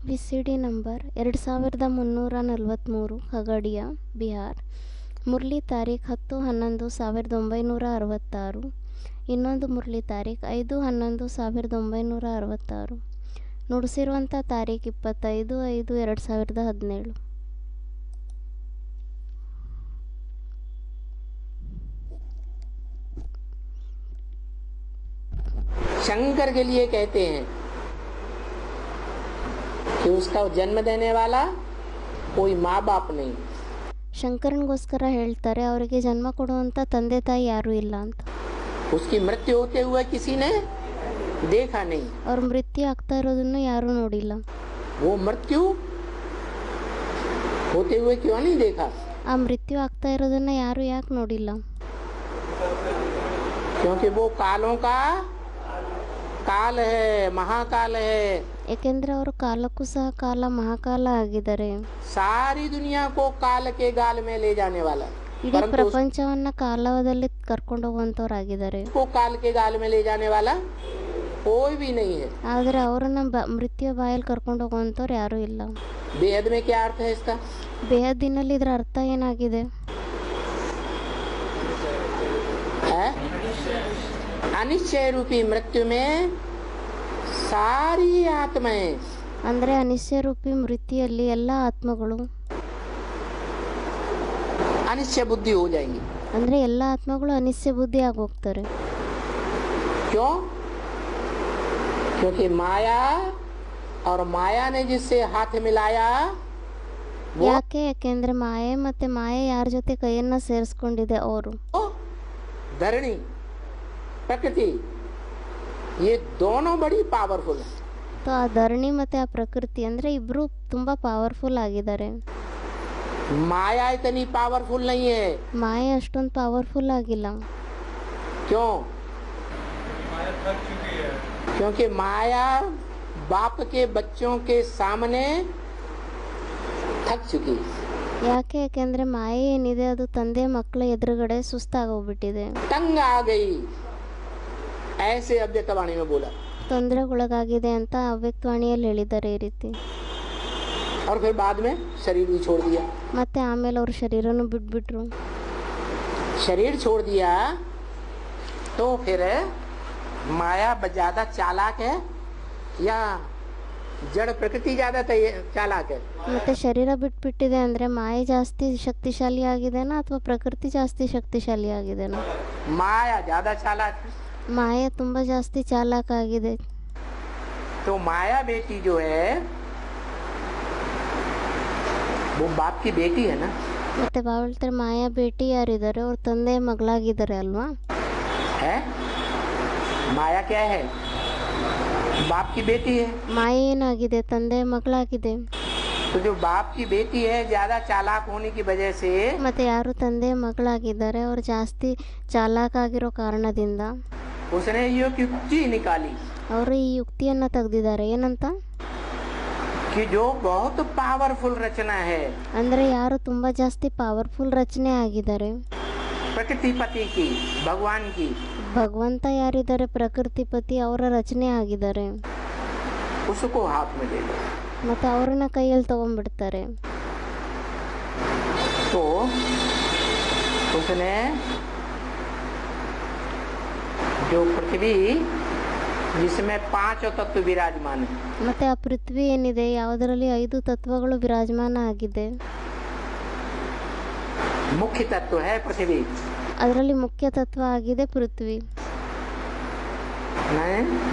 ವಿಸಿಡಿ number 2343 ಖಗಡಿಯ Bihar. Murali ತಾರೀಖ್ 10-11-1966. ಇನ್ನೊಂದು ಮುರಳಿ ತಾರೀಖ್ 5-11-1966. ನುಡಿಸಿರುವಂಥ ತಾರೀಖ್ 25-5-2017. शंकर के लिए कहते हैं कि उसका जन्म देने वाला कोई माँ बाप नहीं. ಶಂಕರನಿಗೋಸ್ಕರ ಹೇಳ್ತಾರೆ ಅವರಿಗೆ ಜನ್ಮ ಕೊಡುವಂಥ ತಂದೆ ತಾಯಿ ಯಾರೂ ಇಲ್ಲ ಅಂತ. उसकी मृत्यु होते हुए किसी ने देखा नहीं. ಅವ್ರ ಮೃತ್ಯು ಆಗ್ತಾ ಇರೋದನ್ನು ಯಾರೂ ನೋಡಿಲ್ಲ. वो मृत्यु होते हुए क्यों नहीं देखा? ಆ ಮೃತ್ಯು ಆಗ್ತಾ ಇರೋದನ್ನ ಯಾರು ಯಾಕೆ ನೋಡಿಲ್ಲ? क्योंकि वो कालों का काल है, महाकाल है. ಏಕೆಂದ್ರೆ ಅವರು ಕಾಲಕ್ಕೂ ಸಹ ಕಾಲ ಮಹಾಕಾಲ ಆಗಿದ್ದಾರೆ. सारी दुनिया को काल के गाल में ले जाने वाला. ಇಡೀ ಪ್ರಪಂಚವನ್ನ ಕಾಲದಲ್ಲಿ ಕರ್ಕೊಂಡು ಹೋಗುವಂತವರಾಗಿದ್ದಾರೆ. को काल के गाल में ले जाने वाला कोई भी नहीं है. ಆದ್ರೆ ಅವರನ್ನ ಮೃತ್ಯು ಬಾಯಲ್ಲಿ ಕರ್ಕೊಂಡು ಹೋಗುವಂತವ್ರು ಯಾರೂ ಇಲ್ಲ. बेहद में क्या अर्थ है इसका? ಬೇಹದ್ದಿನಲ್ಲಿ ಇದರ ಅರ್ಥ ಏನಾಗಿದೆ? अनिश्चय रूपी मृत्यु में सारी आत्माएं, ಅಂದ್ರೆ ಅನಿಶ್ಚಯ ರೂಪಿ ಮೃತ್ಯುಯಲ್ಲಿ ಎಲ್ಲ ಆತ್ಮಗಳು अनिश्चय बुद्धि हो जाएंगी. ಅಂದ್ರೆ ಎಲ್ಲ ಆತ್ಮಗಳು ಅನಿಶ್ಚಯ ಬುದ್ಧಿ ಆಗೋಗ್ತಾರೆ. क्यों? क्योंकि माया और माया ने जिससे हाथ मिलाया वो ಯಾಕೆ? ಯಾಕೆಂದ್ರೆ ಮಾಯೆ ಮತ್ತೆ ಮಾಯೆ ಯಾರ ಜೊತೆ ಕೈಯನ್ನ ಸೇರಿಸ್ಕೊಂಡಿದೆ ಅವರು धरणी प्रकृति, ये दोनों बड़ी पावरफुल है. तो ಆ ಧರಣಿ ಮತ್ತೆ ಆ ಪ್ರಕೃತಿ ಅಂದ್ರೆ ಇಬ್ರು ತುಂಬಾ ಪವರ್ಫುಲ್ ಆಗಿದ್ದಾರೆ. माया इतनी पावरफुल नहीं है. ಮಾಯೆ ಅಷ್ಟೊಂದು ಪವರ್ಫುಲ್ ಆಗಿಲ್ಲ. क्यों? क्योंकि माया बाप के बच्चों के सामने थक चुकी. ಯಾಕೆ? ಯಾಕೆಂದ್ರೆ ಮಾಯೆ ಏನಿದೆ ಅದು ತಂದೆ ಮಕ್ಕಳ ಎದುರುಗಡೆ ಸುಸ್ತಾಗೋಗ್ಬಿಟ್ಟಿದೆ, तंग आ गई, ऐसे अव्यक्तवाणी में बोला. ತೊಂದರೆಗೊಳಗಾಗಿದೆ ಅಂತ ಅವ್ಯಕ್ತವಾಣಿಯಲ್ಲಿ ಹೇಳಿದ್ದಾರೆ ಈ ರೀತಿ. और फिर बाद में शरीर भी छोड़ दिया. ಮತ್ತೆ ಆಮೇಲೆ ಅವ್ರ ಶರೀರನು ಬಿಟ್ಬಿಟ್ರು. शरीर छोड़ दिया तो फिर माया ज्यादा चालाक है या जड़ प्रकृति ज्यादा चालाक है? ಮತ್ತೆ ಶರೀರ ಬಿಟ್ಬಿಟ್ಟಿದೆ ಅಂದ್ರೆ ಮಾಯೆ ಜಾಸ್ತಿ ಶಕ್ತಿಶಾಲಿ ಆಗಿದೆನಾ ಅಥವಾ ಪ್ರಕೃತಿ ಜಾಸ್ತಿ ಶಕ್ತಿಶಾಲಿ ಆಗಿದೆನಾ? माया ज्यादा चालाक है. ಮಾಯೆ ತುಂಬಾ ಜಾಸ್ತಿ ಚಾಲಾಕ ಆಗಿದೆ. तो माया बेटी जो है वो बाप की बेटी है ना. ಮತ್ತೆ ಬಾವಳ್ತಾರೆ ಮಾಯಾ ಬೇಟಿ ಯಾರಿದ್ದಾರೆ? ಅವ್ರ ತಂದೆ ಮಗಳಾಗಿದ್ದಾರೆ ಅಲ್ವಾ? है माया क्या है? बाप की बेटी है. ಮಾಯೆ ಏನಾಗಿದೆ? ತಂದೆ ಮಗಳಾಗಿದೆ. तो जो बाप की बेटी है ज्यादा चालाक होने की वजह से ಮತ್ತೆ ಯಾರು ತಂದೆ ಮಗಳಾಗಿದ್ದಾರೆ ಅವ್ರು ಜಾಸ್ತಿ ಚಾಲಾಕ ಆಗಿರೋ ಕಾರಣದಿಂದ उसने ये युक्ति निकाली ಅವರು ಈ ಯುಕ್ತಿಯನ್ನ ತೆಗೆದಿದ್ದಾರೆ. ಏನಂತ? कि जो बहुत पावरफुल रचना है ಅಂದ್ರೆ ಯಾರು ತುಂಬಾ ಜಾಸ್ತಿ ಪವರ್ಫುಲ್ ರಚನೆ ಆಗಿದ್ದಾರೆ, प्रकृति पति की, भगवान की, ಭಗವಂತ ಯಾರಿದ್ದಾರೆ ಪ್ರಕೃತಿಪತಿ ಅವರ ರಚನೆ ಆಗಿದ್ದಾರೆ, उसको हाथ में ले लो. ಮತ್ತೆ ಅವ್ರನ್ನ ಕೈಯಲ್ಲಿ ತಗೊಂಡ್ಬಿಡ್ತಾರೆ. तो उसने जो पृथ्वी जिसमें 5 तत्व विराजमान है, ಮತ್ತೆ ಆ ಪೃಥ್ವಿ ಏನಿದೆ ಯಾವುದರಲ್ಲಿ 5 ತತ್ವಗಳು ವಿರಾಜಮಾನ ಆಗಿದೆ. मुख्य तत्व है पृथ्वी. ಅದರಲ್ಲಿ ಮುಖ್ಯ ತತ್ವ ಆಗಿದೆ ಪೃಥ್ವಿ,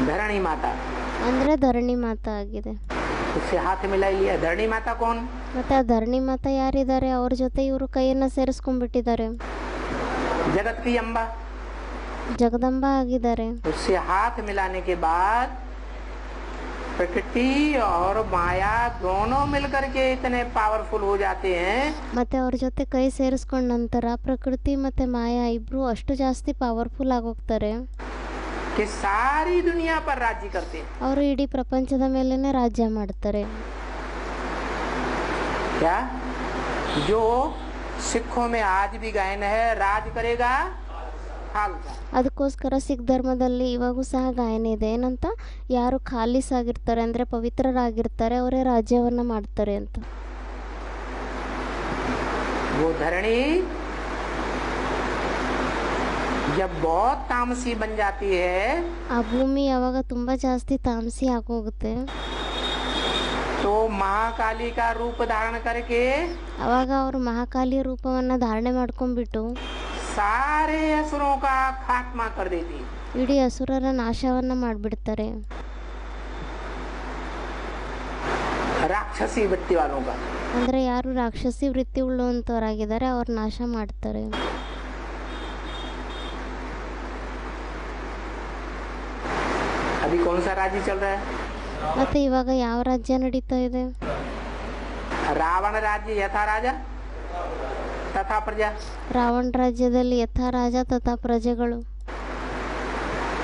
धरणी माता. ಅಂದ್ರೆ ಧರಣಿ ಮಾತಾ ಆಗಿದೆ. उससे हाथ मिला लिया. धरणी माता कौन? ಮತ್ತೆ ಆ ಧರಣಿ ಮಾತಾ ಯಾರಿದ್ದಾರೆ? ಅವ್ರ ಜೊತೆ ಇವರು ಕೈಯನ್ನ ಸೇರಿಸ್ಕೊಂಡ್ಬಿಟ್ಟಿದ್ದಾರೆ. जगत की अम्बा. ಜಗದಂಬ ಆಗಿದ್ದಾರೆ. उससे हाथ मिलाने के बाद प्रकृति और माया दोनों मिलकर के इतने पावरफुल हो जाते हैं. ಮತ್ತೆ ಅವ್ರ ಜೊತೆ ಕೈ ಸೇರಿಸ್ಕೊಂಡ ನಂತರ ಪ್ರಕೃತಿ ಮತ್ತೆ ಮಾಯಾ ಇಬ್ರು ಅಷ್ಟು ಜಾಸ್ತಿ ಪವರ್ಫುಲ್ ಆಗೋಗ್ತಾರೆ कि सारी दुनिया पर राज्य करते हैं. ಅವರು ಇಡೀ ಪ್ರಪಂಚದ ಮೇಲೆನೆ ರಾಜ್ಯ ಮಾಡ್ತಾರೆ. क्या? जो सिखों में आज भी गायन है, राज करेगा खालसा। ಅದಕ್ಕೋಸ್ಕರ ಸಿಖ್ ಧರ್ಮದಲ್ಲಿ ಇವಾಗೂ ಸಹ ಗಾಯನ ಇದೆ ಏನಂತ, ಯಾರು ಖಾಲಿಸ್ ಆಗಿರ್ತಾರೆ ಅಂದರೆ ಪವಿತ್ರರಾಗಿರ್ತಾರೆ ಅವರೇ ರಾಜ್ಯವನ್ನು ಮಾಡ್ತಾರೆ ಅಂತ. वो धरणी जब बहुत तामसी बन जाती है ಆ ಭೂಮಿ ಯಾವಾಗ ತುಂಬ ಜಾಸ್ತಿ ತಾಮಸಿ ಆಗೋಗುತ್ತೆ, तो महाकाली का रूप धारण करके ಅವಾಗ ಅವರು ಮಹಾಕಾಲಿ ರೂಪವನ್ನು ಧಾರಣೆ ಮಾಡ್ಕೊಂಡ್ಬಿಟ್ಟು सारे असुरों का खात्मा कर देती है। ಇಡೀ ಅಸುರರ ನಾಶವನ್ನು ಮಾಡಿಬಿಡ್ತಾರೆ, राक्षसी वृत्ति वालों का। ಅಂದರೆ ಯಾರು ರಾಕ್ಷಸಿ ವೃತ್ತಿ ಉಳ್ಳುವಂಥವರಾಗಿದ್ದಾರೆ ಅವ್ರ ನಾಶ ಮಾಡ್ತಾರೆ. अभी कौन सा राज्य चल रहा है? ಮತ್ತು ಇವಾಗ ಯಾವ ರಾಜ್ಯ ನಡೀತಾ ಇದೆ? रावण राज्य यथा राजा तथा प्रजा। ರಾವಣ ರಾಜ್ಯದಲ್ಲಿ ಯಥಾ ರಾಜ ತಥಾ ಪ್ರಜೆಗಳು.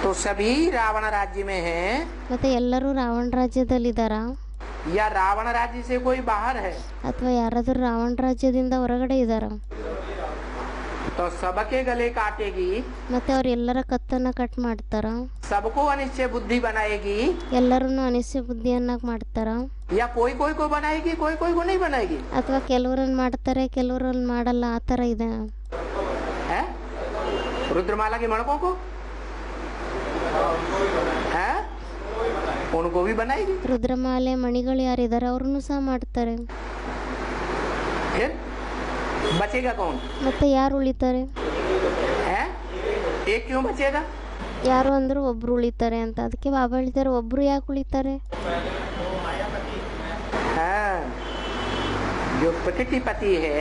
तो सभी रावण राज्य में है ಮತ್ತೆ ಎಲ್ಲರೂ ರಾವಣ ರಾಜ್ಯದಲ್ಲಿದ್ದಾರಾ, या रावण राज्य से कोई बाहर है? ಅಥವಾ ಯಾರಾದರೂ ರಾವಣ ರಾಜ್ಯದಿಂದ ಹೊರಗಡೆ ಇದ್ದಾರಾ? तो सबके गले काटेगी, ಮತ್ತೆ ಅವ್ರು ಎಲ್ಲರ ಕತ್ತನ್ನು ಕಟ್ ಮಾಡ್ತಾರಾ, सबको अनिश्चय बुद्धि बनाएगी, ಎಲ್ಲರನ್ನು ಅನಿಶ್ಚಯ ಬುದ್ಧಿಯನ್ನಾಗಿ ಮಾಡ್ತಾರಾ, या कोई कोई को बनाएगी कोई कोई को नहीं बनाएगी? ಅಥವಾ ಕೆಲವರನ್ನು ಮಾಡ್ತಾರೆ ಕೆಲವರನ್ನು ಮಾಡಲ್ಲ, ಆ ಥರ ಇದೆ. है रुद्रमाला के मणकों को है उनको भी बनाएगी। ರುದ್ರಮಾಲೆ ಮಣಿಗಳು ಯಾರಿದ್ದಾರೆ ಅವ್ರನ್ನೂ ಸಹ ಮಾಡ್ತಾರೆ. फिर बचेगा कौन? ಮತ್ತೆ ಯಾರು ಉಳಿತಾರೆ? है एक क्यों बचेगा? ಯಾರು ಅಂದರೂ ಒಬ್ರು ಉಳಿತಾರೆ ಅಂತ. ಅದಕ್ಕೆ ಬಾಬಾ ಹೇಳ್ತಾರೆ ಒಬ್ರು ಯಾಕೆ ಉಳಿತಾರೆ? हाँ जो प्रकृति पति है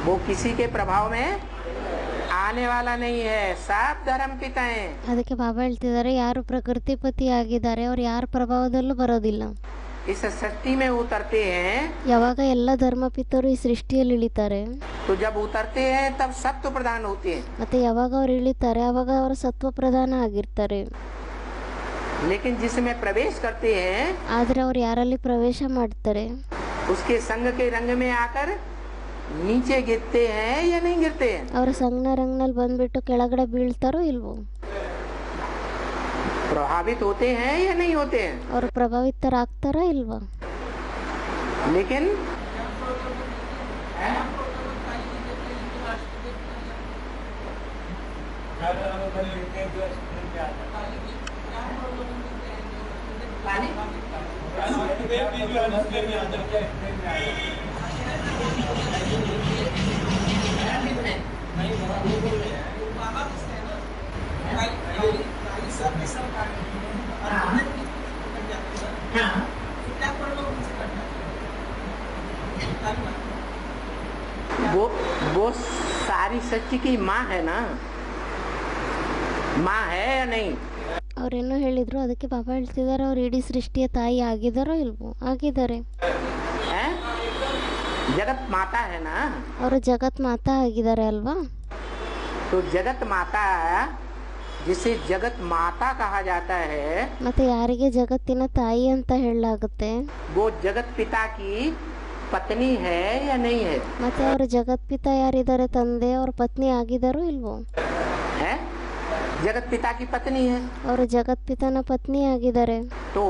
वो किसी के प्रभाव में आने वाला नहीं है, सब धर्म पिता हैं। ಅದಕ್ಕೆ ಬಾಬಾ ಹೇಳ್ತಿದ್ದಾರೆ ಯಾರು ಪ್ರಕೃತಿ ಪತಿ ಆಗಿದ್ದಾರೆ ಅವ್ರು ಯಾರ ಪ್ರಭಾವದಲ್ಲೂ ಬರೋದಿಲ್ಲ. इस सृष्टि में उतरते हैं ಯಾವಾಗ ಎಲ್ಲ ಧರ್ಮಪಿತರು ಈ ಸೃಷ್ಟಿಯಲ್ಲಿ ಇಳಿತಾರೆ, तो जब उतरते हैं तब सत्व प्रधान होते हैं, ಮತ್ತೆ ಯಾವಾಗ ಅವ್ರು ಇಳಿತಾರೆ ಆವಾಗ ಅವರು ಸತ್ವ ಪ್ರಧಾನ ಆಗಿರ್ತಾರೆ. लेकिन जिसमें प्रवेश करते हैं ಆದರೆ ಅವ್ರು ಯಾರಲ್ಲಿ ಪ್ರವೇಶ ಮಾಡ್ತಾರೆ उसके संग के रंग में आकर नीचे गिरते हैं या नहीं गिरते हैं? ಅವರ ಸಂಜ್ಞಾ ರಂಗ್ನಲ್ಲಿ ಬಂದ್ಬಿಟ್ಟು ಕೆಳಗಡೆ ಬೀಳ್ತಾರೋ ಇಲ್ವೋ, प्रभावित होते हैं या नहीं होते हैं? ಅವರು ಪ್ರಭಾವಿತರಾಗ್ತಾರಾ ಇಲ್ವಾ? लेकिन वो सारी सृष्टि की माँ है ना, माँ है या नहीं? ಅವ್ರೇನೋ ಹೇಳಿದ್ರು, ಅದಕ್ಕೆ ಬಾಬಾ ಹೇಳ್ತಿದ್ದಾರೆ ಅವ್ರು ಇಡೀ ಸೃಷ್ಟಿಯ ತಾಯಿ ಆಗಿದಾರೋ ಇಲ್ವೋ? ಆಗಿದ್ದಾರೆ. है जगत माता है ना, ಅವರು ಜಗತ್ ಮಾತಾ ಆಗಿದ್ದಾರೆ ಅಲ್ವಾ? तो जगत माता जिसे जगत माता कहा जाता है ಮತ್ತೆ ಯಾರಿಗೆ ಜಗತ್ತಿನ ತಾಯಿ ಅಂತ ಹೇಳಲಾಗುತ್ತೆ, वो जगत पिता की पत्नी है या नहीं है? ಮತ್ತೆ ಅವರು ಜಗತ್ ಪಿತಾ ಯಾರಿದ್ದಾರೆ ತಂದೆ ಅವ್ರ ಪತ್ನಿ ಆಗಿದಾರೋ ಇಲ್ವೋ? है जगत पिता की पत्नी है। ಅವರು ಜಗತ್ ಪಿತಾನ ಪತ್ನಿ ಆಗಿದ್ದಾರೆ. तो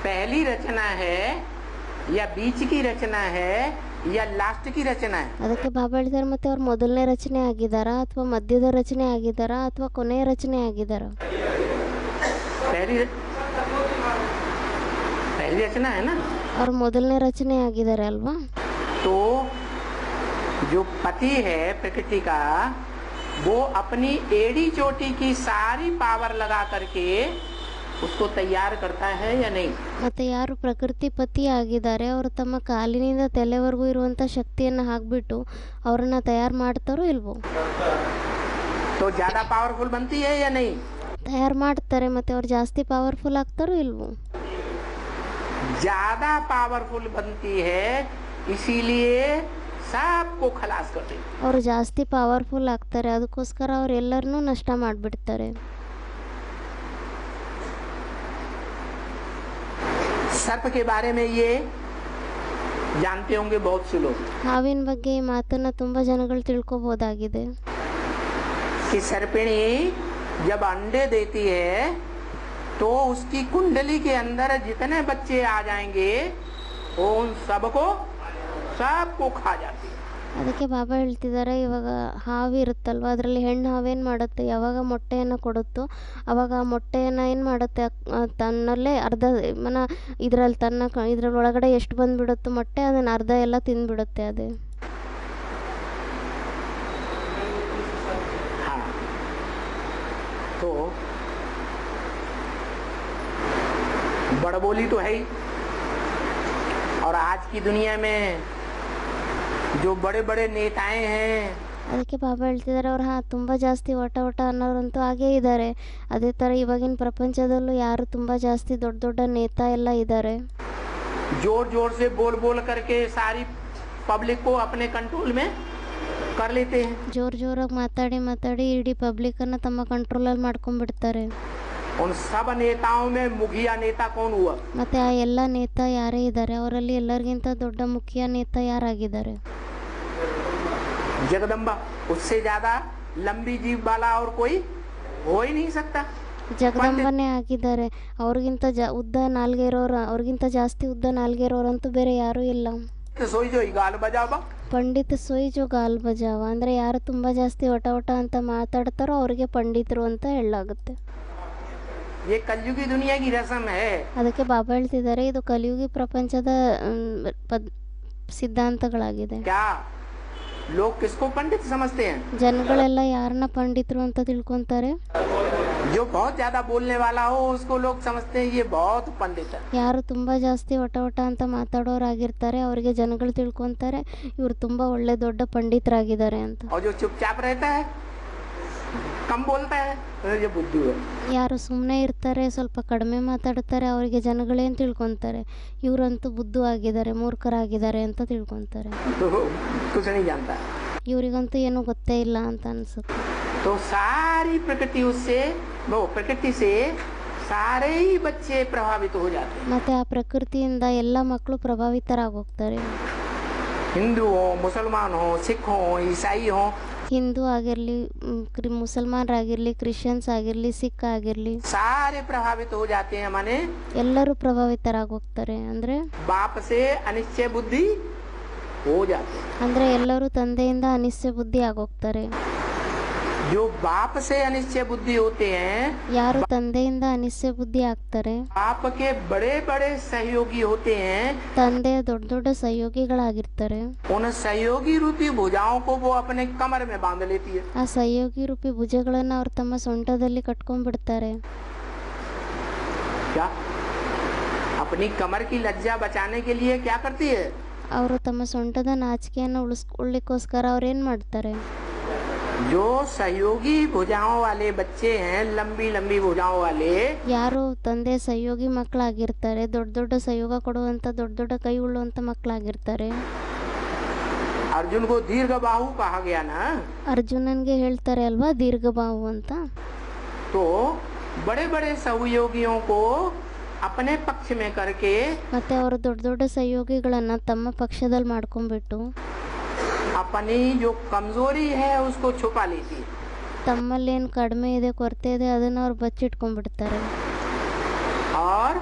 पहली रचना है या बीच की रचना है या लास्ट की रचना है? ಅದಕ್ಕೆ ಬಾಬಾ ಹೇಳಿದಾರೆ ಮತ್ತೆ ಅವ್ರು ಮೊದಲನೇ ರಚನೆ ಆಗಿದಾರಾ ಅಥವಾ ಮಧ್ಯದ ರಚನೆ ಆಗಿದಾರಾ ಅಥವಾ ಕೊನೆಯ ರಚನೆ ಆಗಿದಾರಾ? पहली रचना है ना, ಅವ್ರು ಮೊದಲನೇ ರಚನೆ ಆಗಿದ್ದಾರೆ ಅಲ್ವಾ? तो जो पति है प्रकृति का वो अपनी एड़ी चोटी की सारी पावर लगा करके उसको तैयार करता है या नहीं? ಮತ್ತೆ ಯಾರು ಪ್ರಕೃತಿ ಪತಿ ಆಗಿದ್ದಾರೆ ಅವರು ತಮ್ಮ ಕಾಲಿನಿಂದ ತಲೆವರೆಗೂ ಇರುವಂತ ಶಕ್ತಿಯನ್ನು ಹಾಕ್ಬಿಟ್ಟು ಅವರನ್ನ ತಯಾರು ಮಾಡ್ತಾರೋ ಇಲ್ವೋ? तो ज्यादा पावरफुल बनती है या नहीं? ತಯಾರು ಮಾಡ್ತಾರೆ. ಮತ್ತೆ ಅವ್ರು ಜಾಸ್ತಿ ಪವರ್ಫುಲ್ ಆಗ್ತಾರೋ ಇಲ್ವೋ? ज्यादा पावरफुल बनती है, इसीलिए सबको खलास कर देती। ಅವರು ಜಾಸ್ತಿ ಪವರ್ಫುಲ್ ಆಗ್ತಾರೆ, ಅದಕ್ಕೋಸ್ಕರ ಅವ್ರು ಎಲ್ಲರನ್ನೂ ನಷ್ಟ ಮಾಡಿಬಿಡ್ತಾರೆ. सर्प के बारे में ये जानते होंगे बहुत से लोग। ಹಾವಿನ ಬಗ್ಗೆ ಈ ಮಾತನ್ನ ತುಂಬಾ ಜನಗಳು ತಿಳ್ಕೊಬೋದಾಗಿದೆ. कि सर्पिणी जब अंडे देती है तो उसकी कुंडली के अंदर जितने बच्चे आ जाएंगे वो उन सबको खा जाती है। ಅದಕ್ಕೆ ಬಾಬಾ ಹೇಳ್ತಿದ್ದಾರೆ, ಇವಾಗ ಹಾವು ಇರುತ್ತಲ್ವ, ಅದರಲ್ಲಿ ಹೆಣ್ಣು ಹಾವೇನು ಮಾಡುತ್ತೆ, ಯಾವಾಗ ಮೊಟ್ಟೆಯನ್ನು ಕೊಡುತ್ತೋ ಅವಾಗ ಆ ಮೊಟ್ಟೆಯನ್ನು ಏನು ಮಾಡುತ್ತೆ, ತನ್ನಲ್ಲೇ ಅರ್ಧ ಇದರಲ್ಲಿ ಇದ್ರಲ್ಲಿ ಒಳಗಡೆ ಎಷ್ಟು ಬಂದುಬಿಡುತ್ತೋ ಮೊಟ್ಟೆ, ಅದನ್ನು ಅರ್ಧ ಎಲ್ಲ ತಿಂದುಬಿಡುತ್ತೆ ಅದೇ. तो बड़बोली तो है ही, और आज की दुनिया में जो बड़े बड़े नेताएं हैं, ಅದಕ್ಕೆ ಬಾಬಾ ಹೇಳ್ತಿದ್ದಾರೆ, ಅವ್ರು ತುಂಬ ಜಾಸ್ತಿ ಒಟ ಅನ್ನೋರಂತೂ ಹಾಗೇ ಇದ್ದಾರೆ. ಅದೇ ಥರ ಇವಾಗಿನ ಪ್ರಪಂಚದಲ್ಲೂ ಯಾರು ತುಂಬ ಜಾಸ್ತಿ ದೊಡ್ಡ ದೊಡ್ಡ ನೇತಾ ಎಲ್ಲ ಇದ್ದಾರೆ. जोर जोर से बोल बोल करके सारी पब्लिक को अपने कंट्रोल में कर लेते हैं. ಜೋರಾಗಿ ಮಾತಾಡಿ ಇಡೀ ಪಬ್ಲಿಕ್ಕನ್ನು ತಮ್ಮ ಕಂಟ್ರೋಲಲ್ಲಿ ಮಾಡ್ಕೊಂಡ್ಬಿಡ್ತಾರೆ. उन सब नेताओं में मुखिया नेता कौन हुआ? ಮತ್ತೆ ಆ ಎಲ್ಲ ನೇತಾ ಯಾರೇ ಇದ್ದಾರೆ, ಅವರಲ್ಲಿ ಎಲ್ಲರಿಗಿಂತ ದೊಡ್ಡ ಮುಖ್ಯ ನೇತಾ ಯಾರಾಗಿದ್ದಾರೆ? जगदम्बा. उससे ज्यादा लंबी जीभ वाला और कोई हो ही नहीं सकता. ಜಗದಂಬನೇ ಆಗಿದ್ದಾರೆ. ಅವ್ರಿಗಿಂತ ಉದ್ದ ನಾಲ್ಗೆ ಇರೋರು, ಅವ್ರಿಗಿಂತ ಜಾಸ್ತಿ ಉದ್ದ ನಾಲ್ಗೆ ಇರೋರಂತೂ ಬೇರೆ ಯಾರೂ ಇಲ್ಲ. सोई जो गाल बजावा. ಪಂಡಿತ ಸೊಯ್ ಜೋ ಗಾಲ್ ಬಜಾವ ಅಂದರೆ ಯಾರು ತುಂಬ ಜಾಸ್ತಿ ಒಟ ಅಂತ ಮಾತಾಡ್ತಾರೋ ಅವ್ರಿಗೆ ಪಂಡಿತರು ಅಂತ ಹೇಳಲಾಗುತ್ತೆ. ये कलयुगी दुनिया की रस्म है. ಅದಕ್ಕೆ ಬಾಬಾ ಹೇಳ್ತಿದ್ದಾರೆ, ಇದು ಕಲಿಯುಗಿ ಪ್ರಪಂಚದ ಸಿದ್ಧಾಂತಗಳಾಗಿದೆ. क्या लोग किसको पंडित समझते हैं? ಜನಗಳೆಲ್ಲ ಯಾರನ್ನ ಪಂಡಿತರು ಅಂತ ತಿಳ್ಕೊಂತಾರೆ? जो बहुत ज्यादा बोलने वाला हो उसको लोग समझते हैं ये बहुत पंडित है. ಯಾರು ತುಂಬ ಜಾಸ್ತಿ ಒಟ ಅಂತ ಮಾತಾಡೋರಾಗಿರ್ತಾರೆ ಅವರಿಗೆ ಜನಗಳು ತಿಳ್ಕೊಂತಾರೆ ಇವರು ತುಂಬ ಒಳ್ಳೆ ದೊಡ್ಡ ಪಂಡಿತರಾಗಿದ್ದಾರೆ ಅಂತ. और जो चुपचाप रहता है, कम बोलता है, ये बुद्धू है. ಯಾರು ಸುಮ್ಮನೆ ಇರ್ತಾರೆ, ಸ್ವಲ್ಪ ಕಡಿಮೆ ಮಾತಾಡ್ತಾರೆ, ಅವರಿಗೆ ಜನಗಳೇನು ತಿಳ್ಕೊತಾರೆ, ಇವರಂತೂ ಬುದ್ಧು ಆಗಿದ್ದಾರೆ, ಮೂರ್ಖರಾಗಿದ್ದಾರೆ ಅಂತ ತಿಳ್ಕೊತಾರೆ. तो कुछ नहीं जानता. ಇವರಿಗಂತೂ ಏನೂ ಗೊತ್ತೇ ಇಲ್ಲ ಅಂತ ಅನ್ಸುತ್ತೆ. तो सारी प्रकृति से सारे ही बच्चे प्रभावित हो जाते हैं. ಮತ್ತೆ ಆ ಪ್ರಕೃತಿಯಿಂದ ಎಲ್ಲ ಮಕ್ಕಳು ಪ್ರಭಾವಿತರಾಗೋಗ್ತಾರೆ. हिंदू हो, मुसलमान हो, सिख हो, ईसाई हो, ಹಿಂದೂ ಆಗಿರಲಿ, ಮುಸಲ್ಮಾನರಾಗಿರಲಿ, ಕ್ರಿಶ್ಚಿಯನ್ಸ್ ಆಗಿರಲಿ, ಸಿಖ್ ಆಗಿರಲಿ, सारे प्रभावित हो जाते हैं. माने ಎಲ್ಲರೂ ಪ್ರಭಾವಿತರಾಗೋಗ್ತಾರೆ. ಅಂದರೆ बाप से अनिश्चय बुद्धि हो जाते हैं. ಅಂದರೆ ಎಲ್ಲರೂ ತಂದೆಯಿಂದ ಅನಿಶ್ಚಯ ಬುದ್ಧಿ ಆಗೋಗ್ತಾರೆ. जो बाप से अनिश्चय बुद्धि होते हैं, ಯಾರು ತಂದೆಯಿಂದ ಅನಿಶ್ಚಯ ಬುದ್ಧಿ ಆಗ್ತಾರೆ, बाप के बड़े बड़े सहयोगी होते हैं. ತಂದೆಯ ದೊಡ್ಡ ದೊಡ್ಡ ಸಹಯೋಗಿಗಳಾಗಿರ್ತಾರೆ. उन सहयोगी रूपी भुजाओं को वो अपने कमर में बांध लेती है. ಆ ಸಹಯೋಗಿ ರೂಪಿ ಭುಜಗಳನ್ನು ಅವ್ರು ತಮ್ಮ ಸೊಂಟದಲ್ಲಿ ಕಟ್ಕೊಂಡ್ಬಿಡ್ತಾರೆ. क्या अपनी कमर की लज्जा बचाने के लिए क्या करती है? ಅವರು ತಮ್ಮ ಸೊಂಟದ ನಾಚಿಕೆಯನ್ನು ಉಳಿಸ್ಕೊಳ್ಳಿಕ್ಕೋಸ್ಕರ ಅವ್ರೇನು ಮಾಡ್ತಾರೆ, जो सहयोगी भुजाओं वाले बच्चे हैं, लंबी लंबी भुजाओं वाले, ಯಾರು ತಂದೆ ಸಹಯೋಗಿ ಮಕ್ಕಳಾಗಿರ್ತಾರೆ, ದೊಡ್ಡ ದೊಡ್ಡ ಸಹಯೋಗ ಕೊಡುವಂಥ ದೊಡ್ಡ ದೊಡ್ಡ ಕೈ ಉಳ್ಳುವಂಥ ಮಕ್ಕಳಾಗಿರ್ತಾರೆ. अर्जुन को दीर्घ बाहु कहा गया ना. ಅರ್ಜುನನ್ಗೆ ಹೇಳ್ತಾರೆ ಅಲ್ವಾ ದೀರ್ಘಬಾಹು ಅಂತ. तो बड़े बड़े सहयोगियों को अपने पक्ष में करके ಮತ್ತೆ ಅವರು ದೊಡ್ಡ ದೊಡ್ಡ ಸಹಯೋಗಿಗಳನ್ನ ತಮ್ಮ ಪಕ್ಷದಲ್ಲಿ ಮಾಡ್ಕೊಂಡ್ಬಿಟ್ಟು अपनी जो कमजोरी है उसको छुपा लेती है. ತಮ್ಮಲ್ಲೇನು ಕಡಿಮೆ ಇದೆ, ಕೊರತೆ ಇದೆ, ಅದನ್ನು ಅವ್ರು ಬಚ್ಚಿಟ್ಕೊಂಡ್ಬಿಡ್ತಾರೆ. और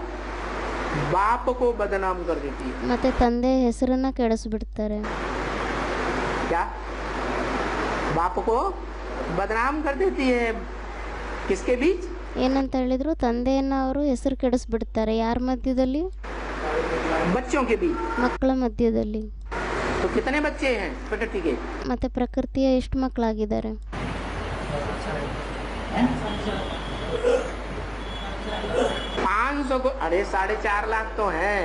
बाप को बदनाम कर देती है. ಮತ್ತೆ ತಂದೆ ಹೆಸರನ್ನ ಕೆಡಿಸ್ಬಿಡ್ತಾರೆ. क्या बाप को बदनाम कर देती है? किसके बीच? ಏನಂತ ಹೇಳಿದ್ರು, ತಂದೆಯನ್ನ ಅವರು ಹೆಸರು ಕೆಡಿಸ್ಬಿಡ್ತಾರೆ. ಯಾರ ಮಧ್ಯದಲ್ಲಿ? बच्चों के बीच. ಮಕ್ಕಳ ಮಧ್ಯದಲ್ಲಿ. तो कितने बच्चे हैं प्रकृति के? ಮತ್ತೆ ಪ್ರಕೃತಿಯ ಎಷ್ಟು ಮಕ್ಕಳಾಗಿದ್ದಾರೆ? 500 को, अरे 4.5 लाख तो हैं.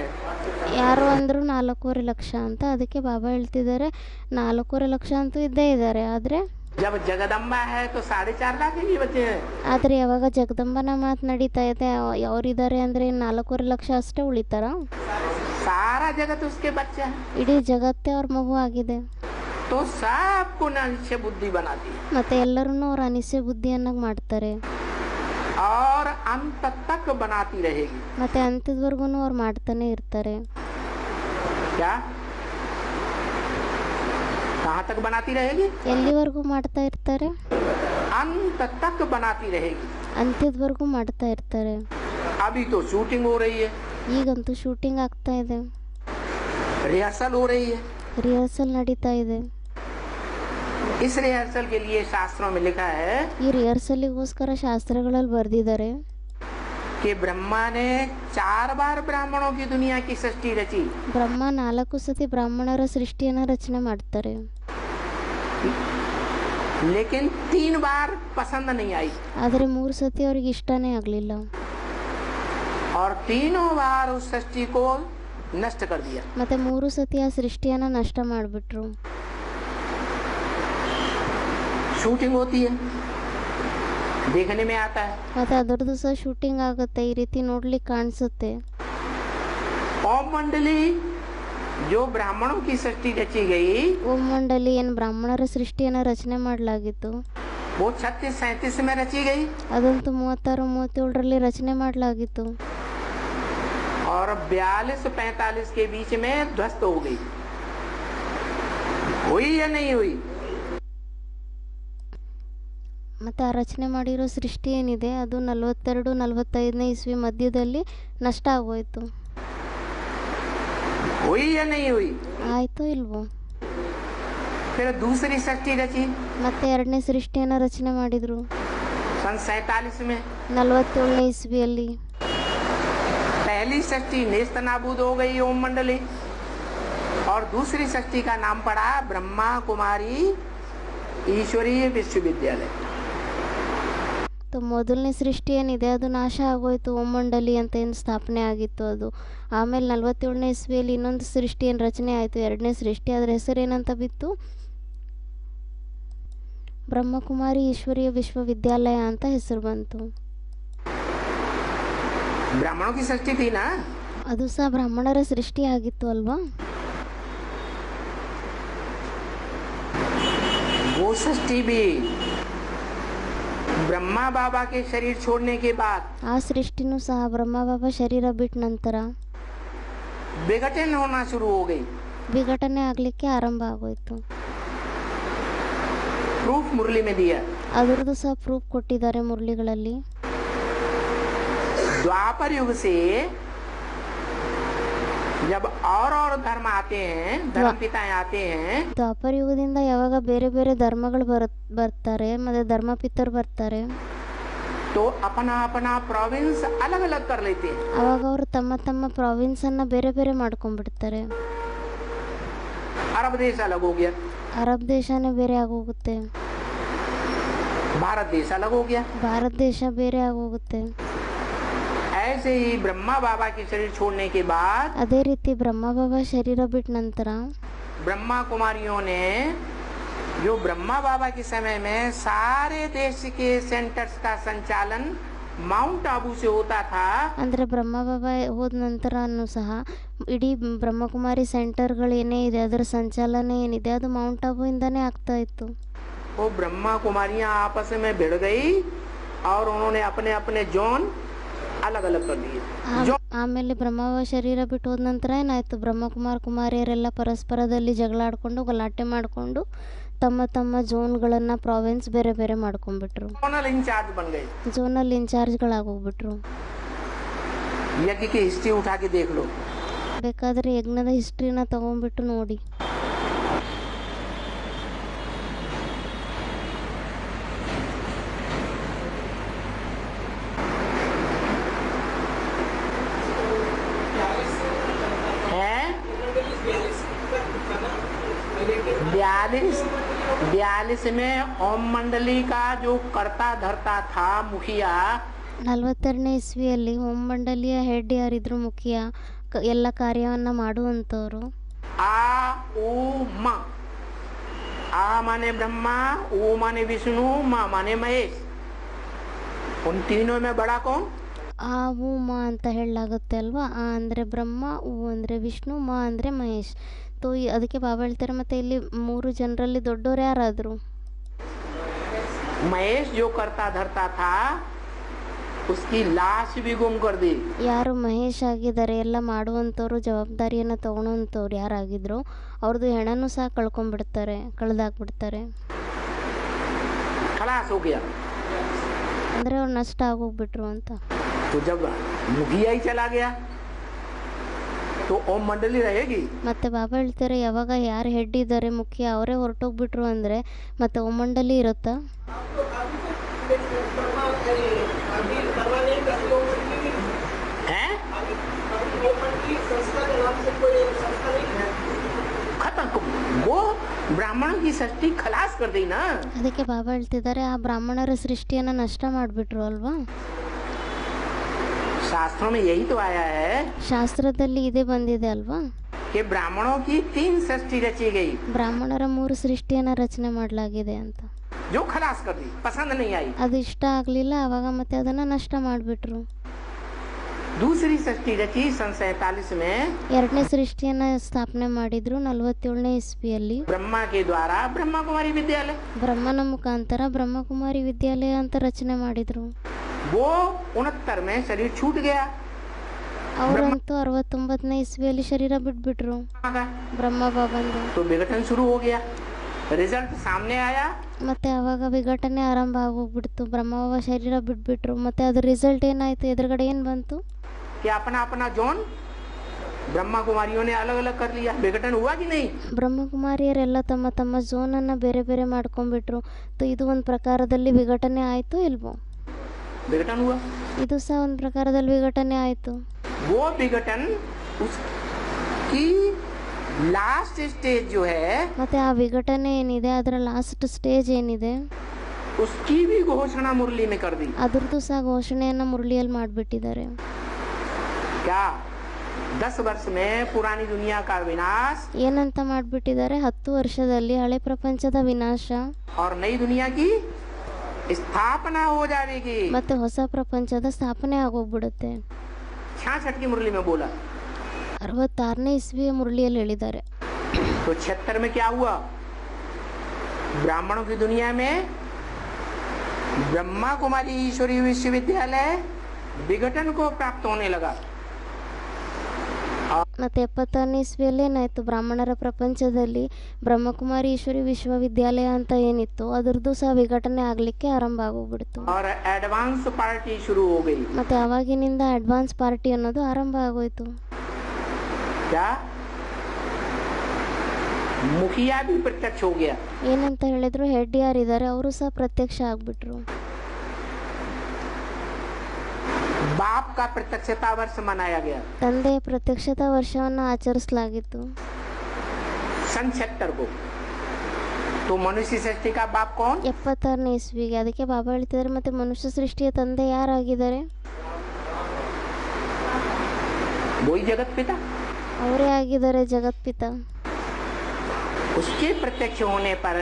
ಯಾರು ಅಂದ್ರು 4.5 ಲಕ್ಷ ಅಂತ. ಅದಕ್ಕೆ ಬಾಬಾ ಹೇಳ್ತಿದ್ದಾರೆ 4.5 ಲಕ್ಷ ಅಂತೂ ಇದ್ದೇ ಇದ್ದಾರೆ. ಆದರೆ जब जगदम्बा है तो 4.5 लाख ही बच्चे हैं. ಆದರೆ ಯಾವಾಗ ಜಗದಂಬನ ಮಾತು ನಡೀತಾ ಇದೆ, ಅವರಿದ್ದಾರೆ ಅಂದರೆ 4.5 ಲಕ್ಷ ಅಷ್ಟೇ ಉಳಿತಾರ? सारा जगत उसके बच्चे हैं. ಇಡೀ ಜಗತ್ತೇ ಅವ್ರ ಮಗು ಆಗಿದೆ. तो सबको निश्चय बुद्धि बनाती है ಮತ್ತೆ ಎಲ್ಲರನ್ನೂ ಅವ್ರ ಅನಿಶ್ಚಯ ಬುದ್ಧಿಯನ್ನಾಗಿ ಮಾಡ್ತಾರೆ. और अंत तक बनाती रहेगी. ಮತ್ತೆ ಅಂತ್ಯದವರೆಗೂ ಅವ್ರು ಮಾಡ್ತಾನೆ ಇರ್ತಾರೆ. क्या कहाँ तक बनाती रहेगी? ಎಲ್ಲಿವರೆಗೂ ಮಾಡ್ತಾ ಇರ್ತಾರೆ? अंत तक बनाती रहेगी। ಅಂತ್ಯದವರೆಗೂ ಮಾಡ್ತಾ ಇರ್ತಾರೆ. अभी तो शूटिंग हो रही है, ಈಗಂತೂ ಶೂಟಿಂಗ್ ಆಗ್ತಾ ಇದೆ, रिहर्सल हो रही है। ರಿಹರ್ಸಲ್ ನಡೀತಾ ಇದೆ. इस रिहर्सल के लिए शास्त्रों में लिखा है ಈ ರಿಹರ್ಸಲಿಗೋಸ್ಕರ ಶಾಸ್ತ್ರಗಳಲ್ಲಿ ಬರೆದಿದ್ದಾರೆ कि ब्रह्मा ने 4 बार ब्राह्मणों की दुनिया की सृष्टि रची। ಬ್ರಹ್ಮ 4 ಸತಿ ಬ್ರಾಹ್ಮಣರ ಸೃಷ್ಟಿಯನ್ನು ರಚನೆ ಮಾಡ್ತಾರೆ. लेकिन 3 बार पसंद नहीं आई ಆದರೆ 3 ಸತಿ ಅವ್ರಿಗೆ ಇಷ್ಟನೇ ಆಗಲಿಲ್ಲ. और तीनों बार उस सृष्टि को नष्ट कर दिया। ಮತ್ತೆ 3 ಸತಿ ಆ ಸೃಷ್ಟಿಯನ್ನು ನಷ್ಟ ಮಾಡಿಬಿಟ್ರು. शूटिंग होती है, देखने में आता है। ಮತ್ತೆ ಅದರದ್ದು ಸಹ ಶೂಟಿಂಗ್ ಆಗುತ್ತೆ, ಈ ರೀತಿ ನೋಡ್ಲಿಕ್ಕೆ ಕಾಣಿಸುತ್ತೆ. ओम मंडली जो ब्राह्मणों की सृष्टि रची गई, ಓಂ ಮಂಡಲಿ ಏನು ಬ್ರಾಹ್ಮಣರ ಸೃಷ್ಟಿಯನ್ನು ರಚನೆ ಮಾಡಲಾಗಿತ್ತು, वो 36-37 में रची गई ಅದಂತೂ 36-37ರಲ್ಲಿ ರಚನೆ ಮಾಡಲಾಗಿತ್ತು. और 42-45 के बीच में ध्वस्त हो गई। हुई या नहीं हुई? ಮತ್ತು ಆ ರಚನೆ ಮಾಡಿರೋ ಸೃಷ್ಟಿ ಏನಿದೆ ಅದು 42-45ನೇ ಇಸ್ವಿ ಮಧ್ಯದಲ್ಲಿ ನಷ್ಟ ಆಗೋಯ್ತು. हुई या नहीं हुई? ಆಯಿತೋ ಇಲ್ವೋ? फिर दूसरी सृष्टि रची ಮತ್ತೆ ಎರಡನೇ ಸೃಷ್ಟಿಯನ್ನು ರಚನೆ ಮಾಡಿದರು सन 47 में। 47ನೇ ಇಸ್ವಿಯಲ್ಲಿ. पहली सृष्टि नेस्त नाबूद हो गई ओम मंडली, और दूसरी सृष्टि का नाम पड़ा ब्रह्मा कुमारी ईश्वरीय विश्वविद्यालय। तो ಮೊದಲನೇ ಸೃಷ್ಟಿ ಏನಿದೆ ಅದು ನಾಶ ಆಗೋಯ್ತು, ಓಂ ಮಂಡಲಿ ಅಂತ ಏನು ಸ್ಥಾಪನೆ ಆಗಿತ್ತು ಅದು. ಆಮೇಲೆ 47ನೇ ಇಸ್ವಿಯಲ್ಲಿ ಇನ್ನೊಂದು ಸೃಷ್ಟಿ ಏನು ರಚನೆ ಆಯಿತು, ಎರಡನೇ ಸೃಷ್ಟಿ, ಅದರ ಹೆಸರು ಏನಂತ ಬಿತ್ತು, ಬ್ರಹ್ಮಕುಮಾರಿ ಈಶ್ವರೀಯ ವಿಶ್ವವಿದ್ಯಾಲಯ ಅಂತ ಹೆಸರು ಬಂತು. ब्राह्मणों की सृष्टि थी ना, ಅದು ಸಹ ಬ್ರಾಹ್ಮಣರ ಸೃಷ್ಟಿ ಆಗಿತ್ತು ಅಲ್ವಾ. वो सृष्टि भी ब्रह्मा बाबा के शरीर छोड़ने के बाद ಆ ಸೃಷ್ಟಿನೂ ಸಹ ಬ್ರಹ್ಮ ಬಾಬಾ ಶರೀರ ಬಿಟ್ಟ ನಂತರ विघटन होना शुरू हो गई। ವಿಘಟನೆ ಆಗಲಿಕ್ಕೆ ಆರಂಭ ಆಗೋಯ್ತು. प्रूफ मुरली में दिया। ಅದರದ್ದು ಸಹ ಪ್ರೂಫ್ ಕೊಟ್ಟಿದ್ದಾರೆ ಮುರಳಿಗಳಲ್ಲಿ. द्वापर युग से जब और धर्म आते हैं, धर्म पिताएं आते हैं, ದ್ವಾಪರ ಯುಗದಿಂದ ಯಾವಾಗ ಬೇರೆ ಬೇರೆ ಧರ್ಮಗಳು ಬರ್ತಾರೆ ಮತ್ತೆ ಧರ್ಮಪಿತರು ಬರ್ತಾರೆ, तो अपना अपना प्रोविंस अलग अलग कर लेते हैं। ಅವಾಗ ಅವರು ತಮ್ಮ ತಮ್ಮ ಪ್ರಾವಿನ್ಸ್ ಅನ್ನ ಬೇರೆ ಬೇರೆ ಮಾಡ್ಕೊಂಡ್ಬಿಡ್ತಾರೆ. अरब देश अलग हो गया, ಅರಬ್ ದೇಶನೇ ಬೇರೆ ಆಗೋಗುತ್ತೆ, भारत देश अलग हो गया। ಭಾರತ ದೇಶ ಬೇರೆ ಆಗೋಗುತ್ತೆ. ऐसे ही ब्रह्मा बाबा के शरीर छोड़ने के बाद ಅದೇ ರೀತಿ ಬ್ರಹ್ಮ ಬಾಬಾ ಶರೀರ ಬಿಟ್ಟ ನಂತರ ब्रह्मा कुमारियों ने, जो ब्रह्मा बाबा के समय में सारे देश के सेंटर्स का संचालन माउंट आबू से होता था, ಅಂದರೆ ಬ್ರಹ್ಮ ಬಾಬಾ ಹೋದ ನಂತರನೂ ಸಹ ಇಡೀ ಬ್ರಹ್ಮಕುಮಾರಿ ಸೆಂಟರ್ಗಳು ಏನೇ ಇದೆ ಅದರ ಸಂಚಾಲನೆ ಏನಿದೆ ಅದು ಮೌಂಟ್ ಆಬೂ ಇಂದಾನೇ ಆಗ್ತಾ ಇತ್ತು. वो ब्रह्मा कुमारियां आपस में भिड़ गई और उन्होंने अपने अपने जोन अलग अलग कर दिए। ಆಮೇಲೆ ಬ್ರಹ್ಮವ ಶರೀರ ಬಿಟ್ಟು ಹೋದ ನಂತರ ಏನಾಯ್ತು, ಬ್ರಹ್ಮಕುಮಾರ್ ಕುಮಾರಿಯರೆಲ್ಲ ಪರಸ್ಪರದಲ್ಲಿ ಜಗಳ ಆಡ್ಕೊಂಡು ಗಲಾಟೆ ಮಾಡಿಕೊಂಡು ತಮ್ಮ ತಮ್ಮ ಝೋನ್ಗಳನ್ನು ಪ್ರಾವಿನ್ಸ್ ಬೇರೆ ಬೇರೆ ಮಾಡ್ಕೊಂಡ್ಬಿಟ್ರು, जोनल इंचार्ज बन गए। ಝೋನಲ್ಲಿ ಇನ್ಚಾರ್ಜ್ಗಳಾಗೋಗ್ಬಿಟ್ರು. यज्ञ की हिस्ट्री उठा के देख लो। ಬೇಕಾದರೆ ಯಜ್ಞದ ಹಿಸ್ಟ್ರಿನ ತಗೊಂಡ್ಬಿಟ್ಟು ನೋಡಿ. बयालीस में ओम मंडली का जो कर्ता धर्ता था मुखिया, 42ನೇ ಇಸ್ವಿಯಲ್ಲಿ ಓಂ ಮಂಡಲಿಯ ಹೆಡ್ ಯಾರಿದ್ರು, ಮುಖ್ಯ ಎಲ್ಲ ಕಾರ್ಯವನ್ನು ಮಾಡುವಂಥವ್ರು, आ ऊ म, आ माने ब्रह्मा, ऊ माने विष्णु, म माने महेश। उन तीनों में बड़ा कौन? ಆ ಉ ಮ ಅಂತ ಹೇಳಲಾಗುತ್ತೆ ಅಲ್ವಾ. ಆ ಅಂದರೆ ಬ್ರಹ್ಮ, ಉ ಅಂದರೆ ವಿಷ್ಣು, ಮ ಅಂದರೆ ಮಹೇಶ್. ತೋ ಅದಕ್ಕೆ ಬಾಬಾ ಹೇಳ್ತಾರೆ ಮತ್ತೆ ಇಲ್ಲಿ 3 ಜನರಲ್ಲಿ ದೊಡ್ಡವ್ರು ಯಾರಾದರು? महेश जो करता धरता था उसकी लाश भी गुम कर दी। ಯಾರು ಮಹೇಶ್ ಆಗಿದ್ದಾರೆ, ಎಲ್ಲ ಮಾಡುವಂಥವ್ರು, ಜವಾಬ್ದಾರಿಯನ್ನು ತಗೊಳ್ಳೋವಂಥವ್ರು ಯಾರಾಗಿದ್ರು ಅವ್ರದ್ದು ಹೆಣನೂ ಸಹ ಕಳ್ಕೊಂಡ್ಬಿಡ್ತಾರೆ, ಕಳೆದಾಕ್ಬಿಡ್ತಾರೆ. खड़ा खलास हो गया। ಅಂದರೆ ಅವ್ರು ನಷ್ಟ ಆಗೋಗ್ಬಿಟ್ರು ಅಂತ. तो जब मुखिया ही चला गया तो ओम मंडली रहेगी। ಮತ್ತೆ ಬಾಬಾ ಹೇಳ್ತಾರೆ ಯಾವಾಗ ಯಾರು ಹೆಡ್ ಇದ್ದಾರೆ ಮುಖ್ಯ ಅವರೇ ಹೊರಟೋಗ್ಬಿಟ್ರು ಅಂದರೆ ಮತ್ತೆ ಓಮಂಡಲಿ ಇರುತ್ತಾ? वो ಬ್ರಾಹ್ಮಣ की सृष्टि खलास कर दी ना। ಅದಕ್ಕೆ ಬಾಬಾ ಹೇಳ್ತಿದ್ದಾರೆ ಆ ಬ್ರಾಹ್ಮಣರ ಸೃಷ್ಟಿಯನ್ನ ನಷ್ಟ ಮಾಡಿಬಿಟ್ರು ಅಲ್ವಾ? शास्त्रों में यही तो आया है ಶಾಸ್ತ್ರದಲ್ಲಿ ಇದೇ ಬಂದಿದೆ ಅಲ್ವಾ? कि ब्राह्मणों की 3 सृष्टि रची गई, ಬ್ರಾಹ್ಮಣರ 3 ಸೃಷ್ಟಿಯನ್ನ ರಚನೆ ಮಾಡಲಾಗಿದೆ ಅಂತ. जो खलास कर दी, पसंद नहीं आई। ಅದು ಇಷ್ಟ ಆಗಲಿಲ್ಲ, ಆವಾಗ ಮತ್ತೆ ಅದನ್ನ ನಷ್ಟ ಮಾಡಿಬಿಟ್ರು. दूसरी सृष्टि रची सन 47 में, ಎರಡನೇ ಸೃಷ್ಟಿಯನ್ನ ಸ್ಥಾಪನೆ ಮಾಡಿದ್ರು 47ನೇ ಇಸ್ವಿಯಲ್ಲಿ. ब्रह्मा के द्वारा ब्रह्मा कुमारी विद्यालय, ಬ್ರಹ್ಮನ ಮುಖಾಂತರ ಬ್ರಹ್ಮಕುಮಾರಿ ವಿದ್ಯಾಲಯ ಅಂತ ರಚನೆ ಮಾಡಿದ್ರು. वो 69 में शरीर छूट गया। ಅವರಂತೂ 69ನೇ ಇಸ್ವಿಯಲ್ಲಿ ಶರೀರ ಬಿಟ್ಬಿಟ್ರು ಬ್ರಹ್ಮ ಬಾಬಂದು. तो विघटन शुरू हो गया, रिजल्ट सामने आया। ಮತ್ತೆ ಅವಾಗ ವಿಘಟನೆ ಆರಂಭ ಆಗೋಗ್ಬಿಡ್ತು. ಬ್ರಹ್ಮ ಬಾಬಾ ಶರೀರ ಬಿಟ್ಬಿಟ್ರು. ಮತ್ತೆ ಅದ್ರ ರಿಸಲ್ಟ್ ಏನಾಯ್ತು? ಎದುರುಗಡೆ ಏನ್ ಬಂತು? कि अपना अपना जोन ब्रह्मा कुमारियों ने अलग अलग कर लिया। विघटन हुआ कि नहीं? ಬ್ರಹ್ಮಕುಮಾರಿಯರೆಲ್ಲ ತಮ್ಮ ತಮ್ಮ ಝೋನ್ ಅನ್ನ ಬೇರೆ ಬೇರೆ ಮಾಡ್ಕೊಂಡ್ಬಿಟ್ರು. ಇದು ಒಂದು ಪ್ರಕಾರದಲ್ಲಿ ವಿಘಟನೆ ಆಯ್ತು ಇಲ್ವೋ? विघटन हुआ, ಇದು ಸಹ ಒಂದು ಪ್ರಕಾರದಲ್ಲಿ ವಿಘಟನೆ ಆಯ್ತು. वो विघटन उसकी लास्ट स्टेज जो है, ಮತ್ತೆ ಆ ವಿಘಟನೆ ಏನಿದೆ ಅದರ ಲಾಸ್ಟ್ ಸ್ಟೇಜ್ ಏನಿದೆ उसकी भी घोषणा मुरली में कर दी। ಅದ್ರದ್ದು ಸಹ ಘೋಷಣೆಯನ್ನ ಮುರಳಿಯಲ್ಲಿ ಮಾಡಿಬಿಟ್ಟಿದ್ದಾರೆ. क्या 10 वर्ष में पुरानी दुनिया का विनाश, ಏನಂತ ಮಾಡಿಬಿಟ್ಟಿದ್ದಾರೆ? 10 ವರ್ಷದಲ್ಲಿ ಹಳೆ ಪ್ರಪಂಚದ ವಿನಾಶ और नई दुनिया की स्थापना हो जाएगी। ಮತ್ತೆ ಹೊಸ ಪ್ರಪಂಚದ ಸ್ಥಾಪನೆ ಆಗೋಗ್ಬಿಡುತ್ತೆ. 66 की मुरली में बोला। 66ನೇ ಇಸ್ವಿಯ ಮುರಳಿಯಲ್ಲಿ ಹೇಳಿದ್ದಾರೆ. तो 76 में क्या हुआ? ब्राह्मणों की दुनिया में ब्रह्मा कुमारी ईश्वरी विश्वविद्यालय विघटन को प्राप्त होने लगा। ಮತ್ತೆ 76ನೇ ಇಸ್ವಿಯಲ್ಲಿ ಏನಾಯ್ತು? ಬ್ರಾಹ್ಮಣರ ಪ್ರಪಂಚದಲ್ಲಿ ಬ್ರಹ್ಮಕುಮಾರಿ ಈಶ್ವರಿ ವಿಶ್ವವಿದ್ಯಾಲಯ ಅಂತ ಏನಿತ್ತು ಅದರದ್ದು ಸಹ ವಿಘಟನೆ ಆಗ್ಲಿಕ್ಕೆ ಆರಂಭ ಆಗೋಗ್ಬಿಡ್ತು. और एडवांस पार्टी शुरू हो गई। ಮತ್ತೆ ಅವಾಗಿನಿಂದ ಅಡ್ವಾನ್ಸ್ ಪಾರ್ಟಿ ಅನ್ನೋದು ಆರಂಭ ಆಗೋಯ್ತು. क्या मुखिया भी प्रत्यक्ष हो गया। ಏನಂತ ಹೇಳಿದ್ರು? ಹೆಡ್ ಯಾರಿದ್ದಾರೆ ಅವರು ಸಹ ಪ್ರತ್ಯಕ್ಷ ಆಗ್ಬಿಟ್ರು. बाप का प्रत्यक्षता वर्ष मनाया गया ತಂದೆಯ ಪ್ರತ್ಯಕ್ಷತಾ ವರ್ಷವನ್ನ ಆಚರಿಸಲಾಗಿತ್ತು सन 76 को। तो मनुष्य सृष्टि का बाप कौन? 76ನೇ ಇಸ್ವಿಗೆ. ಅದಕ್ಕೆ ಬಾಬಾ ಹೇಳ್ತಿದ್ದಾರೆ ಮತ್ತೆ ಮನುಷ್ಯ ಸೃಷ್ಟಿಯ ತಂದೆ ಯಾರಾಗಿದ್ದಾರೆ? वही जगत पिता, ಅವರೇ ಆಗಿದ್ದಾರೆ ಜಗತ್ಪಿತ. उसके प्रत्यक्ष होने पर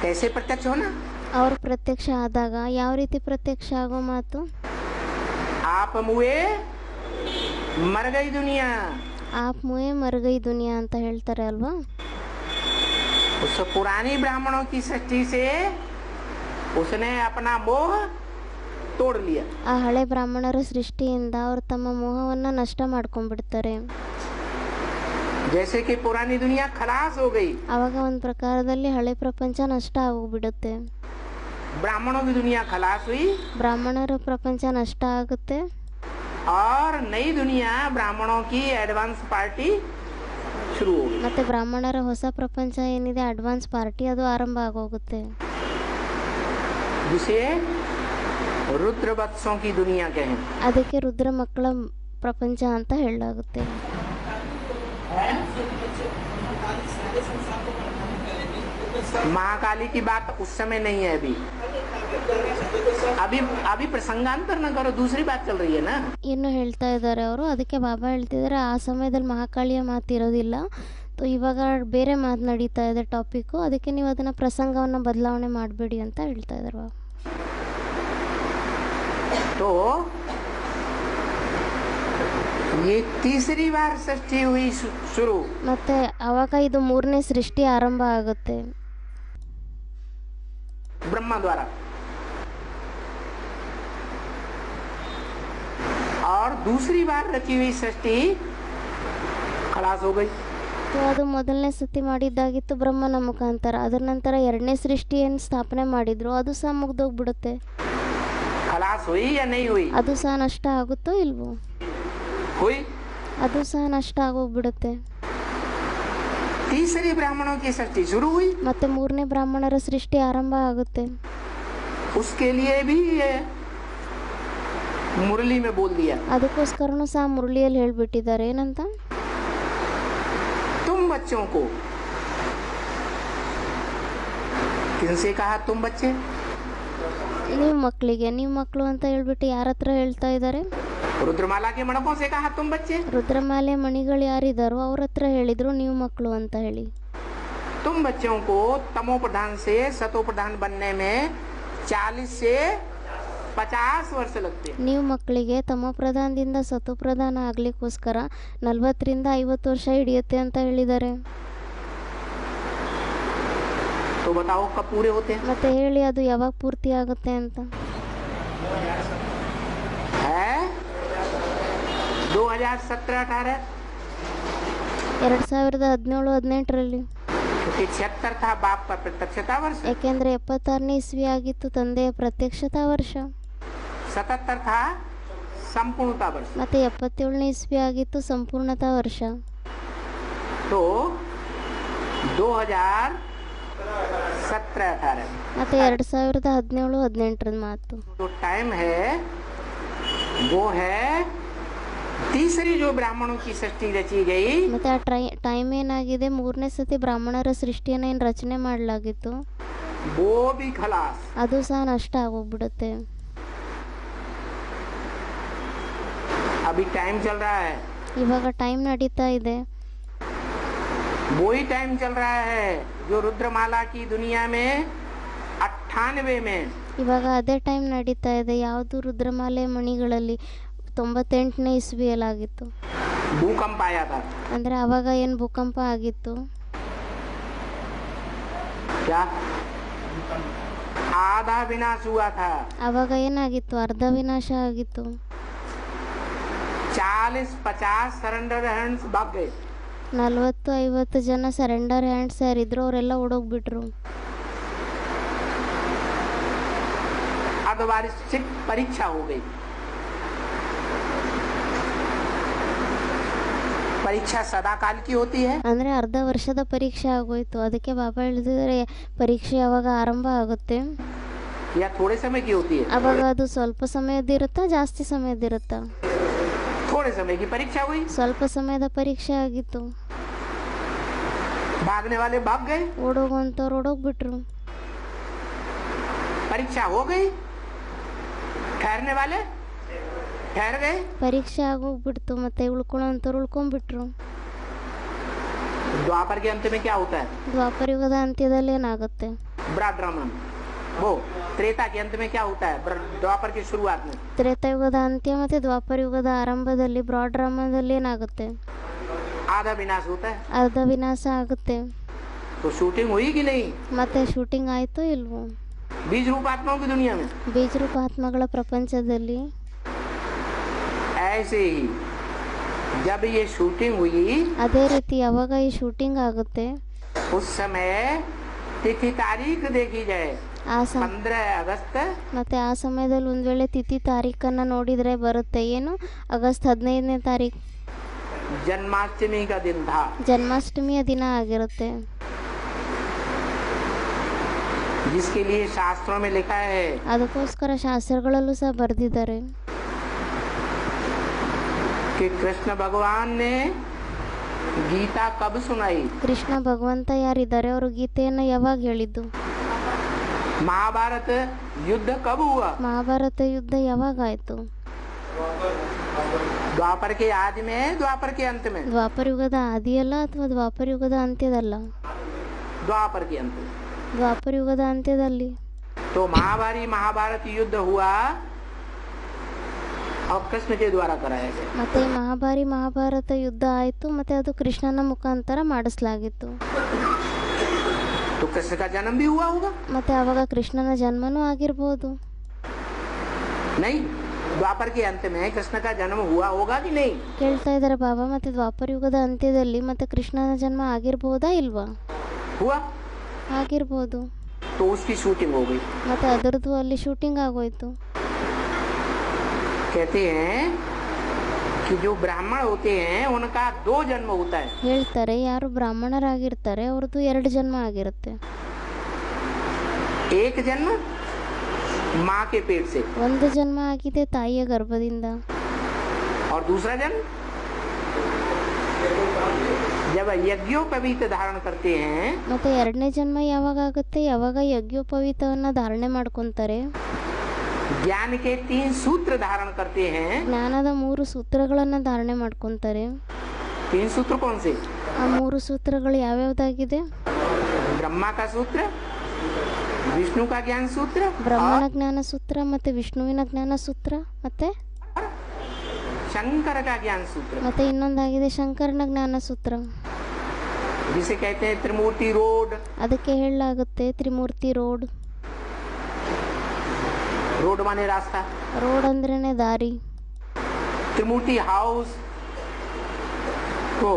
कैसे प्रत्यक्ष होना? ಅವ್ರ ಪ್ರತ್ಯಕ್ಷ ಆದಾಗ ಯಾವ ರೀತಿ ಪ್ರತ್ಯಕ್ಷ ಆಗೋ ಮಾತು? आप मुए मर गई दुनिया। ಆಪ್ ಮುಯೆ ಮರ್ ಗई ದುನಿಯಾ ಅಂತ ಹೇಳ್ತಾರೆ ಅಲ್ವಾ? उस पुरानी ब्राह्मणों की सृष्टि से उसने अपना मोह तोड़ लिया। ಆ ಹಳೆ ಬ್ರಾಹ್ಮಣರ ಸೃಷ್ಟಿಯಿಂದ ಅವರು ತಮ್ಮ ಮೋಹವನ್ನ ನಷ್ಟ ಮಾಡ್ಕೊಂಡ್ಬಿಡ್ತಾರೆ. जैसे कि पुरानी दुनिया खलास हो गई, ಆವಾಗ ಒಂದು ಪ್ರಕಾರದಲ್ಲಿ ಹಳೆ ಪ್ರಪಂಚ ನಷ್ಟ ಆಗೋಗ್ಬಿಡುತ್ತೆ. ब्राह्मणों की दुनिया खलास हुई ಬ್ರಾಹ್ಮಣರ ಪ್ರಪಂಚ ನಷ್ಟ ಆಗುತ್ತೆ. और नई दुनिया ब्राह्मणों की एडवांस पार्टी शुरू हो गई। ಮತ್ತೆ ಬ್ರಾಹ್ಮಣರ ಹೊಸ ಪ್ರಪಂಚ ಏನಿದೆ ಅಡ್ವಾನ್ಸ್ ಪಾರ್ಟಿ ಅದು ಆರಂಭ ಆಗೋಗುತ್ತೆ. जिसे रुद्रवत्सों की दुनिया कहें। ಅದಕ್ಕೆ ರುದ್ರ ಮಕ್ಕಳ ಪ್ರಪಂಚ ಅಂತ ಹೇಳಲಾಗುತ್ತೆ. महाकाली की बात उस समय नहीं है। अभी प्रसंगांतर न करो, दूसरी बात चल रही है ना। ಇನ್ನು ಹೇಳ್ತಾ ಇದ್ದಾರೆ ಅವರು. ಅದಕ್ಕೆ ಬಾಬಾ ಹೇಳ್ತಿದ್ದಾರೆ ಆ ಸಮಯದಲ್ಲಿ ಮಹಾಕಾಳಿಯ ಮಾತಿರೋದಿಲ್ಲ. ಇವಾಗ ಬೇರೆ ಮಾತು ನಡೀತಾ ಇದೆ ಟಾಪಿಕ್ಕು, ಅದಕ್ಕೆ ನೀವು ಅದನ್ನ ಪ್ರಸಂಗವನ್ನ ಬದಲಾವಣೆ ಮಾಡಬೇಡಿ ಅಂತ ಹೇಳ್ತಾ ಇದ್ದಾರೆ ಬಾಬಾ. तो ये तीसरी बार सृष्टि हुई शुरू। ಮತ್ತೆ ಅವಾಗ ಇದು 3ನೇ ಸೃಷ್ಟಿ ಆರಂಭ ಆಗುತ್ತೆ ब्रह्मा द्वारा, और दूसरी बार रची हुई सृष्टि खलास हो गई। ಮತ್ತು ಅದು ಮೊದಲನೇ ಸತಿ ಮಾಡಿದ್ದಾಗಿತ್ತು ಬ್ರಹ್ಮನ ಮುಖಾಂತರ. ಅದರ ನಂತರ ಎರಡನೇ ಸೃಷ್ಟಿ ಏನು ಸ್ಥಾಪನೆ ಮಾಡಿದ್ರು ಅದು ಸಹ ಮುಗ್ದೋಗ್ಬಿಡುತ್ತೆ. खलास हुई या नहीं हुई? ಅದು ಸಹ ನಷ್ಟ ಆಗುತ್ತೋ ಇಲ್ವೋ? हुई। ಅದು ಸಹ ನಷ್ಟ ಆಗೋಗ್ಬಿಡುತ್ತೆ. तीसरी ब्राह्मणों की सृष्टि शुरू हुई। ಮತ್ತೆ ಮೂರನೇ ಬ್ರಾಹ್ಮಣರ ಸೃಷ್ಟಿ ಆರಂಭ ಆಗುತ್ತೆ. उसके लिए भी ये मुरली में बोल दिया। ಅದಕ್ಕೋಸ್ಕರನೂ ಸಹ ಮುರಳಿಯಲ್ಲಿ ಹೇಳ್ಬಿಟ್ಟಿದ್ದಾರೆ ಏನಂತ, तुम बच्चों को, किनसे कहा तुम बच्चे? ನೀವು ಮಕ್ಕಳಿಗೆ, ನೀವು ಮಕ್ಕಳು ಅಂತ ಹೇಳ್ಬಿಟ್ಟು ಯಾರ ಹತ್ರ ಹೇಳ್ತಾ ಇದ್ದಾರೆ? रुद्रमाला के मणकों से कहा तुम बच्चे। ರುದ್ರಮಾಲೆ ಮಣಿಗಳು ಯಾರಿದ್ದಾರೋ ಅವ್ರ ಹತ್ರ ಹೇಳಿದ್ರು ನೀವು ಮಕ್ಕಳು ಅಂತ ಹೇಳಿ. तुम बच्चों को तमो प्रधान से सतो प्रधान बनने में 40 से 50 वर्ष लगते हैं। ನೀವು ಮಕ್ಕಳಿಗೆ ತಮೋ ಪ್ರಧಾನದಿಂದ ಸತೋ ಪ್ರಧಾನ ಆಗ್ಲಿಕ್ಕೋಸ್ಕರ 40ರಿಂದ 50 ವರ್ಷ ಹಿಡಿಯುತ್ತೆ ಅಂತ ಹೇಳಿದ್ದಾರೆ. तो बताओ कब पूरे होते हैं? ಮತ್ತೆ ಹೇಳಿ ಅದು ಯಾವಾಗ ಪೂರ್ತಿ ಆಗುತ್ತೆ ಅಂತ. है 2017-18, 2017-18ರಲ್ಲಿ. क्योंकि 76 था बाप का प्रत्यक्षता वर्ष, ಯಾಕೆಂದ್ರೆ 76ನೇ ಇಸ್ವಿ ಆಗಿತ್ತು ತಂದೆಯ ಪ್ರತ್ಯಕ್ಷತಾ ವರ್ಷ. 77 था संपूर्णता वर्ष। ಮತ್ತೆ 77ನೇ ಇಸ್ವಿ ಆಗಿತ್ತು ಸಂಪೂರ್ಣತಾ ವರ್ಷ. तो 2017-18 ಮತ್ತೆ 2017-18ರ ಮಾತು. जो टाइम है वो है तीसरी जो ब्राह्मणों की सृष्टि रची गई। ಮತ್ತೆ ಆ ಟೈಮ್ ಏನಾಗಿದೆ, ಮೂರನೇ ಸತಿ ಬ್ರಾಹ್ಮಣರ ಸೃಷ್ಟಿಯನ್ನ ಏನು ರಚನೆ ಮಾಡಲಾಗಿತ್ತು वो भी खलास। ಅದು ಸಹ ನಷ್ಟ ಆಗೋಗ್ಬಿಡುತ್ತೆ. अभी टाइम चल रहा है, ಇವಾಗ ಟೈಮ್ ನಡೀತಾ ಇದೆ. वही टाइम चल रहा है जो रुद्रमाला की दुनिया में 98 में, ಇವಾಗ ಅದೇ ಟೈಮ್ ನಡೀತಾ ಇದೆ ಯಾವುದು ರುದ್ರಮಾಲೆ ಮಣಿಗಳಲ್ಲಿ 98ನೇ ಇಸ್ವಿಯಲ್ಲಾಗಿತ್ತು. भूकंप आया था। ಅಂದ್ರೆ ಅವಾಗ ಏನು ಭೂಕಂಪ ಆಗಿತ್ತು? क्या आधा विनाश हुआ था। ಅವಾಗ ಏನಾಗಿತ್ತು? ಅರ್ಧ ವಿನಾಶ ಆಗಿತ್ತು. 40-50 सरेंडर हैंड्स भाग गए। 40-50 ಜನ ಸರೆಂಡರ್ ಹ್ಯಾಂಡ್ಸ್ ಯಾರಿದ್ರು ಅವರೆಲ್ಲ ಓಡೋಗ್ಬಿಟ್ರು. अर्धवार्षिक परीक्षा हो गई। परीक्षा सदा काल की होती है। ಅಂದ್ರೆ ಅರ್ಧ ವರ್ಷದ ಪರೀಕ್ಷೆ ಆಗೋಯ್ತು. ಅದಕ್ಕೆ ಬಾಬಾ ಹೇಳಿದ್ರೆ ಪರೀಕ್ಷೆ ಯಾವಾಗ ಆರಂಭ ಆಗುತ್ತೆ, या थोड़े समय की होती है? ಅವಾಗ ಅದು ಸ್ವಲ್ಪ ಸಮಯದಿರುತ್ತಾ ಜಾಸ್ತಿ ಸಮಯದಿರುತ್ತಾ? थोड़े समय की परीक्षा हुई। ಸ್ವಲ್ಪ ಸಮಯದ ಪರೀಕ್ಷೆ ಆಗಿತ್ತು. भागने वाले भाग गए, ಓಡೋಗುವಂಥವ್ರು ಓಡೋಗ್ಬಿಟ್ರು. परीक्षा हो गई, ठहरने वाले ठहर गए। ಪರೀಕ್ಷೆ ಆಗೋಗ್ಬಿಡ್ತು, ಮತ್ತೆ ಉಳ್ಕೊಳ್ಳೋಂಥವ್ರು ಉಳ್ಕೊಂಡ್ಬಿಟ್ರು. द्वापर के अंत में क्या होता है? ದ್ವಾಪರ ಯುಗದ ಅಂತ್ಯದಲ್ಲಿ ಏನಾಗುತ್ತೆ? ब्राह्मण। वो त्रेता के अंत में क्या होता है? द्वापर की शुरुआत में। ತ್ರೇತಾಯುಗದ ಅಂತ್ಯ ಮತ್ತೆ ದ್ವಾಪರ ಯುಗದ ಆರಂಭದಲ್ಲಿ ಬ್ರಾಡ್ ರಾಮದಲ್ಲಿ ಏನಾಗುತ್ತೆ? आधा विनाश होता है। ಅರ್ಧ ವಿನಾಶ ಆಗುತ್ತೆ. तो शूटिंग हुई कि नहीं? ಮತ್ತೆ ಶೂಟಿಂಗ್ ಆಯ್ತೋ ಇಲ್ವೋ? बीज रूप आत्माओं की दुनिया में ಬೀಜರೂಪ ಆತ್ಮಗಳ ಪ್ರಪಂಚದಲ್ಲಿ ऐसे ही जब ये शूटिंग हुई, ಅದೇ ರೀತಿ ಯಾವಾಗ ಈ ಶೂಟಿಂಗ್ ಆಗುತ್ತೆ उस समय तिथि तारीख देखी जाए। ಆ 15 अगस्त ಮತ್ತೆ ಆ ಸಮಯದಲ್ಲಿ ಒಂದು ವೇಳೆ ತಿಥಿ ತಾರೀಖನ್ನು ನೋಡಿದರೆ ಬರುತ್ತೆ ಏನು? ಆಗಸ್ಟ್ 15ನೇ ತಾರೀಕು जन्माष्टमी का दिन था। ಜನ್ಮಾಷ್ಟಮಿಯ ದಿನ ಆಗಿರುತ್ತೆ. जिसके लिए शास्त्रों में लिखा है ಅದಕ್ಕೋಸ್ಕರ ಶಾಸ್ತ್ರಗಳಲ್ಲೂ ಸಹ ಬರೆದಿದ್ದಾರೆ कि कृष्ण भगवान ने गीता कब सुनाई? ಕೃಷ್ಣ ಭಗವಂತ ಯಾರಿದ್ದಾರೆ ಅವರು ಗೀತೆಯನ್ನು ಯಾವಾಗ ಹೇಳಿದ್ದು? महाभारत युद्ध कब हुआ? ಮಹಾಭಾರತ ಯುದ್ಧ ಯಾವಾಗ ಆಯ್ತು? द्वापर के आदि में, द्वापर के अंत में? ದ್ವಾಪರ ಯುಗದ ಆದಿಯಲ್ಲ ಅಥವಾ ದ್ವಾಪರ ಯುಗದ ಅಂತ್ಯದಲ್ಲ? द्वापर के अंत में। ದ್ವಾಪರ ಯುಗದ ಅಂತ್ಯದಲ್ಲಿ. तो महाभारत युद्ध हुआ और कृष्ण के द्वारा कराया गया। ಮತ್ತೆ ಮಹಾಭಾರತ ಯುದ್ಧ ಆಯಿತು, ಮತ್ತೆ ಅದು ಕೃಷ್ಣನ ಮುಖಾಂತರ ಮಾಡಿಸಲಾಗಿತ್ತು. तो कृष्ण का जन्म भी हुआ होगा? ಮತ್ತೆ ಆವಾಗ ಕೃಷ್ಣನ ಜನ್ಮನೂ ಆಗಿರ್ಬೋದು. नहीं, द्वापर के अंत में कृष्ण का जन्म हुआ होगा कि नहीं? ಕೇಳ್ತಾ ಇದ್ದಾರೆ ಬಾಬಾ, ಮತ್ತೆ ದ್ವಾಪರ ಯುಗದ ಅಂತ್ಯದಲ್ಲಿ ಮತ್ತೆ ಕೃಷ್ಣನ ಜನ್ಮ ಆಗಿರ್ಬೋದಾ ಇಲ್ವಾ? हुआ, ಆಗಿರ್ಬೋದು. तो उसकी शूटिंग हो गई। ಮತ್ತೆ ಅದರದ್ದು ಅಲ್ಲಿ ಶೂಟಿಂಗ್ ಆಗೋಯ್ತು. कहते हैं कि जो ब्राह्मण होते हैं उनका 2 जन्म होता है। ಹೇಳ್ತಾರೆ ಯಾರು ಬ್ರಾಹ್ಮಣರಾಗಿರ್ತಾರೆ ಅವ್ರದ್ದು 2 ಜನ್ಮ ಆಗಿರುತ್ತೆ. एक जन्म माँ के पेट से, ಒಂದು ಜನ್ಮ ಆಗಿದೆ ತಾಯಿಯ ಗರ್ಭದಿಂದ, और दूसरा जन्म जब यज्ञोपवीत धारण करते हैं। ಮತ್ತೆ ಎರಡನೇ ಜನ್ಮ ಯಾವಾಗ ಆಗುತ್ತೆ? ಯಾವಾಗ ಯಜ್ಞೋಪವೀತವನ್ನ ಧಾರಣೆ ಮಾಡ್ಕೊಂತಾರೆ, ज्ञान के 3 सूत्र धारण करते हैं। ಜ್ಞಾನದ 3 ಸೂತ್ರಗಳನ್ನ ಧಾರಣೆ ಮಾಡ್ಕೊಂತಾರೆ. 3 सूत्र कौन से? ಆ 3 ಸೂತ್ರಗಳು ಯಾವ್ಯಾವ್ದಾಗಿದೆ? ब्रह्मा का सूत्र, विष्णु का ज्ञान सूत्र, ಬ್ರಹ್ಮನ ಜ್ಞಾನ ಸೂತ್ರ, ಮತ್ತೆ ವಿಷ್ಣುವಿನ ಜ್ಞಾನ ಸೂತ್ರ, ಮತ್ತೆ शंकर का ज्ञान सूत्र, ಮತ್ತೆ ಇನ್ನೊಂದಾಗಿದೆ ಶಂಕರನ ಜ್ಞಾನ ಸೂತ್ರ. जिसे कहते हैं त्रिमूर्ति रोड। ಅದಕ್ಕೆ ಹೇಳಲಾಗುತ್ತೆ ತ್ರಿಮೂರ್ತಿ ರೋಡ್. रोड माने रास्ता, ರೋಡ್ ಅಂದ್ರೇನೆ ದಾರಿ. त्रिमूर्ति हाउस को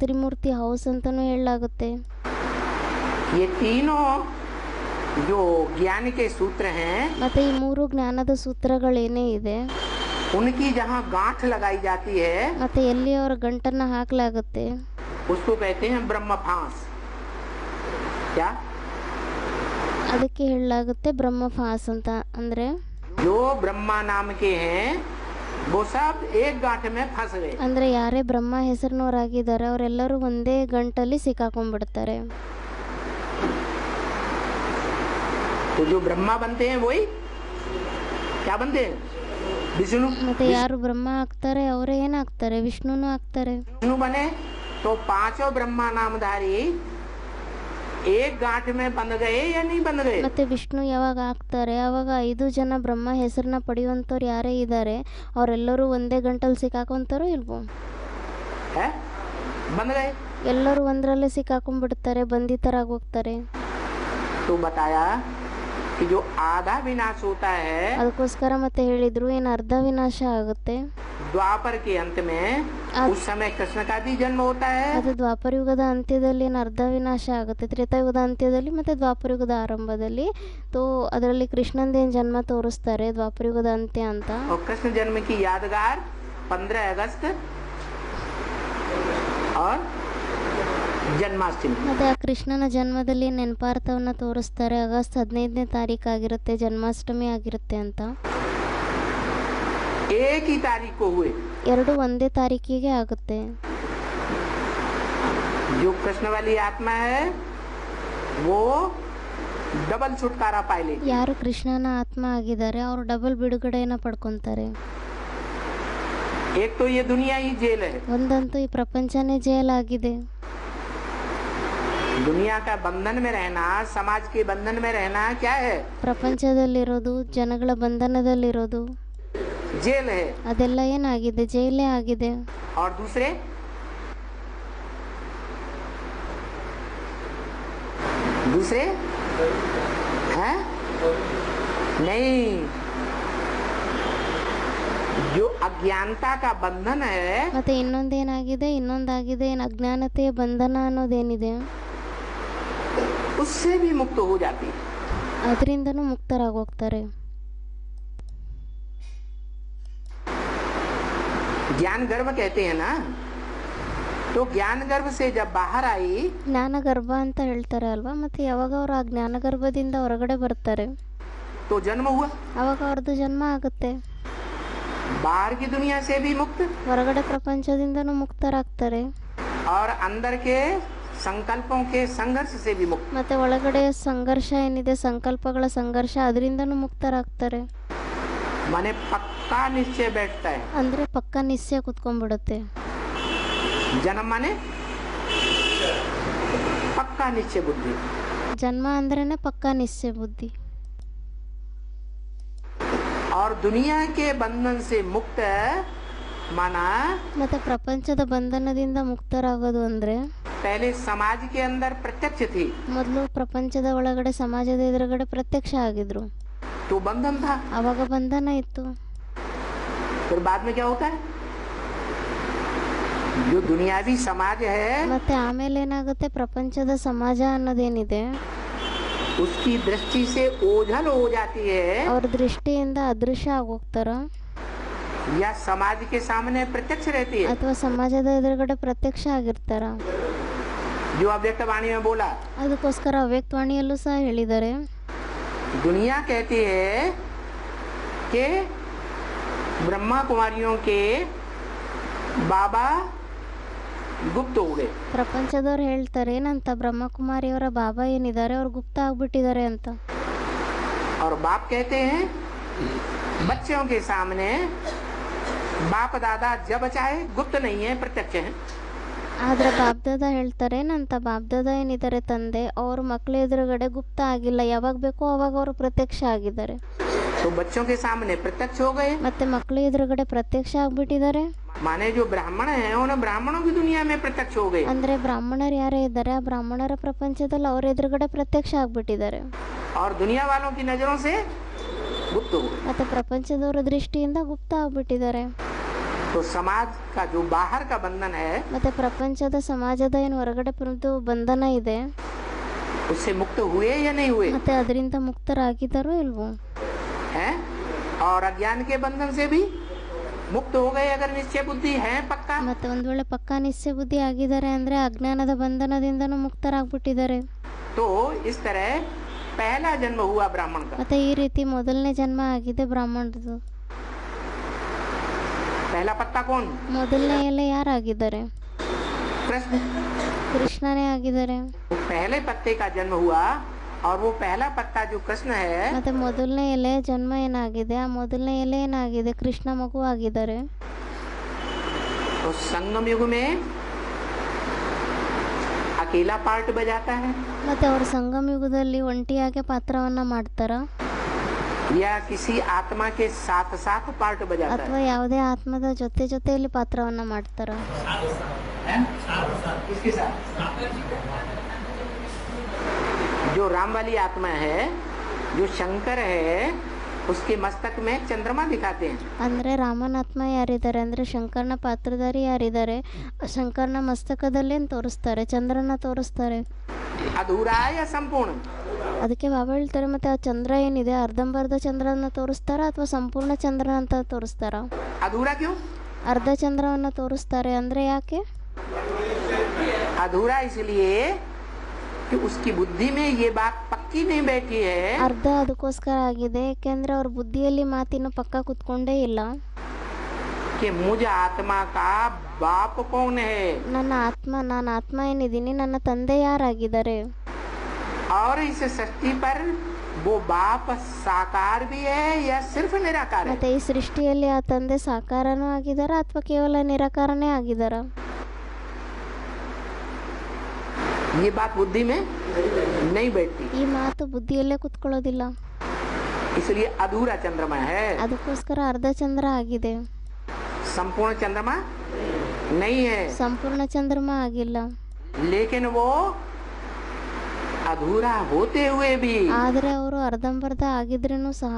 ತ್ರಿಮೂರ್ತಿ ಹೌಸ್ ಅಂತಾನೂ ಹೇಳಲಾಗುತ್ತೆ. ये तीनों जो ज्ञान के सूत्र हैं, ಮತ್ತೆ ಈ 3 ಜ್ಞಾನದ ಸೂತ್ರಗಳೇನೇ ಇದೆ, उनकी जहाँ गांठ लगाई जाती है ಮತ್ತೆ ಎಲ್ಲಿ ಅವರ ಗಂಟನ್ನ ಹಾಕಲಾಗುತ್ತೆ उसको कहते हैं ब्रह्म फांस। क्या? ಅದಕ್ಕೆ ಹೇಳಲಾಗುತ್ತೆ ಬ್ರಹ್ಮ ಫಾಸ್ ಅಂತ. ಅಂದ್ರೆ जो ब्रह्मा नाम के हैं वो सब एक गांठ में फंस गए। ಅಂದ್ರೆ ಯಾರೇ ಬ್ರಹ್ಮ ಹೆಸರಿನವರಾಗಿದ್ದಾರೆ ಅವರೆಲ್ಲರೂ ಒಂದೇ ಗಂಟಲ್ಲಿ ಸಿಕ್ಕಾಕೊಂಡ್ಬಿಡ್ತಾರೆ. तो जो ब्रह्मा बनते हैं वही क्या बनते हैं? विष्णु। ಮತ್ತೆ ಯಾರು ಬ್ರಹ್ಮ ಆಗ್ತಾರೆ ಅವರೇ ಏನಾಗ್ತಾರೆ? ವಿಷ್ಣುನೂ ಆಗ್ತಾರೆ. विष्णु बने तो 5 ब्रह्मा नामधारी एक गांठ में बंध गए या नहीं बंध गए? ಮತ್ತೆ ವಿಷ್ಣು ಯಾವಾಗ ಆಗ್ತಾರೆ ಅವಾಗ 5 ಜನ ಬ್ರಹ್ಮ ಹೆಸರನ್ನ ಪಡೆಯುವಂತವ್ರು ಯಾರೇ ಇದ್ದಾರೆ ಅವರೆಲ್ಲರೂ ಒಂದೇ ಗಂಟಲ್ಲಿ ಸಿಕ್ಕಾಕೊಂತಾರೋ ಇಲ್ವೋ? है? बंध गए। ಎಲ್ಲರೂ ಒಂದರಲ್ಲೇ ಸಿಕ್ಕಾಕೊಂಡ್ಬಿಡ್ತಾರೆ, ಬಂಧಿತರಾಗಿ ಹೋಗ್ತಾರೆ. तो बताया कि जो आधा विनाश होता है ಅದಕ್ಕೋಸ್ಕರ ಮತ್ತೆ ಹೇಳಿದ್ರು ಏನು ಅರ್ಧ ವಿನಾಶ ಆಗುತ್ತೆ. द्वापर के अंत में उस समय कृष्ण का भी जन्म होता है। ಅದು ದ್ವಾಪರ ಯುಗದ ಅಂತ್ಯದಲ್ಲಿ ಏನು ಅರ್ಧ ವಿನಾಶ ಆಗುತ್ತೆ, ತ್ರೇತಾಯುಗದ ಅಂತ್ಯದಲ್ಲಿ ಮತ್ತೆ ದ್ವಾಪರ ಯುಗದ ಆರಂಭದಲ್ಲಿ. तो ಅದರಲ್ಲಿ ಕೃಷ್ಣಂದೇನು ಜನ್ಮ ತೋರಿಸ್ತಾರೆ ದ್ವಾಪರ ಯುಗದ ಅಂತ್ಯ ಅಂತ. और कृष्ण जन्म की यादगार 15 अगस्त और जन्माष्टमी। ಮತ್ತೆ ಆ ಕೃಷ್ಣನ ಜನ್ಮದಲ್ಲಿ ನೆನಪಾರ್ಥವನ್ನ ತೋರಿಸ್ತಾರೆ. ಆಗಸ್ಟ್ 15ನೇ ತಾರೀಕು ಆಗಿರುತ್ತೆ, ಜನ್ಮಾಷ್ಟಮಿ ಆಗಿರುತ್ತೆ ಅಂತ. एक ही तारीख को हुए। ಎರಡು ಒಂದೇ ತಾರೀಕಿಗೆ ಆಗುತ್ತೆ. जो कृष्ण वाली आत्मा है वो डबल छुटकारा पाए। ಯಾರು ಕೃಷ್ಣನ ಆತ್ಮ ಆಗಿದ್ದಾರೆ ಅವರು ಡಬಲ್ ಬಿಡುಗಡೆಯನ್ನ ಪಡ್ಕೊಂತಾರೆ. एक तो ये दुनिया ही जेल है। ಒಂದಂತೂ ಈ ಪ್ರಪಂಚನೇ ಜೈಲಾಗಿದೆ. दुनिया का बंधन में रहना, समाज के बंधन में रहना क्या है? ಪ್ರಪಂಚದಲ್ಲಿರೋದು, ಜನಗಳ ಬಂಧನದಲ್ಲಿರೋದು जेल है। ಅದೆಲ್ಲ ಏನಾಗಿದೆ? ಜೈಲೇ ಆಗಿದೆ. और दूसरे हैं? नहीं, जो अज्ञानता का बंधन है ಮತ್ತೆ ಇನ್ನೊಂದೇನಾಗಿದೆ? ಇನ್ನೊಂದಾಗಿದೆ ಏನು ಅಜ್ಞಾನತೆಯ ಬಂಧನ ಅನ್ನೋದೇನಿದೆ उससे भी मुक्त हो जाती है। ಅದರಿಂದನೂ ಮುಕ್ತರಾಗೋಗ್ತಾರೆ. ज्ञान गर्भ कहते हैं ना, तो ज्ञान गर्भ से जब बाहर आई ಜ್ಞಾನ ಗರ್ಭ ಅಂತ ಹೇಳ್ತಾರೆ ಅಲ್ವಾ, ಮತ್ತೆ ಯಾವಾಗ ಅವರು ಆ ಜ್ಞಾನ ಗರ್ಭದಿಂದ ಹೊರಗಡೆ ಬರ್ತಾರೆ तो जन्म हुआ। ಅವಾಗ ಅವ್ರದ್ದು ಜನ್ಮ ಆಗುತ್ತೆ. बाहर की दुनिया से भी मुक्त ಹೊರಗಡೆ ಪ್ರಪಂಚದಿಂದನೂ ಮುಕ್ತರಾಗ್ತಾರೆ. और अंदर के संकल्पों के संघर्ष से भी मुक्त। ಮತ್ತೆ ಒಳಗಡೆ ಸಂಘರ್ಷ ಏನಿದೆ, ಸಂಕಲ್ಪಗಳ ಸಂಘರ್ಷ, ಅದರಿಂದನೂ ಮುಕ್ತರಾಗ್ತಾರೆ. माने पक्का निश्चय बैठता है। ಅಂದ್ರೆ ಪಕ್ಕ ನಿಶ್ಚಯ ಕುತ್ಕೊಂಡ್ಬಿಡುತ್ತೆ. जन्म माने पक्का निश्चय बुद्धि। ಜನ್ಮ ಅಂದ್ರೇನೆ ಪಕ್ಕ ನಿಶ್ಚಯ ಬುದ್ಧಿ. और दुनिया के बंधन से मुक्त माना ಮತ್ತೆ ಪ್ರಪಂಚದ ಬಂಧನದಿಂದ ಮುಕ್ತರಾಗೋದು ಅಂದ್ರೆ पहले समाज के अंदर प्रत्यक्ष थी, ಮೊದಲು ಪ್ರಪಂಚದ ಒಳಗಡೆ ಸಮಾಜದ ಎದುರುಗಡೆ ಪ್ರತ್ಯಕ್ಷ ಆಗಿದ್ರು. तो बंधन था। ಅವಾಗ ಬಂಧನ ಇತ್ತು. बाद में क्या होता है, जो दुनियावी समाज है ಮತ್ತೆ ಆಮೇಲೆ ಏನಾಗುತ್ತೆ, ಪ್ರಪಂಚದ ಸಮಾಜ ಅನ್ನೋದೇನಿದೆ उसकी दृष्टि से ओझल हो जाती है, ಅವ್ರ ದೃಷ್ಟಿಯಿಂದ ಅದೃಶ್ಯ ಆಗೋಗ್ತಾರ, या समाज के सामने प्रत्यक्ष रहती है। ಅಥವಾ ಸಮಾಜದ ಎದುರುಗಡೆ ಪ್ರತ್ಯಕ್ಷ ಆಗಿರ್ತಾರ। जो अव्यक्त वाणी में बोला, ಅದಕ್ಕೋಸ್ಕರ ಅವ್ಯಕ್ತವಾಣಿಯಲ್ಲೂ ಸಹ ಹೇಳಿದ್ದಾರೆ, दुनिया कहती है कि ब्रह्मा कुमारियों के बाबा गुप्त हो गए। ಪ್ರಪಂಚದವ್ರು ಹೇಳ್ತಾರೆ ಏನಂತ, ಬ್ರಹ್ಮಕುಮಾರಿಯವರ ಬಾಬಾ ಏನಿದ್ದಾರೆ ಅವ್ರು ಗುಪ್ತ ಆಗ್ಬಿಟ್ಟಿದ್ದಾರೆ ಅಂತ। और बाप कहते हैं बच्चों के सामने बाप दादा जब चाहे गुप्त नहीं है, प्रत्यक्ष है। ಆದ್ರೆ ಬಾಬ್ದಾದ ಹೇಳ್ತಾರೆ ಏನಂತ, ಬಾಬ್ದಾದ ಏನಿದ್ದಾರೆ ತಂದೆ, ಅವ್ರ ಮಕ್ಳ ಎದುರುಗಡೆ ಗುಪ್ತ ಆಗಿಲ್ಲ, ಯಾವಾಗ ಬೇಕೋ ಅವಾಗ ಅವರು ಪ್ರತ್ಯಕ್ಷ ಆಗಿದ್ದಾರೆ। तो बच्चों के सामने प्रत्यक्ष हो गए, ಮತ್ತೆ ಮಕ್ಳ ಎದುರುಗಡೆ ಪ್ರತ್ಯಕ್ಷ ಆಗ್ಬಿಟ್ಟಿದ್ದಾರೆ। माने जो ब्राह्मण है उन्हें ब्राह्मणों की दुनिया में प्रत्यक्ष हो गए, ಅಂದ್ರೆ ಬ್ರಾಹ್ಮಣರು ಯಾರೇ ಇದ್ದಾರೆ ಆ ಬ್ರಾಹ್ಮಣರ ಪ್ರಪಂಚದಲ್ಲಿ ಅವ್ರ ಎದುರುಗಡೆ ಪ್ರತ್ಯಕ್ಷ ಆಗ್ಬಿಟ್ಟಿದ್ದಾರೆ, और दुनिया वालों की नजरों से गुप्त हो गए। ಮತ್ತೆ ಪ್ರಪಂಚದವರ ದೃಷ್ಟಿಯಿಂದ ಗುಪ್ತ ಆಗ್ಬಿಟ್ಟಿದ್ದಾರೆ। तो समाज का जो बाहर का बंधन है, ಮತ್ತೆ ಪ್ರಪಂಚದ ಸಮಾಜದ ಏನು ಹೊರಗಡೆ ಬಂಧನ ಇದೆ, उससे मुक्त हुए या नहीं हुए ಮತ್ತೆ ಅದರಿಂದ ಮುಕ್ತರಾಗಿದ್ದಾರೋ ಇಲ್ವೋ, हैं? और अज्ञान के बंधन से भी मुक्त हो गए अगर निश्चय बुद्धि है पक्का। ಮತ್ತೆ ಒಂದ್ ವೇಳೆ ಪಕ್ಕಾ ನಿಶ್ಚಯ ಬುದ್ಧಿ ಆಗಿದ್ದಾರೆ ಅಂದ್ರೆ ಅಜ್ಞಾನದ ಬಂಧನದಿಂದನೂ ಮುಕ್ತರಾಗ್ಬಿಟ್ಟಿದ್ದಾರೆ। तो इस तरह पहला जन्म हुआ ब्राह्मण का। ಮತ್ತೆ ಈ ರೀತಿ ಮೊದಲನೇ ಜನ್ಮ ಆಗಿದೆ ಬ್ರಾಹ್ಮಣರದು। पहला पत्ता कौन? ಮೊದಲನೇ ಎಲೆ ಯಾರಾಗಿದ್ದಾರೆ? कृष्ण। ಕೃಷ್ಣನೇ ಆಗಿದ್ದಾರೆ। वो पहले पत्ते का जन्म हुआ और वो पहला पत्ता जो कृष्ण है, ಮತ್ತೆ ಮೊದಲನೇ ಎಲೆ ಜನ್ಮ ಏನಾಗಿದೆ, ಆ ಮೊದಲನೇ ಎಲೆ ಏನಾಗಿದೆ, ಕೃಷ್ಣ ಮಗು ಆಗಿದ್ದಾರೆ। तो संगम युग में अकेला पार्ट बजाता है ಮತ್ತೆ ಅವರು ಸಂಗಮ ಯುಗದಲ್ಲಿ ಒಂಟಿಯಾಗಿ ಪಾತ್ರವನ್ನ ಮಾಡ್ತಾರ, या किसी आत्मा के साथ साथ पार्ट बजाता ಅಥವಾ ಯಾವುದೇ ಆತ್ಮದ ಜೊತೆಯಲ್ಲಿ ಪಾತ್ರವನ್ನ ಮಾಡ್ತಾರ। है? किसके साथ? जो राम वाली आत्मा है, जो शंकर है, उसके मस्तक में चंद्रमा दिखाते हैं। ಅಂದ್ರೆ ರಾಮನ ಆತ್ಮ ಯಾರಿದ್ದಾರೆ ಅಂದ್ರೆ ಶಂಕರನ ಪಾತ್ರಧಾರಿ ಯಾರಿದ್ದಾರೆ, ಶಂಕರನ ಮಸ್ತಕದಲ್ಲೇನ್ ತೋರಿಸ್ತಾರೆ, ಚಂದ್ರನ ತೋರಿಸ್ತಾರೆ। अधूरा या संपूर्ण? ಅದಕ್ಕೆ ಬಾಬಾ ಹೇಳ್ತಾರೆ, ಮತ್ತೆ ಆ ಚಂದ್ರ ಏನಿದೆ ಅರ್ಧಂಬರ್ಧ ಚಂದ್ರನ ತೋರಿಸ್ತಾರ ಅಥವಾ ಸಂಪೂರ್ಣ ಚಂದ್ರ ಅಂತ ತೋರಿಸ್ತಾರ? अधूरा क्यों? ಅರ್ಧ ಚಂದ್ರವನ್ನ ತೋರಿಸ್ತಾರೆ ಅಂದ್ರೆ ಯಾಕೆ? अधूरा इसलिए कि उसकी बुद्धि में ये बात पक्की नहीं बैठी है ಅರ್ಧ ಅದಕ್ಕೋಸ್ಕರ ಆಗಿದೆ ಯಾಕೆಂದ್ರೆ ಅವ್ರ ಬುದ್ಧಿಯಲ್ಲಿ ಮಾತಿನ್ನು ಪಕ್ಕ ಕುತ್ಕೊಂಡೇ ಇಲ್ಲ, कि मुझ आत्मा का बाप कौन है, ನಾನು ಆತ್ಮ ಏನಿದ್ದೀನಿ ನನ್ನ ತಂದೆ ಯಾರಾಗಿದ್ದಾರೆ। और इस सृष्टि पर वो बाप साकार भी है या सिर्फ निराकार है। ಮತ್ತೆ ಈ ಸೃಷ್ಟಿಯಲ್ಲಿ ಆ ತಂದೆ ಸಾಕಾರನೂ ಆಗಿದಾರ ಅಥವಾ ಕೇವಲ ನಿರಾಕಾರನೇ ಆಗಿದಾರ? ये बात बुद्धि में नहीं बैठती, ಈ ಮಾತು ಬುದ್ಧಿಯಲ್ಲೇ ಕುತ್ಕೊಳ್ಳೋದಿಲ್ಲ, इसलिए अधूरा चंद्रमा है, ಅದಕ್ಕೋಸ್ಕರ ಅರ್ಧ ಚಂದ್ರ ಆಗಿದೆ, संपूर्ण चंद्रमा नहीं है। ಸಂಪೂರ್ಣ ಚಂದ್ರಮ ಆಗಿಲ್ಲ। लेकिन वो अधूरा होते हुए भी ಆದ್ರೆ ಅವರು ಅರ್ಧಂಬರ್ಧ ಆಗಿದ್ರೂ ಸಹ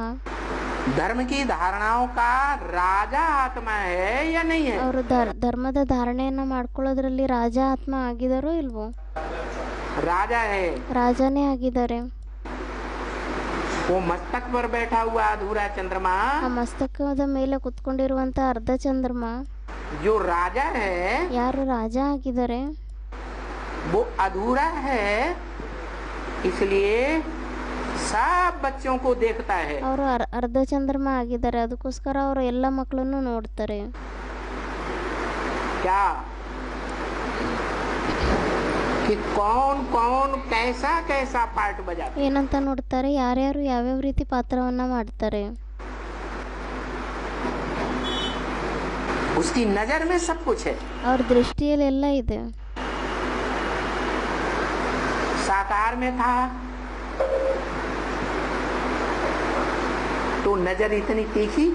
धर्म की धारणाओं का राजा आत्मा है या नहीं है? ಅವರು ಧರ್ಮದ ಧಾರಣೆಯನ್ನ ಮಾಡ್ಕೊಳ್ಳೋದ್ರಲ್ಲಿ ರಾಜ ಆತ್ಮ ಆಗಿದಾರೋ ಇಲ್ವೋ? राजा है, ರಾಜನೇ ಆಗಿದ್ದಾರೆ। वो मस्तक पर बैठा हुआ अधूरा चंद्रमा, ಆ ಮಸ್ತಕದ ಮೇಲೆ ಕುತ್ಕೊಂಡಿರುವಂತ ಅರ್ಧ ಚಂದ್ರಮ जो राजा है ಯಾರು ರಾಜ ಆಗಿದ್ದಾರೆ वो अधूरा है, इसलिए सब बच्चों को देखता है। ಅವರು ಅರ್ಧ ಚಂದ್ರಮ ಆಗಿದ್ದಾರೆ, ಅದಕ್ಕೋಸ್ಕರ ಅವರು ಎಲ್ಲ ಮಕ್ಕಳನ್ನು ನೋಡ್ತಾರೆ। क्या कि कौन कौन कैसा कैसा पार्ट बजाता है। ಏನಂತ ನೋಡ್ತಾರೆ, ಯಾರ್ಯಾರು ಯಾವ್ಯಾವ ರೀತಿ ಪಾತ್ರವನ್ನ ಮಾಡ್ತಾರೆ। उसकी नजर में सब कुछ है, ಅವ್ರ ದೃಷ್ಟಿಯಲ್ಲಿ ಎಲ್ಲ ಇದೆ। साकार में था तो नजर इतनी तीखी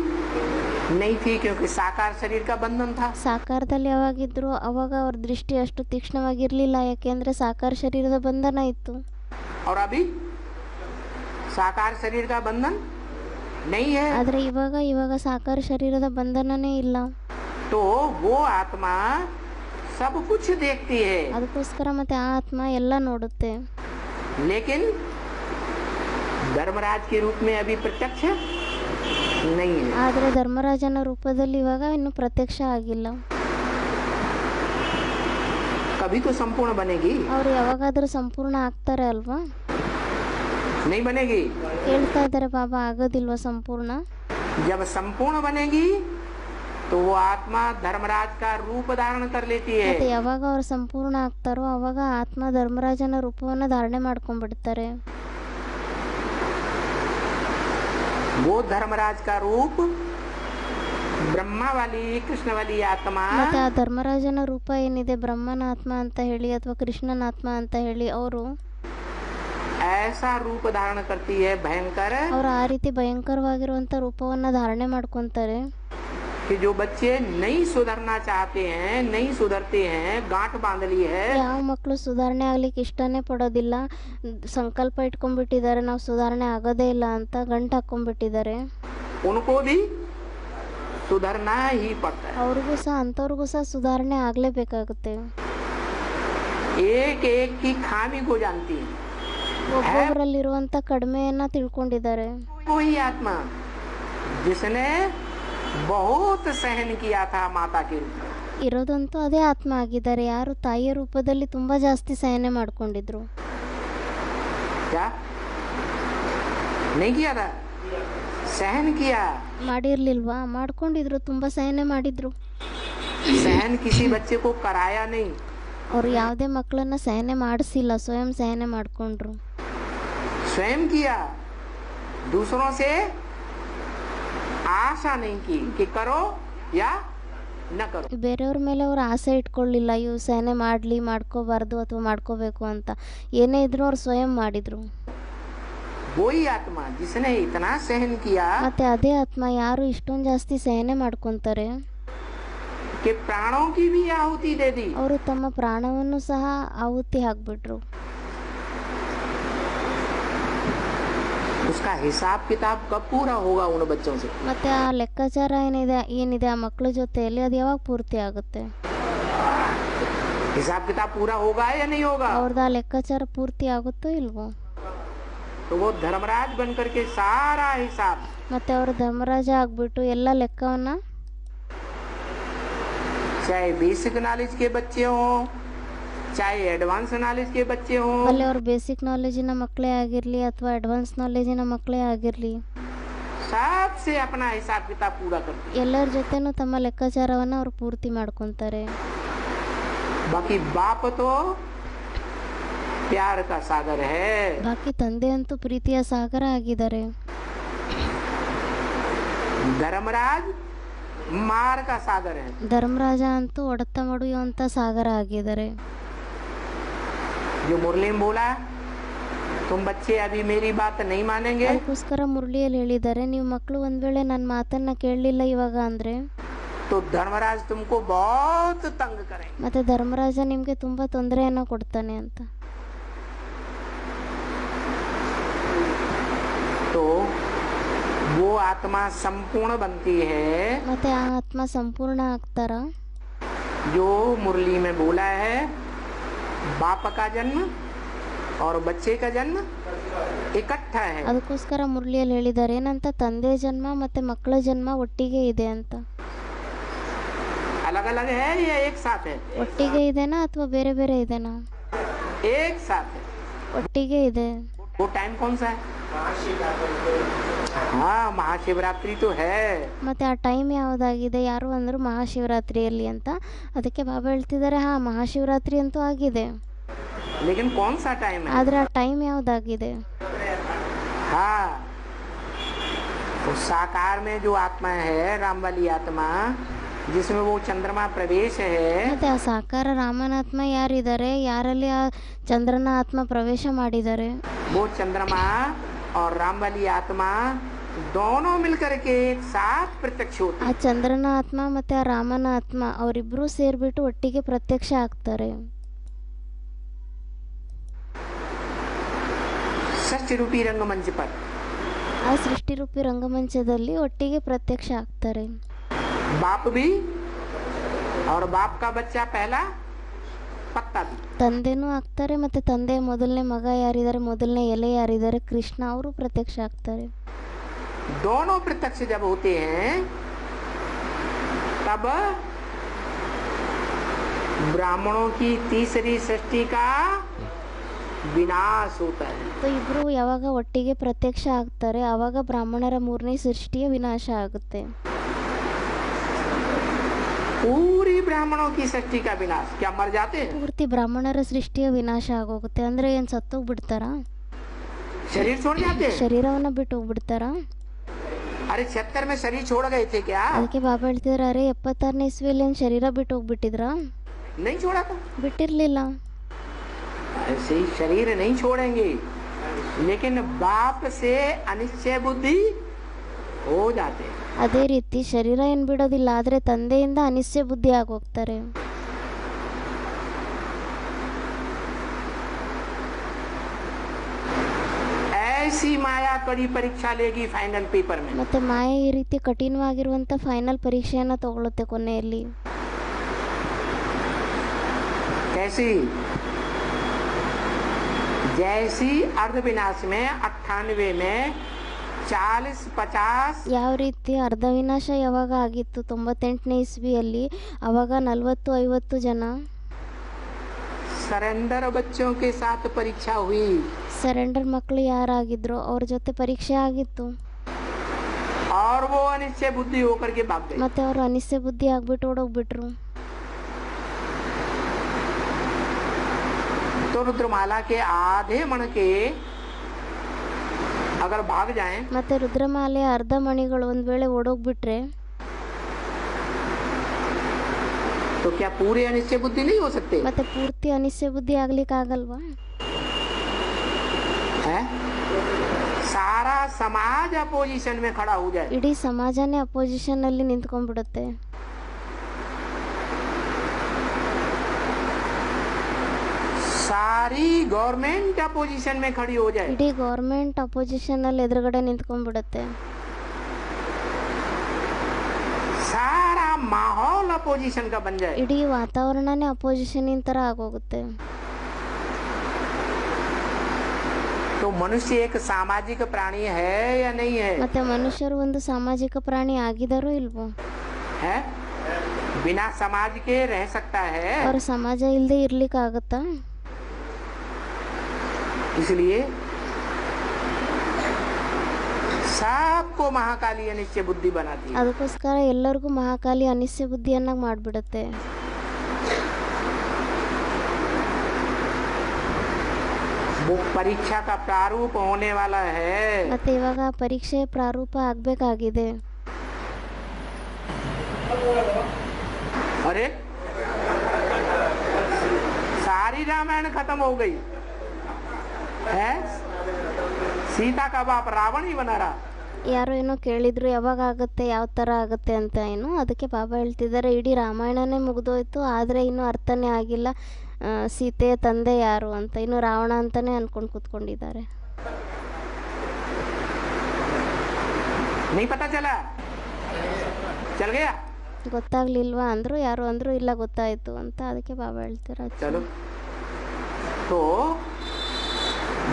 नहीं थी क्योंकि साकार शरीर का बंधन था। ಸಾಕಾರದಲ್ಲಿ ಯಾವಾಗಿದ್ರು ಅವಾಗ ಅವ್ರ ದೃಷ್ಟಿ ಅಷ್ಟು ತೀಕ್ಷ್ಣವಾಗಿರ್ಲಿಲ್ಲ, ಯಾಕೆಂದ್ರೆ ಸಾಕಾರ ಶರೀರದ ಬಂಧನ ಇತ್ತು। और अभी साकार शरीर का बंधन नहीं है, ಆದರೆ ಇವಾಗ ಸಾಕಾರ ಶರೀರದ ಬಂಧನನೇ ಇಲ್ಲ. तो वो आत्मा सब कुछ देखती है, ಅದಕ್ಕೋಸ್ಕರ ಮತ್ತೆ ಆ ಆತ್ಮ ಎಲ್ಲ ನೋಡುತ್ತೆ. लेकिन धर्मराज के रूप में अभी प्रत्यक्ष नहीं है. ಆದರೆ ಧರ್ಮರಾಜನ ರೂಪದಲ್ಲಿ ಇವಾಗ ಇನ್ನು ಪ್ರತ್ಯಕ್ಷ ಆಗಿಲ್ಲ. कभी तो संपूर्ण बनेगी, ಅವರು ಯಾವಾಗಾದರೂ ಸಂಪೂರ್ಣ ಆಗ್ತಾರೆ ಅಲ್ವಾ? नहीं बनेगी. ಹೇಳ್ತಾ ಇದ್ದಾರೆ ಬಾಬಾ, ಆಗೋದಿಲ್ವಾ ಸಂಪೂರ್ಣ? जब संपूर्ण बनेगी तो वो आत्मा धर्मराज का रूप धारण कर लेती है. ಮತ್ತೆ ಯಾವಾಗ ಅವ್ರು ಸಂಪೂರ್ಣ ಆಗ್ತಾರೋ ಅವಾಗ ಆತ್ಮ ಧರ್ಮರಾಜನ ರೂಪವನ್ನು ಧಾರಣೆ ಮಾಡ್ಕೊಂಡ್ಬಿಡ್ತಾರೆ. वो धर्मराज का रूप ब्रह्मा वाली कृष्ण वाली आत्मा, ಮತ್ತೆ ಆ ಧರ್ಮರಾಜನ ರೂಪ ಏನಿದೆ, ಬ್ರಹ್ಮನ ಆತ್ಮ ಅಂತ ಹೇಳಿ ಅಥವಾ ಕೃಷ್ಣನ ಆತ್ಮ ಅಂತ ಹೇಳಿ, ಅವರು ऐसा रूप धारण करती है भयंकर, ಅವರು ಆ ರೀತಿ ಭಯಂಕರವಾಗಿರುವಂತ ರೂಪವನ್ನ ಧಾರಣೆ ಮಾಡ್ಕೊಂತಾರೆ. कि जो बच्चे नहीं सुधरना चाहते हैं, नहीं सुधरते हैं, गांठ बांध ली है, ಯಾವ ಮಕ್ಕಳು ಸುಧಾರಣೆ ಆಗ್ಲಿಕ್ಕೆ ಇಷ್ಟನೇ ಪಡೋದಿಲ್ಲ, ಸಂಕಲ್ಪ ಇಟ್ಕೊಂಡ್ಬಿಟ್ಟಿದ್ದಾರೆ ನಾವು ಸುಧಾರಣೆ ಆಗೋದೇ ಇಲ್ಲ ಅಂತ ಗಂಟು ಹಾಕೊಂಡ್ಬಿಟ್ಟಿದ್ದಾರೆ, उनको भी सुधरना ही पड़ता है. ಅವ್ರಿಗೂ ಸಹ ಅಂಥವ್ರಿಗೂ ಸಹ ಸುಧಾರಣೆ ಆಗ್ಲೇಬೇಕಾಗುತ್ತೆ. एक एक की खामी को जानती है. ಒಬ್ಬೊಬ್ಬರಲ್ಲಿರುವಂತ ಕಡಿಮೆಯನ್ನ ತಿಳ್ಕೊಂಡಿದ್ದಾರೆ. वही आत्मा जिसने बहुत सहन किया था माता के रूप में, ಇರೋದಂತೂ ಅದೇ ಆತ್ಮ ಆಗಿದ್ದಾರೆ, ಯಾರು ತಾಯಿಯ ರೂಪದಲ್ಲಿ ತುಂಬಾ ಜಾಸ್ತಿ ಸಹನೆ ಮಾಡ್ಕೊಂಡಿದ್ರು. क्या नहीं किया था, सहन किया. ಮಾಡಿರ್ಲಿಲ್ವಾ? ಮಾಡ್ಕೊಂಡಿದ್ರು, ತುಂಬಾ ಸಹನೆ ಮಾಡಿದ್ರು. सहन किसी बच्चे को कराया नहीं, ಅವ್ರು ಯಾವುದೇ ಮಕ್ಕಳನ್ನ ಸಹನೆ ಮಾಡಿಸಿಲ್ಲ, ಸ್ವಯಂ ಸಹನೆ ಮಾಡ್ಕೊಂಡ್ರು. स्वयं किया, दूसरों से आशा नहीं की कि करो या न करो. ಬೇರೆಯವ್ರ ಮೇಲೆ ಅವ್ರು ಆಸೆ ಇಟ್ಕೊಳ್ಳಿಲ್ಲ, ಇವು ಸಹನೆ ಮಾಡಲಿ, ಮಾಡ್ಕೋಬಾರ್ದು ಅಥವಾ ಮಾಡ್ಕೋಬೇಕು ಅಂತ. ಏನೇ ಇದ್ರು ಅವ್ರು ಸ್ವಯಂ ಮಾಡಿದ್ರು. वही आत्मा जिसने इतना सहन किया ಮತ್ತೆ ಅದೇ ಆತ್ಮ ಯಾರು ಇಷ್ಟೊಂದು ಜಾಸ್ತಿ ಸಹನೆ ಮಾಡ್ಕೊಂತಾರೆ, कि प्राणों की भी आहुति दे दी. ಅವರು ತಮ್ಮ ಪ್ರಾಣವನ್ನು ಸಹ ಆಹುತಿ ಹಾಕ್ಬಿಟ್ರು. उसका हिसाब किताब कब पूरा होगा उन बच्चों से? ಮತ್ತೆ ಆ ಲೆಕ್ಕಾಚಾರ ಏನಿದೆ ಆ ಮಕ್ಕಳ ಜೊತೆಯಲ್ಲಿ ಅದು ಯಾವಾಗ ಪೂರ್ತಿ ಆಗುತ್ತೆ? हिसाब किताब पूरा होगा या नहीं होगा? ಅವ್ರದ್ದು ಆ ಲೆಕ್ಕಾಚಾರ ಪೂರ್ತಿ ಆಗುತ್ತೋ ಇಲ್ವೋ? तो वो धर्मराज बन करके सारा हिसाब, ಮತ್ತೆ ಅವರು ಧರ್ಮರಾಜ ಆಗ್ಬಿಟ್ಟು ಎಲ್ಲ ಲೆಕ್ಕವನ್ನ, चाहे बेसिक नॉलेज के बच्चे हों, चाहे एडवांस नॉलेज के बच्चे हों, ಅಲ್ಲಿ ಅವ್ರು ಬೇಸಿಕ್ ನಾಲೆಜಿನ ಮಕ್ಕಳೇ ಆಗಿರ್ಲಿ ಅಥವಾ ಅಡ್ವಾನ್ಸ್ ನಾಲೆಜಿನ ಮಕ್ಕಳೇ ಆಗಿರ್ಲಿ, सबसे अपना हिसाब किताब पूरा करते हैं. ಎಲ್ಲರ ಜೊತೆನೂ ತಮ್ಮ ಲೆಕ್ಕಾಚಾರವನ್ನ ಅವ್ರು ಪೂರ್ತಿ ಮಾಡ್ಕೊಂತಾರೆ. बाकी बाप तो प्यार का सागर है, ಬಾಕಿ ತಂದೆ ಅಂತೂ ಪ್ರೀತಿಯ ಸಾಗರ ಆಗಿದ್ದಾರೆ. धर्मराज मार का सागर है. ಧರ್ಮರಾಜ ಅಂತೂ ಹೊಡೆತ ಮಾಡುವಂತ ಸಾಗರ ಆಗಿದ್ದಾರೆ. जो मुरली में बोला, तुम बच्चे अभी मेरी बात नहीं मानेंगे, ಅದಕ್ಕೋಸ್ಕರ ಮುರಳಿಯಲ್ಲಿ ಹೇಳಿದ್ದಾರೆ, ನೀವು ಮಕ್ಕಳು ಒಂದ್ ವೇಳೆ ನನ್ನ ಮಾತನ್ನ ಕೇಳಲಿಲ್ಲ ಇವಾಗ ಅಂದ್ರೆ तो धर्मराज तुमको बहुत तंग करेंगे. ಮತ್ತೆ ಧರ್ಮರಾಜ ನಿಮ್ಗೆ ತುಂಬಾ ತೊಂದರೆಯನ್ನ ಕೊಡ್ತಾನೆ ಅಂತ. तो वो आत्मा संपूर्ण बनती है ಮತ್ತೆ ಆ ಆತ್ಮ ಸಂಪೂರ್ಣ ಆಗ್ತಾರ, जो मुरली में बोला है, बाप का जन्म और बच्चे का जन्म इकट्ठा है. ಅದಕ್ಕೋಸ್ಕರ ಮುರಳಿಯಲ್ಲಿ ಹೇಳಿದ್ದಾರೆ ಏನಂತ, ತಂದೆ ಜನ್ಮ ಮತ್ತೆ ಮಕ್ಕಳ ಜನ್ಮ ಒಟ್ಟಿಗೆ ಇದೆ ಅಂತ. अलग अलग है या एक साथ है? ಒಟ್ಟಿಗೆ ಇದೆನಾ ಅಥವಾ ಬೇರೆ ಬೇರೆ ಇದೆನಾ? एक साथ है. ಒಟ್ಟಿಗೆ ಇದೆ. वो टाइम कौन सा है? हाँ, महाशिवरात्रि तो है. ಮತ್ತೆ ಆ ಟೈಮ್ ಯಾವುದಾಗಿದೆ? ಯಾರು ಅಂದ್ರು ಮಹಾಶಿವರಾತ್ರಿಯಲ್ಲಿ ಅಂತ. ಅದಕ್ಕೆ ಬಾಬಾ ಹೇಳ್ತಿದ್ದಾರೆ, ಹಾ ಮಹಾಶಿವರಾತ್ರಿ ಅಂತೂ ಆಗಿದೆ, लेकिन कौन सा टाइम है? ಆದ್ರೆ ಆ ಟೈಮ್ ಯಾವುದಾಗಿದೆ? हाँ, तो साकार में जो आत्मा है, राम वाली आत्मा, जिसमें वो चंद्रमा प्रवेश है, ಮತ್ತೆ ಆ ಸಾಕಾರ ರಾಮನಾತ್ಮ ಯಾರಿದ್ದಾರೆ, ಯಾರಲ್ಲಿ ಆ ಚಂದ್ರನ ಆತ್ಮ ಪ್ರವೇಶ ಮಾಡಿದ್ದಾರೆ, वो चंद्रमा और राम वाली आत्मा दोनों मिलकर के एक साथ प्रत्यक्ष होते ಆ ಚಂದ್ರನ ಆತ್ಮ ಮತ್ತೆ ಆ ರಾಮನ ಆತ್ಮ ಅವರಿಬ್ರು ಸೇರ್ಬಿಟ್ಟು ಒಟ್ಟಿಗೆ ಪ್ರತ್ಯಕ್ಷ ಆಗ್ತಾರೆ. सच रूपी रंगमंच पर. ಆ ಸೃಷ್ಟಿರೂಪಿ ರಂಗಮಂಚದಲ್ಲಿ ಒಟ್ಟಿಗೆ ಪ್ರತ್ಯಕ್ಷ ಆಗ್ತಾರೆ. बाप भी और बाप का बच्चा पहला पत्ता भी. ತಂದೆನೂ ಆಗ್ತಾರೆ, ಮತ್ತು ತಂದೆಯ ಮೊದಲನೇ ಮಗ ಯಾರಿದ್ದಾರೆ, ಮೊದಲನೇ ಎಲೆ ಯಾರಿದ್ದಾರೆ, ಕೃಷ್ಣ, ಅವರು ಪ್ರತ್ಯಕ್ಷ ಆಗ್ತಾರೆ. दोनों प्रत्यक्ष जब होते हैं तब ब्राह्मणों की तीसरी सृष्टि का विनाश होता है. ಸೊ ಇಬ್ಬರು ಯಾವಾಗ ಒಟ್ಟಿಗೆ ಪ್ರತ್ಯಕ್ಷ ಆಗ್ತಾರೆ ಆವಾಗ ಬ್ರಾಹ್ಮಣರ ಮೂರನೇ ಸೃಷ್ಟಿಯ ವಿನಾಶ ಆಗುತ್ತೆ. पूरी ब्राह्मणों की सृष्टि का विनाश. क्या मर जाते हैं? ಪೂರ್ತಿ ಬ್ರಾಹ್ಮಣರ ಸೃಷ್ಟಿಯ ವಿನಾಶ ಆಗೋಗುತ್ತೆ. ಅಂದ್ರೆ ಏನು ಸತ್ತೋಗ್ಬಿಡ್ತಾರಾ? शरीर छोड़ जाते हैं. ಶರೀರವನ್ನ ಬಿಟ್ಟು ಹೋಗ್ಬಿಡ್ತಾರಾ? अरे 76 में शरीर छोड़ गए थे क्या? ಅದಕ್ಕೆ ಬಾಬಾ ಹೇಳ್ತಿದಾರೆ, ಅರೆ 76ನೇ ಇಸ್ವಿಯಲ್ಲಿ ಏನು ಶರೀರ ಬಿಟ್ಟು ಹೋಗ್ಬಿಟ್ಟಿದ್ರಾ? नहीं छोड़ा था. ಬಿಟ್ಟಿರ್ಲಿಲ್ಲ. ऐसे ही शरीर नहीं छोड़ेंगे, लेकिन बाप से अनिश्चय बुद्धि हो जाते हैं. ಅದೇ ರೀತಿ ಶರೀರ ಏನು ಬಿಡೋದಿಲ್ಲ, ಆದರೆ ತಂದೆಯಿಂದ ಅನಿಶ್ಚಯ ಬುದ್ಧಿ ಆಗೋಗ್ತಾರೆ. ऐसी माया कड़ी परीक्षा लेगी फाइनल पेपर में. ಮತ್ತೆ ಮಾಯೆ ಈ ರೀತಿ ಕಠಿಣವಾಗಿರುವಂತ ಫೈನಲ್ ಪರೀಕ್ಷೆಯನ್ನ ತಗೊಳುತ್ತೆ ಕೊನೆಯಲ್ಲಿ. कैसी? जैसी अर्ध विनाश में 98 में 40-50 ಯಾವ ರೀತಿ ಅರ್ಧ ವಿನಾಶ ಯಾವಾಗ ಆಗಿತ್ತು 98ನೇ ಇಸ್ವಿಯಲ್ಲಿ, ಅವಾಗ 40-50 ಜನ सरेंडर बच्चों के साथ परीक्षा हुई. ಸರೆಂಡರ್ ಮಕ್ಕಳು ಯಾರಾಗಿದ್ರು ಅವ್ರ ಜೊತೆ ಪರೀಕ್ಷೆ ಆಗಿತ್ತು. और वो अनिश्चय बुद्धि होकर के भाग गए. ಮತ್ತೆ ಅವರು ಅನಿಶ್ಚಯ ಬುದ್ಧಿ ಆಗ್ಬಿಟ್ಟು ಓಡೋಗ್ಬಿಟ್ರು. तो रुद्रमाला के आधे मण के अगर भाग जाएं ಮತ್ತೆ ರುದ್ರಮಾಲೆಯ ಅರ್ಧ ಮಣಿಗಳು ಒಂದ್ ವೇಳೆ ಓಡೋಗ್ಬಿಟ್ರೆ तो क्या पूरे अनिश्चय बुद्धि नहीं हो सकते? ಮತ್ತೆ ಪೂರ್ತಿ ಅನಿಶ್ಚಯ ಬುದ್ಧಿ ಆಗ್ಲಿಕ್ಕೆ ಆಗಲ್ವಾ? है? सारा समाज अपोजिशन में खड़ा हो जाए. ಇಡೀ ಸಮಾಜನೇ ಅಪೋಸಿಷನ್ ಅಲ್ಲಿ ನಿಂತ್ಕೊಂಡ್ಬಿಡುತ್ತೆ. सारी गवर्नमेंट अपोजिशन में खड़ी हो जाए. ಇಡೀ ಗೌರ್ಮೆಂಟ್ ಅಪೋಸಿಷನ್ ಅಲ್ಲಿ ಎದುರುಗಡೆ ನಿಂತ್ಕೊಂಡ್ಬಿಡುತ್ತೆ. सारा माहौल अपोजिशन का बन जाए. ಇಡೀ ವಾತಾವರಣನೇ ಅಪೋಸಿಷನ್ ತರ ಆಗೋಗುತ್ತೆ. तो मनुष्य एक सामाजिक प्राणी है या नहीं है? ಮತ್ತೆ ಮನುಷ್ಯರು ಒಂದು ಸಾಮಾಜಿಕ ಪ್ರಾಣಿ ಆಗಿದಾರೋ ಇಲ್ವೋ? है? बिना समाज के रह सकता है? ಅವ್ರ ಸಮಾಜ ಇಲ್ಲದೆ ಇರ್ಲಿಕ್ಕೆ ಆಗತ್ತಾ? इसलिए सबको महाकाली अनिश्चय बुद्धि बनाती है. ಅದಕ್ಕೋಸ್ಕರ ಎಲ್ಲರಿಗೂ ಮಹಾಕಾಲಿ ಅನಿಶ್ಚಯ ಬುದ್ಧಿಯನ್ನಾಗಿ ಮಾಡ್ಬಿಡುತ್ತೆ. वो परीक्षा का प्रारूप होने वाला है. ಮತ್ತೆ ಇವಾಗ ಪರೀಕ್ಷೆ ಪ್ರಾರೂಪ ಆಗ್ಬೇಕಾಗಿದೆ. अरे सारी रामायण खत्म हो गई है. सीता का बाप रावण ही बना रहा. ಯಾರೋ ಏನೋ ಕೇಳಿದ್ರು ಯಾವಾಗ ಆಗುತ್ತೆ, ಯಾವ ಥರ ಆಗುತ್ತೆ ಅಂತ. ಏನು ಅದಕ್ಕೆ ಬಾಬಾ ಹೇಳ್ತಿದ್ದಾರೆ, ಇಡೀ ರಾಮಾಯಣನೇ ಮುಗಿದೋಯ್ತು, ಆದರೆ ಇನ್ನೂ ಅರ್ಥನೇ ಆಗಿಲ್ಲ ಸೀತೆಯ ತಂದೆ ಯಾರು ಅಂತ. ಇನ್ನು ರಾವಣ ಅಂತಾನೆ ಅನ್ಕೊಂಡು ಕೂತ್ಕೊಂಡಿದ್ದಾರೆ. नहीं पता चला? चल गया? ಗೊತ್ತಾಗ್ಲಿಲ್ವಾ ಅಂದ್ರು, ಯಾರು ಅಂದ್ರು ಇಲ್ಲ ಗೊತ್ತಾಯ್ತು ಅಂತ. ಅದಕ್ಕೆ ಬಾಬಾ ಹೇಳ್ತಾರೆ चलो. तो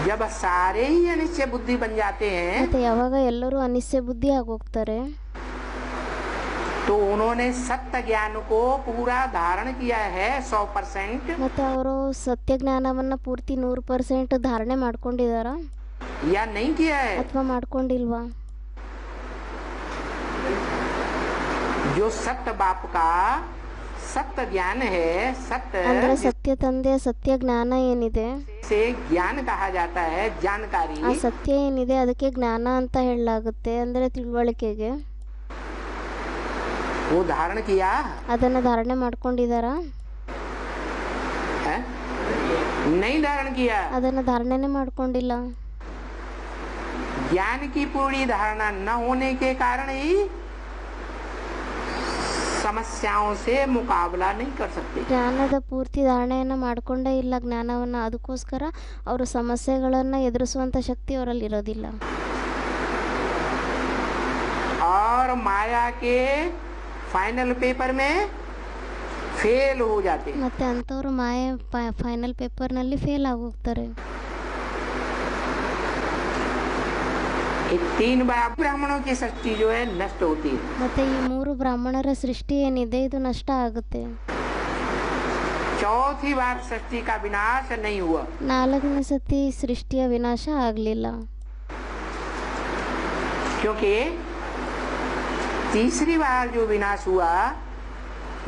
जब सारे ही अनिश्चय बुद्धि बन जाते हैं ಮತ್ತೆ ಯಾವಾಗ ಎಲ್ಲರೂ ಅನಿಶ್ಚಯ ಬುದ್ಧಿ ಆಗೋಗ್ತಾರೆ तो उन्होंने सत्य ज्ञान को पूरा धारण किया है 100%. ಮತ್ತೆ ಅವರು ಸತ್ಯ ಜ್ಞಾನವನ್ನ ಪೂರ್ತಿ 100% ಧಾರಣೆ ಮಾಡ್ಕೊಂಡಿದಾರಾ या नहीं किया है? ಅಥವಾ ಮಾಡ್ಕೊಂಡಿಲ್ವಾ? जो सत्य बाप का सत्य ज्ञान है, ಅಂದ್ರೆ सत्य ಸತ್ಯ ತಂದೆಯ ಸತ್ಯ ಜ್ಞಾನ ಏನಿದೆ, से ज्ञान कहा जाता है, जानकारी. ಆ ಸತ್ಯ ಏನಿದೆ ಅದಕ್ಕೆ ಜ್ಞಾನ ಅಂತ ಹೇಳಲಾಗುತ್ತೆ, ಅಂದ್ರೆ ತಿಳುವಳಿಕೆಗೆ. वो धारण किया ಅದನ್ನ ಧಾರಣೆ ಮಾಡ್ಕೊಂಡಿದಾರಾ? है? नहीं धारण किया. ಅದನ್ನ ಧಾರಣೆನೇ ಮಾಡ್ಕೊಂಡಿಲ್ಲ. ज्ञान की पूरी धारणा न होने के कारण ही समस्याओं से मुकाबला नहीं कर सकते. ಜ್ಞಾನದ ಪೂರ್ತಿ ಧಾರಣೆಯನ್ನ ಮಾಡ್ಕೊಂಡೇ ಇಲ್ಲ ಜ್ಞಾನವನ್ನ. ಅದಕ್ಕೋಸ್ಕರ ಅವರು ಸಮಸ್ಯೆಗಳನ್ನ ಎದುರಿಸುವಂತ ಶಕ್ತಿ ಅವರಲ್ಲಿ ಇರೋದಿಲ್ಲ. और माया के फाइनल पेपर में फेल हो जाते हैं। ಮತ್ತು ಅಂಥವ್ರು ಮಾಯೆ ಫೈನಲ್ ಪೇಪರ್ನಲ್ಲಿ ಫೇಲ್ ಆಗೋಗ್ತಾರೆ. ये 3 ब्राह्मणों की सृष्टि जो है नष्ट होती है। ಮತ್ತು ಈ 3 ಬ್ರಾಹ್ಮಣರ ಸೃಷ್ಟಿ ಏನಿದೆ ಇದು ನಷ್ಟ ಆಗುತ್ತೆ. चौथी बार सृष्टि का विनाश नहीं हुआ। 4ನೇ ಸತಿ ಸೃಷ್ಟಿಯ ವಿನಾಶ ಆಗಲಿಲ್ಲ. क्योंकि तीसरी बार जो विनाश हुआ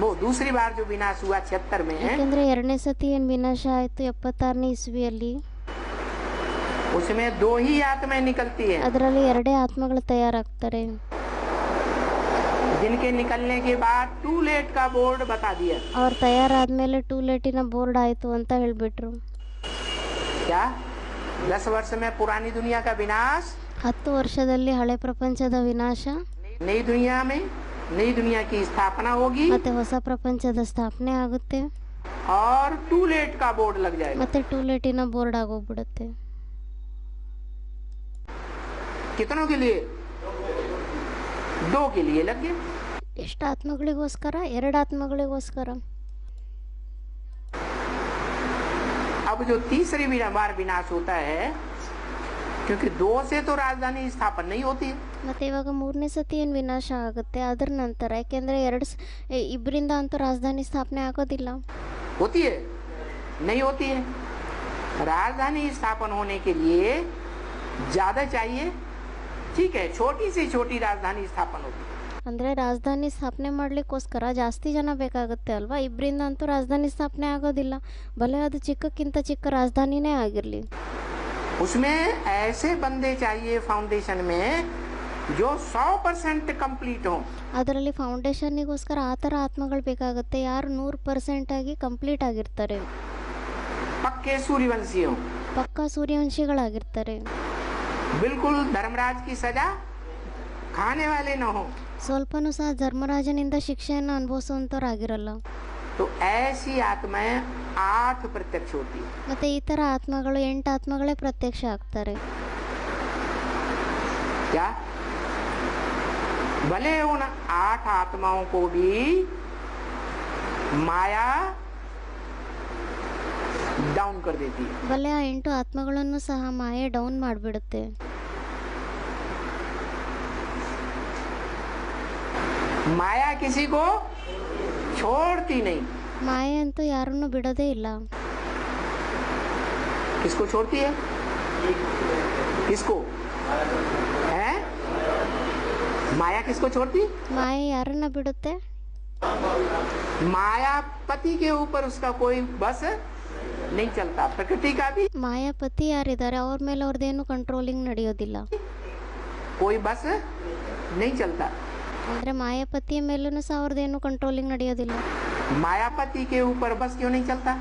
वो दूसरी बार जो विनाश हुआ 76 में, ಯಾಕೆಂದ್ರೆ 2ನೇ ಸತಿ ಏನು ವಿನಾಶ ಆಯಿತು 76ನೇ ಇಸ್ವಿಯಲ್ಲಿ, उसमें 2 ही आत्माएं निकलती है। ಅದರಲ್ಲಿ 2 ಆತ್ಮಗಳು ತಯಾರಾಗ್ತಾರೆ. जिनके निकलने के बाद टू लेट का बोर्ड बता दिया। ಅವ್ರು ತಯಾರಾದ್ಮೇಲೆ ಟೂ ಲೇಟಿನ ಬೋರ್ಡ್ ಆಯಿತು ಅಂತ ಹೇಳಿಬಿಟ್ರು. क्या 10 वर्ष में पुरानी दुनिया का विनाश, 10 ವರ್ಷದಲ್ಲಿ ಹಳೆ ಪ್ರಪಂಚದ ವಿನಾಶ, नई दुनिया में नई दुनिया की स्थापना होगी ಮತ್ತೆ ಹೊಸ ಪ್ರಪಂಚದ ಸ್ಥಾಪನೆ ಆಗುತ್ತೆ. और टू लेट का बोर्ड लग जाएगा। ಮತ್ತೆ ಟೂ ಲೇಟಿನ ಬೋರ್ಡ್ ಆಗೋಗ್ಬಿಡುತ್ತೆ. कितनों के लिए? 2 के लिए लग गया। ಎಷ್ಟು ಆತ್ಮಗಳಿಗೋಸ್ಕರ? 2 ಆತ್ಮಗಳಿಗೋಸ್ಕರ. अब जो तीसरी बार विनाश होता है, क्योंकि 2 से तो राजधानी स्थापन नहीं होती है। ಮತ್ತೆ ಇವಾಗ 3ನೇ ಸತಿ ಏನು ವಿನಾಶ ಆಗುತ್ತೆ ಅದರ ನಂತರ, ಯಾಕೆಂದ್ರೆ 2 ಅಂತೂ ರಾಜಧಾನಿ ಸ್ಥಾಪನೆ ಆಗೋದಿಲ್ಲ. होती है? नहीं होती है। राजधानी स्थापन होने के लिए ज्यादा चाहिए, ठीक है, छोटी से छोटी राजधानी स्थापन होती है। ಅಂದರೆ ರಾಜಧಾನಿ ಸ್ಥಾಪನೆ ಮಾಡಲಿಕ್ಕೋಸ್ಕರ ಜಾಸ್ತಿ ಜನ ಬೇಕಾಗುತ್ತೆ ಅಲ್ವಾ. 2 ಅಂತೂ ರಾಜಧಾನಿ ಸ್ಥಾಪನೆ ಆಗೋದಿಲ್ಲ, ಭಲೆ ಅದು ಚಿಕ್ಕಕ್ಕಿಂತ ಚಿಕ್ಕ ರಾಜಧಾನಿನೇ ಆಗಿರಲಿ. उसमें ऐसे बंदे चाहिए फाउंडेशन में जो 100% कंप्लीट हो। ಅದರಲ್ಲಿ ಫೌಂಡೇಶನ್ನಿಗೋಸ್ಕರ ಆ ಥರ ಆತ್ಮಗಳು ಬೇಕಾಗುತ್ತೆ ಯಾರು 100% ಆಗಿ ಕಂಪ್ಲೀಟ್ ಆಗಿರ್ತಾರೆ, पक्के सूर्यवंशी हो, ಪಕ್ಕಾ ಸೂರ್ಯವಂಶಿಗಳಾಗಿರ್ತಾರೆ, बिल्कुल धर्मराज की सजा खाने वाले न हो। ಸ್ವಲ್ಪನೂ ಸಹ ಧರ್ಮರಾಜನಿಂದ ಶಿಕ್ಷೆಯನ್ನು ಅನುಭವಿಸುವಂಥವ್ರಾಗಿರಲ್ಲ. तो ऐसी आत्माएं 8 प्रत्यक्ष होती है। ಮತ್ತೆ ಈ ಥರ ಆತ್ಮಗಳು 8 ಆತ್ಮಗಳೇ ಪ್ರತ್ಯಕ್ಷ ಆಗ್ತಾರೆ. क्या भले उन 8 आत्माओं को भी माया डाउन कर देती है। ಭಲೆ ಆ 8 ಆತ್ಮಗಳನ್ನು ಸಹ ಮಾಯೆ ಡೌನ್ ಮಾಡಿಬಿಡುತ್ತೆ. माया किसी को छोड़ती नहीं। ಮಾಯೆ ಅಂತೂ ಯಾರನ್ನು ಬಿಡೋದೇ ಇಲ್ಲ. किसको छोड़ती है? किसको है? माया किसको छोड़ती? ಮಾಯೆ ಯಾರನ್ನ ಬಿಡುತ್ತೆ? मायापति के ऊपर उसका कोई बस नहीं चलता। प्रकृति का भी ಮಾಯಾಪತಿ ಯಾರಿದ್ದಾರೆ ಅವ್ರ ಮೇಲೆ ಅವ್ರದ್ದೇನು ಕಂಟ್ರೋಲಿಂಗ್ ನಡೆಯೋದಿಲ್ಲ, कोई बस नहीं चलता। ಅಂದರೆ ಮಾಯಾಪತಿಯ ಮೇಲೂ ಸಹ ಅವ್ರದ್ದೇನು ಕಂಟ್ರೋಲಿಂಗ್ ನಡೆಯೋದಿಲ್ಲ. मायापति के ऊपर बस क्यों नहीं चलता?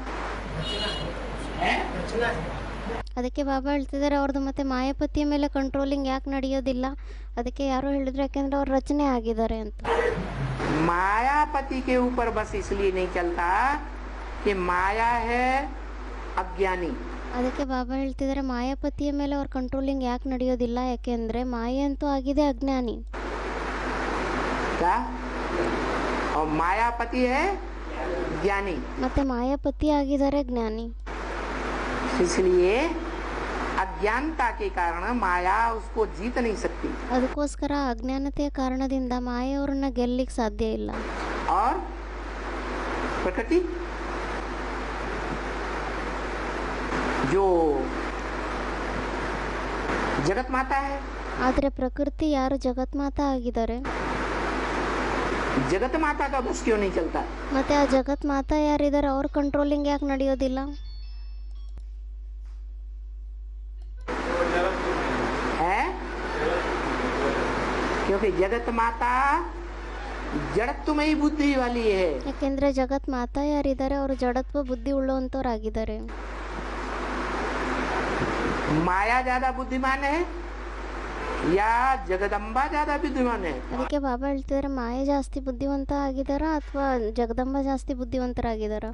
ಅದಕ್ಕೆ ಬಾಬಾ ಹೇಳ್ತಿದ್ದಾರೆ ಅವ್ರದ್ದು ಮತ್ತೆ ಮಾಯಾಪತಿಯ ಮೇಲೆ ಕಂಟ್ರೋಲಿಂಗ್ ಯಾಕೆ ನಡೆಯೋದಿಲ್ಲ. ಅದಕ್ಕೆ ಯಾರೋ ಹೇಳಿದ್ರು ಯಾಕೆಂದ್ರೆ ಅವ್ರು ರಚನೆ ಆಗಿದ್ದಾರೆ ಅಂತ. मायापति के ऊपर बस इसलिए नहीं चलता कि माया है अज्ञानी। ಅದಕ್ಕೆ ಬಾಬಾ ಹೇಳ್ತಿದ್ದಾರೆ ಮಾಯಾಪತಿಯ ಮೇಲೆ ಅವ್ರ ಕಂಟ್ರೋಲಿಂಗ್ ಯಾಕೆ ನಡೆಯೋದಿಲ್ಲ, ಯಾಕೆಂದ್ರೆ ಮಾಯೆ ಅಂತೂ ಆಗಿದೆ ಅಜ್ಞಾನಿ. क्या? और मायापति है ज्ञानी। ಮತ್ತೆ ಮಾಯಾಪತಿ ಆಗಿದ್ದಾರೆ ಜ್ಞಾನಿ. इसलिए अज्ञानता के कारण माया उसको जीत नहीं सकती। ಅದಕ್ಕೋಸ್ಕರ ಅಜ್ಞಾನತೆಯ ಕಾರಣದಿಂದ ಮಾಯೆ ಅವ್ರನ್ನ ಗೆಲ್ಲಿಕ್ ಸಾಧ್ಯ ಇಲ್ಲ. और प्रकृति जो जगत माता है, ಆದರೆ ಪ್ರಕೃತಿ ಯಾರು ಜಗತ್ಮಾತಾ ಆಗಿದ್ದಾರೆ, जगत माता का बस क्यों नहीं चलता? ಮತ್ತೆ ಆ ಜಗತ್ ಮಾತಾ ಯಾರಿದ್ದಾರೆ ಅವ್ರ ಕಂಟ್ರೋಲಿಂಗ್ ಯಾಕೆ ನಡೆಯೋದಿಲ್ಲ? है क्योंकि जगत माता जड़त्वमयी बुद्धि वाली है। ಯಾಕೆಂದ್ರೆ ಜಗತ್ ಮಾತಾ ಯಾರಿದ್ದಾರೆ ಅವರು ಜಡತ್ವ ಬುದ್ಧಿ ಉಳ್ಳೋಂಥವ್ರಾಗಿದ್ದಾರೆ. माया ज्यादा बुद्धिमान है या जगदम्बा ज्यादा बुद्धिमान है? ಅದಕ್ಕೆ ಬಾಬಾ ಹೇಳ್ತಿದ್ದಾರೆ ಮಾಯೆ ಜಾಸ್ತಿ ಬುದ್ಧಿವಂತ ಆಗಿದಾರ ಅಥವಾ ಜಗದಂಬ ಜಾಸ್ತಿ ಬುದ್ಧಿವಂತರಾಗಿದಾರ?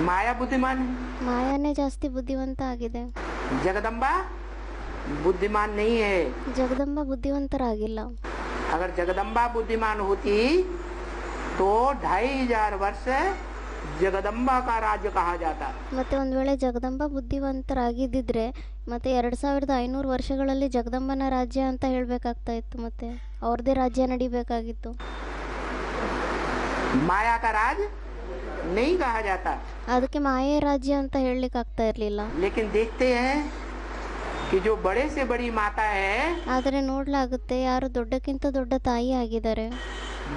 माया बुद्धिमान है, ಮಾಯಾನೇ ಜಾಸ್ತಿ ಬುದ್ಧಿವಂತ ಆಗಿದೆ, जगदम्बा बुद्धिमान नहीं है। ಜಗದಂಬ ಬುದ್ಧಿವಂತರಾಗಿಲ್ಲ. अगर जगदम्बा बुद्धिमान होती तो 2500 वर्ष जगदम्बा का राज्य कहा जाता। ಮತ್ತೆ ಒಂದು ವೇಳೆ ಜಗದಂಬ ಬುದ್ಧಿವಂತರಾಗಿದ್ದಿದ್ರೆ ಮತ್ತೆ 2500 ವರ್ಷಗಳಲ್ಲಿ ಜಗದಂಬನ ರಾಜ್ಯ ಅಂತ ಹೇಳಬೇಕಾಗ್ತಾ ಇತ್ತು, ಮತ್ತೆ ಅವ್ರದೇ ರಾಜ್ಯ ನಡಿಬೇಕಾಗಿತ್ತು. माया का राज नहीं कहा जाता, ಅದಕ್ಕೆ ಮಾಯೆ ರಾಜ್ಯ ಅಂತ ಹೇಳಲಿಕ್ಕೆ ಆಗ್ತಾ ಇರಲಿಲ್ಲ. लेकिन देखते हैं कि जो बड़े से बड़ी माता है ಆದರೆ ನೋಡ್ಲಾಗುತ್ತೆ ಯಾರು ದೊಡ್ಡಕ್ಕಿಂತ ದೊಡ್ಡ ತಾಯಿ ಆಗಿದ್ದಾರೆ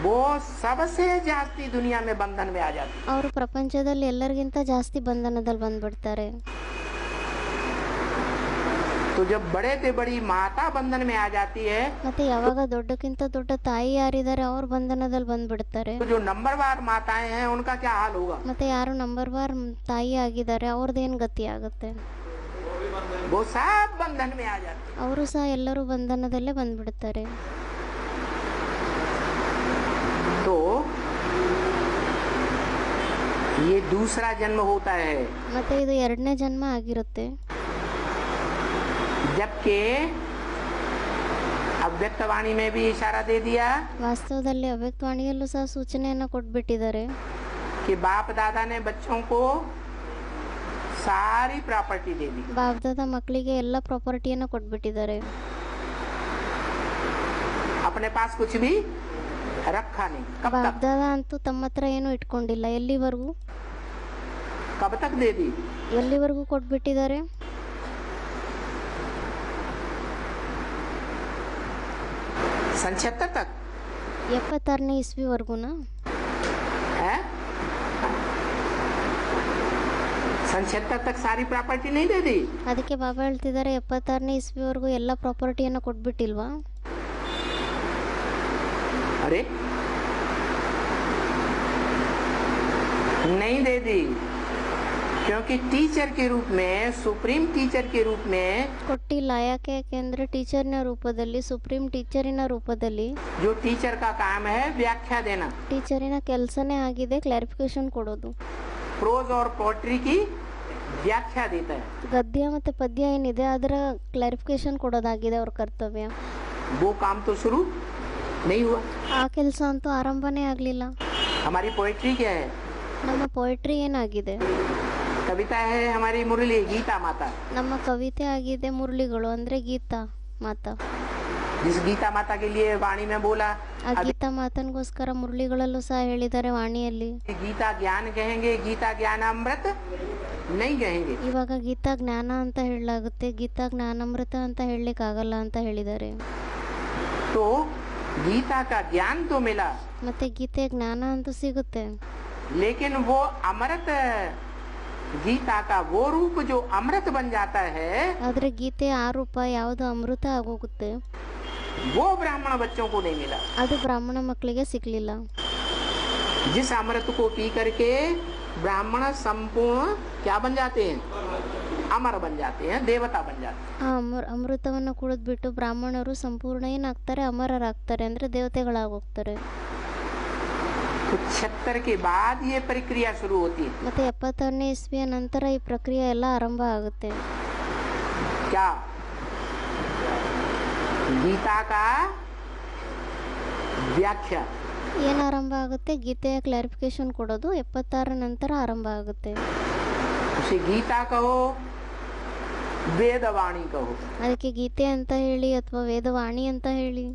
वो सबसे जास्ती दुनिया में बंधन में आ जाती। ಅವರು ಪ್ರಪಂಚದಲ್ಲಿ ಎಲ್ಲರಿಗಿಂತ ಜಾಸ್ತಿ ಬಂಧನದಲ್ಲಿ ಬಂದ್ಬಿಡ್ತಾರೆ. तो जब बड़े से बड़ी माता बंधन में आ जाती है ಮತ್ತೆ ಯಾವಾಗ ದೊಡ್ಡಕ್ಕಿಂತ ದೊಡ್ಡ ತಾಯಿ ಯಾರಿದ್ದಾರೆ ಅವ್ರ ಬಂಧನದಲ್ಲಿ ಬಂದ್ಬಿಡ್ತಾರೆ. तो जो नंबरवार माताएं हैं उनका क्या हाल होगा? ಮತ್ತೆ ಯಾರು ನಂಬರ್ 1 ತಾಯಿ ಆಗಿದ್ದಾರೆ ಅವ್ರದ್ದೇನು ಗತಿ ಆಗುತ್ತೆ? वो सब बंधन में आ जाते। ಅವರು ಸಹ ಎಲ್ಲರೂ ಬಂಧನದಲ್ಲೇ ಬಂದ್ಬಿಡ್ತಾರೆ. तो ये दूसरा जन्म होता है, ಮತ್ತೆ ಇದು ಎರಡನೇ ಜನ್ಮ ಆಗಿರುತ್ತೆ. जबकि अव्यक्तवाणी में भी इशारा दे दिया ವಾಸ್ತವದಲ್ಲಿ ಅವ್ಯಕ್ತವಾಣಿಯಲ್ಲೂ ಸಹ ಸೂಚನೆಯನ್ನು ಕೊಟ್ಬಿಟ್ಟಿದ್ದಾರೆ कि बाप दादा ने बच्चों को सारी प्रॉपर्टी दे दी। ಬಾಪ್ದಾದ ಮಕ್ಕಳಿಗೆ ಎಲ್ಲ ಪ್ರಾಪರ್ಟಿಯನ್ನು ಕೊಟ್ಬಿಟ್ಟಿದ್ದಾರೆ. अपने पास कुछ भी रखा नहीं। कब तक? ಬಾಪ್ದಾದ ಅಂತೂ ತಮ್ಮ ಹತ್ರ ಏನು ಇಟ್ಕೊಂಡಿಲ್ಲ. ಎಲ್ಲಿವರೆಗೂ? कब तक दे दी? ಎಲ್ಲಿವರೆಗೂ ಕೊಟ್ಬಿಟ್ಟಿದ್ದಾರೆ? सन 76 तक 76ನೇ ಇಸ್ವಿವರೆಗೂನಾ? है? सन 76 तक सारी प्रॉपर्टी नहीं दे दी। ಅದಕ್ಕೆ ಬಾಬಾ ಹೇಳ್ತಿದ್ದಾರೆ 76ನೇ ಇಸ್ವಿವರೆಗೂ ಎಲ್ಲ ಪ್ರಾಪರ್ಟಿಯನ್ನು ಕೊಟ್ಬಿಟ್ಟಿಲ್ವಾ? अरे नहीं दे दी, क्योंकि टीचर के रूप में, सुप्रीम टीचर के रूप में ಕೊಟ್ಟಿಲ್ಲ. ಯಾಕೆ? ಯಾಕೆಂದ್ರೆ ಟೀಚರ್ನ ರೂಪದಲ್ಲಿ, ಸುಪ್ರೀಂ ಟೀಚರಿನ ರೂಪದಲ್ಲಿ, जो टीचर का काम है व्याख्या देना, ಟೀಚರಿನ ಕೆಲಸನೇ ಆಗಿದೆ ಕ್ಲಾರಿಫಿಕೇಶನ್ ಕೊಡೋದು. प्रोज और पोएट्री की व्याख्या देता है। ಗದ್ಯ ಮತ್ತೆ ಪದ್ಯ ಏನಿದೆ ಅದರ ಕ್ಲಾರಿಫಿಕೇಶನ್ ಕೊಡೋದಾಗಿದೆ ಅವ್ರ ಕರ್ತವ್ಯ. वो काम तो शुरू नहीं हुआ। ಆ ಕೆಲಸ ಅಂತೂ ಆರಂಭನೇ ಆಗಲಿಲ್ಲ. हमारी पोएट्री क्या है? ನಮ್ಮ ಪೋಯಟ್ರಿ ಏನಾಗಿದೆ? कविता है हमारी मुरली, गीता माता। ನಮ್ಮ ಕವಿತೆ ಆಗಿದೆ ಮುರಳಿಗಳು, ಅಂದ್ರೆ ಗೀತಾ ಮಾತಾ. जिस गीता माता के लिए वाणी में बोला, ಆ ಗೀತಾ ಮಾತನ್ಗೋಸ್ಕರ ಮುರಳಿಗಳಲ್ಲೂ ಸಹ ಹೇಳಿದ್ದಾರೆ ವಾಣಿಯಲ್ಲಿ. गीता ज्ञान कहेंगे, गीता ज्ञान अमृत नहीं कहेंगे। ಇವಾಗ ಗೀತಾ ಜ್ಞಾನ ಅಂತ ಹೇಳಲಾಗುತ್ತೆ, ಗೀತಾ ಜ್ಞಾನಾಮೃತ ಅಂತ ಹೇಳಲಿಕ್ಕೆ ಆಗಲ್ಲ ಅಂತ ಹೇಳಿದ್ದಾರೆ. तो गीता का ज्ञान तो मिला, ಮತ್ತೆ ಗೀತೆ ಜ್ಞಾನ ಅಂತೂ ಸಿಗುತ್ತೆ, लेकिन वो अमृत, गीता का वो रूप जो अमृत बन जाता है, ಆದ್ರೆ ಗೀತೆ ಆ ರೂಪ ಯಾವುದು ಅಮೃತ ಆಗೋಗುತ್ತೆ, वो ब्राह्मण बच्चों को नहीं मिला। ಅದು ಬ್ರಾಹ್ಮಣ ಮಕ್ಕಳಿಗೆ ಸಿಗ್ಲಿಲ್ಲ. जिस अमृत को पी करके ब्राह्मण संपूर्ण क्या बन जाते हैं? अमर बन जाते हैं, देवता बन जाते हैं। ಆ ಅಮೃತವನ್ನು ಕುಡಿದ್ಬಿಟ್ಟು ಬ್ರಾಹ್ಮಣರು ಸಂಪೂರ್ಣ ಏನಾಗ್ತಾರೆ? ಅಮರರಾಗ್ತಾರೆ, ಅಂದ್ರೆ ದೇವತೆಗಳಾಗೋಗ್ತಾರೆ. तो 76 के बाद ये प्रक्रिया शुरू होती है। ಮತ್ತೆ 76ನೇ ಇಸ್ವಿಯ ನಂತರ ಈ ಪ್ರಕ್ರಿಯೆ ಎಲ್ಲ ಆರಂಭ ಆಗುತ್ತೆ. क्या? गीता का व्याख्या। ಏನು ಆರಂಭ ಆಗುತ್ತೆ? ಗೀತೆಯ ಕ್ಲಾರಿಫಿಕೇಶನ್ ಕೊಡೋದು 76 ನಂತರ ಆರಂಭ ಆಗುತ್ತೆ. उसे गीता कहो, वेदवाणी कहो। ಅದಕ್ಕೆ ಗೀತೆ ಅಂತ ಹೇಳಿ ಅಥವಾ ವೇದವಾಣಿ ಅಂತ ಹೇಳಿ,